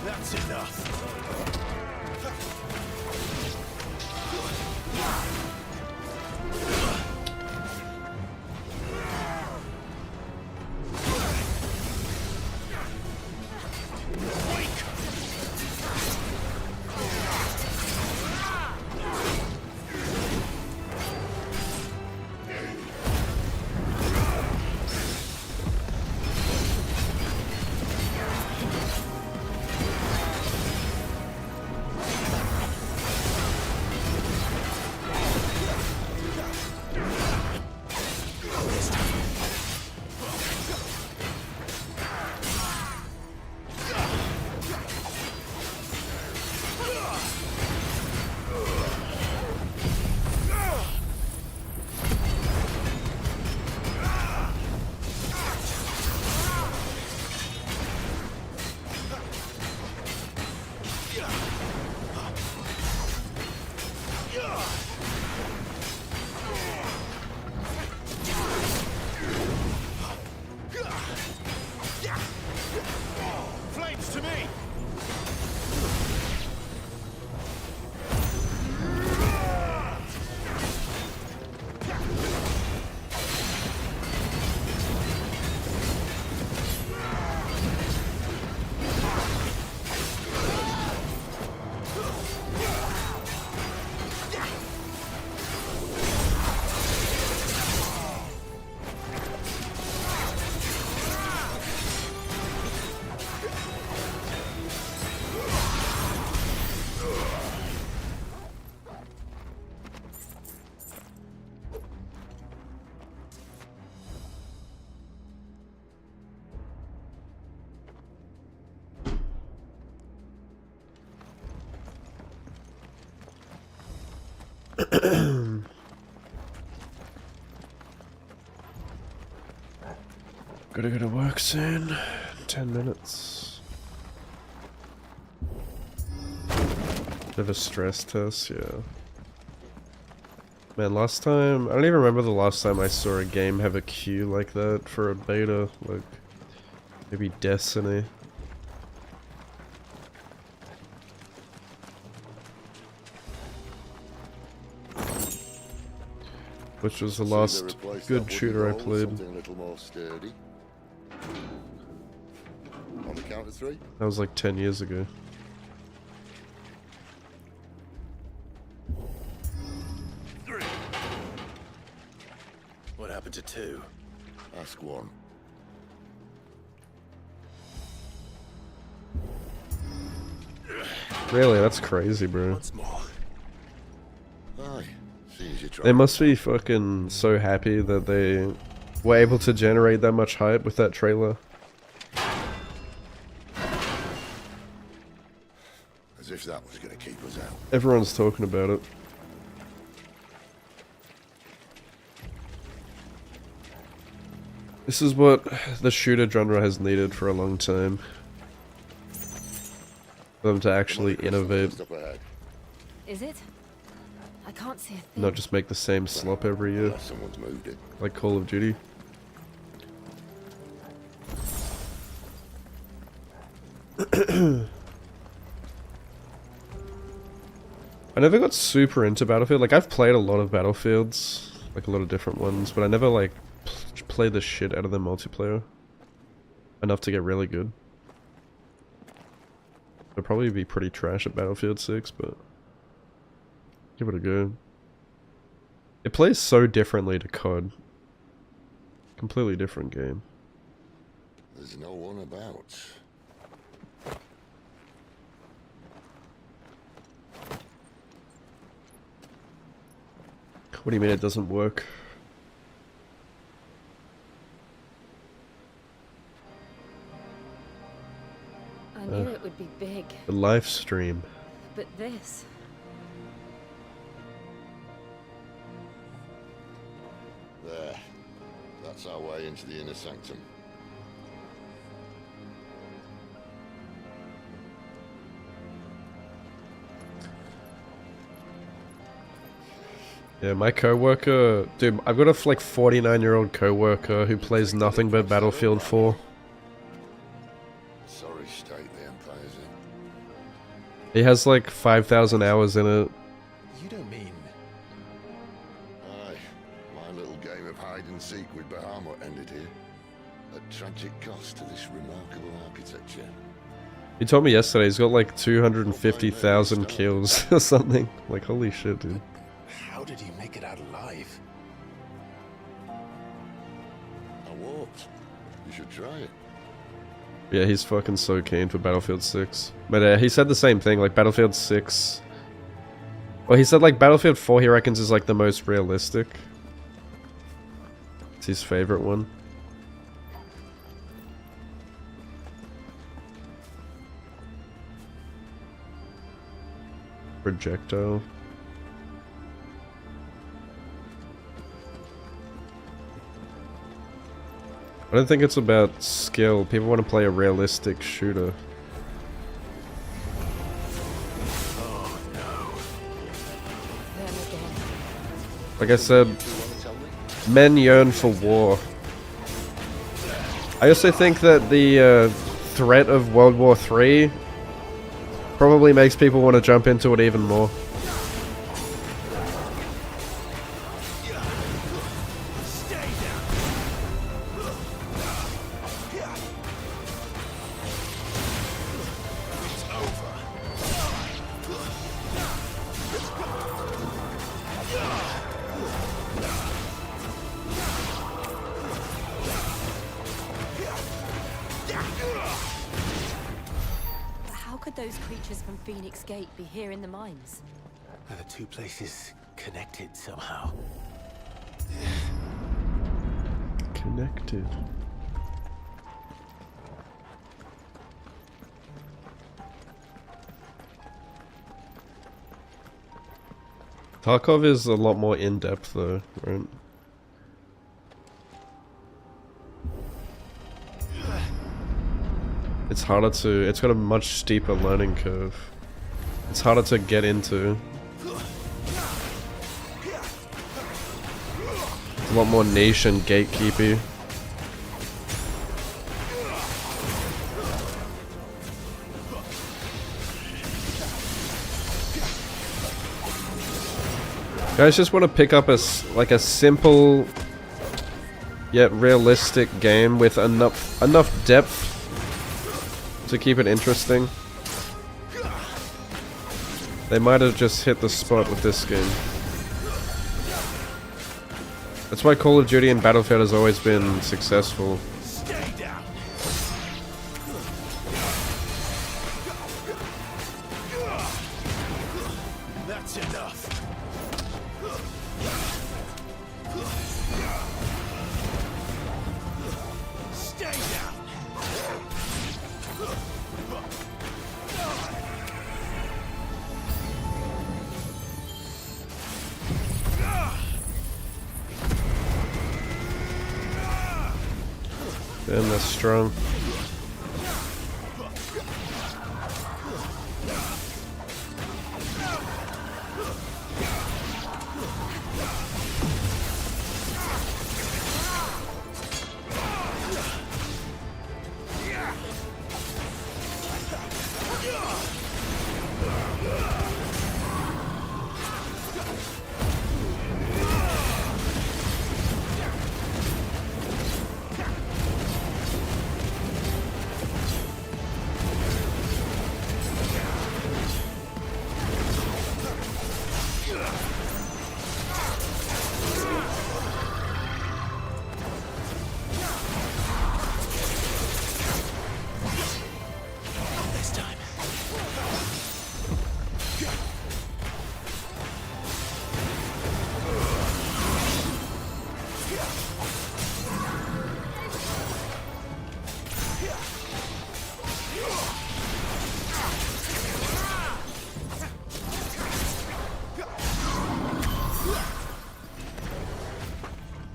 That's enough. Gotta go to work soon. 10 minutes. Bit of a stress test, yeah. Man, last time... I don't even remember the last time I saw a game have a queue like that for a beta. Like, maybe Destiny. Which was the last good shooter I played. Something a little more sturdy. On the count of 3. That was like 10 years ago. What happened to 2? Ask 1. Really? That's crazy, bro. Once more. Aye. Seems you tried. They must be fucking so happy that they were able to generate that much hype with that trailer. As if that was going to keep us out. Everyone's talking about it. This is what the shooter genre has needed for a long time. For them to actually innovate. Is it? I can't see a thing. Not just make the same slop every year. Someone's moved it. Like Call of Duty. I never got super into Battlefield. Like, I've played a lot of Battlefields. Like, a lot of different ones. But I never, like, played the shit out of the multiplayer. Enough to get really good. I'd probably be pretty trash at Battlefield 6, but... give it a go. It plays so differently to COD. Completely different game. There's no one about. What do you mean it doesn't work? I knew it would be big, The live stream. but this... There. That's our way into the inner sanctum. Yeah, my coworker, dude, I've got a like 49-year-old coworker who plays nothing but Battlefield 4. Sorry state the Empire's in. He has like 5,000 hours in it. You don't mean... Aye. My little game of hide and seek with Bahamut ended here. At tragic cost to this remarkable architecture. He told me yesterday he's got like 250,000 kills or something. Like, holy shit, dude. How did you make it out alive? I walked. You should try it. Yeah, he's fucking so keen for Battlefield 6. But he said the same thing, like Battlefield 6... Well, he said like Battlefield 4 he reckons is like the most realistic. It's his favorite one. Projectile. I don't think it's about skill. People want to play a realistic shooter. Oh no. Like I said, men yearn for war. I also think that the threat of World War III probably makes people want to jump into it even more. But how could those creatures from Phoenix Gate be here in the mines? Are the two places connected somehow? Connected. Tarkov is a lot more in-depth though, right? it's harder to... It's got a much steeper learning curve. It's harder to get into. It's a lot more niche and gatekeepy. Guys just want to pick up a simple yet realistic game with enough depth to keep it interesting. They might have just hit the spot with this game. That's why Call of Duty and Battlefield has always been successful. That's enough. Stay down. Damn, that's strong.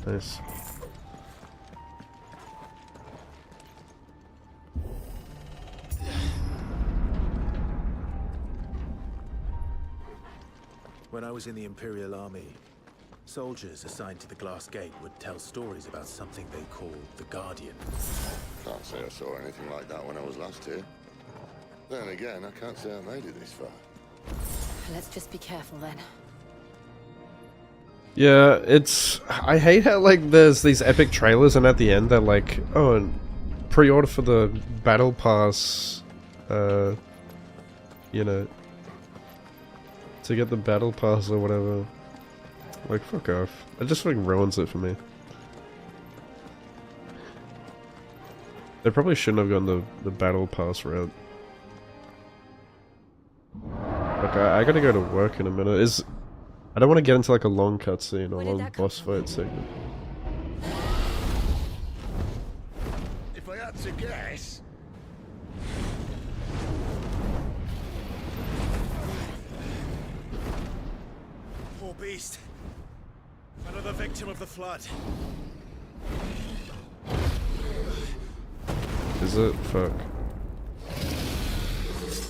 Nice. When I was in the Imperial Army, soldiers assigned to the Glass Gate would tell stories about something they called the Guardian. Can't say I saw anything like that when I was last here. Then again, I can't say I made it this far. Let's just be careful then. Yeah, it's... I hate how, like, there's these epic trailers and at the end they're like, oh, and pre-order for the Battle Pass, you know, to get the Battle Pass or whatever. Like, fuck off. It just, like, ruins it for me. They probably shouldn't have gone the Battle Pass route. Look, I gotta go to work in a minute. I don't want to get into like a long cutscene or a long boss fight segment. If I had to guess... Poor beast. Another victim of the flood. Is it? Fuck.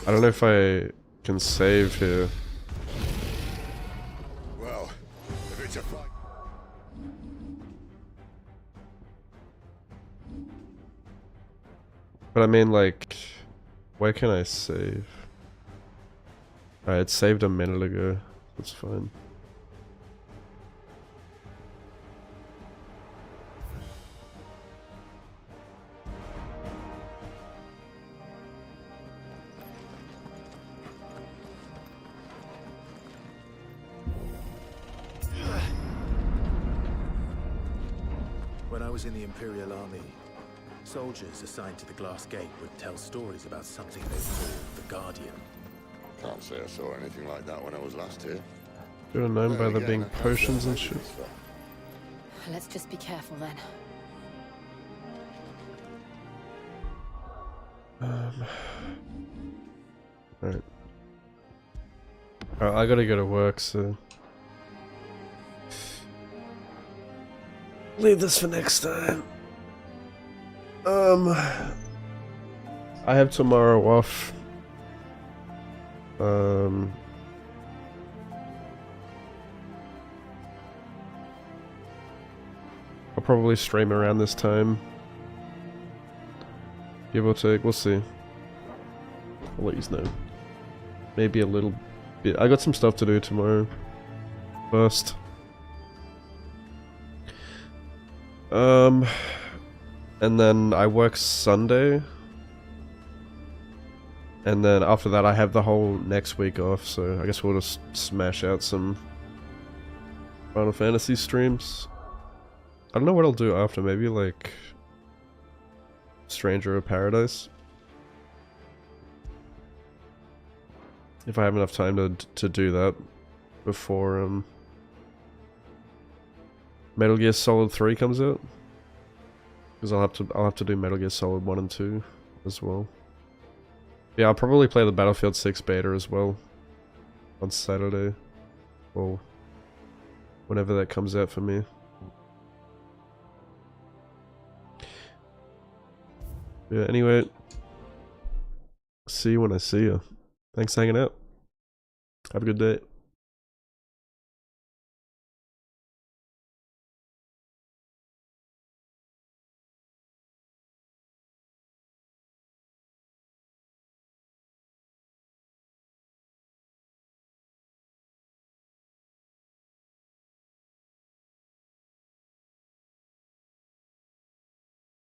I don't know if I can save here. Well, if it's a fight... But I mean, like, where can I save? Alright, it saved a minute ago. That's fine. When I was in the Imperial Army, soldiers assigned to the Glass Gate would tell stories about something they called the Guardian. Can't say I saw anything like that when I was last here. Should have known by there being potions and shit. Let's just be careful then. Alright. I gotta go to work, so... leave this for next time. I have tomorrow off. I'll probably stream around this time. Give or take, we'll see. I'll let you know. Maybe a little bit. I got some stuff to do tomorrow. First. And then I work Sunday. And then after that I have the whole next week off, so I guess we'll just smash out some Final Fantasy streams. I don't know what I'll do after, maybe like Stranger of Paradise. If I have enough time to do that before Metal Gear Solid 3 comes out. Because I'll have to do Metal Gear Solid 1 and 2 as well. Yeah, I'll probably play the Battlefield 6 beta as well on Saturday, or whenever that comes out for me. Yeah, anyway, see you when I see you. Thanks for hanging out. Have a good day.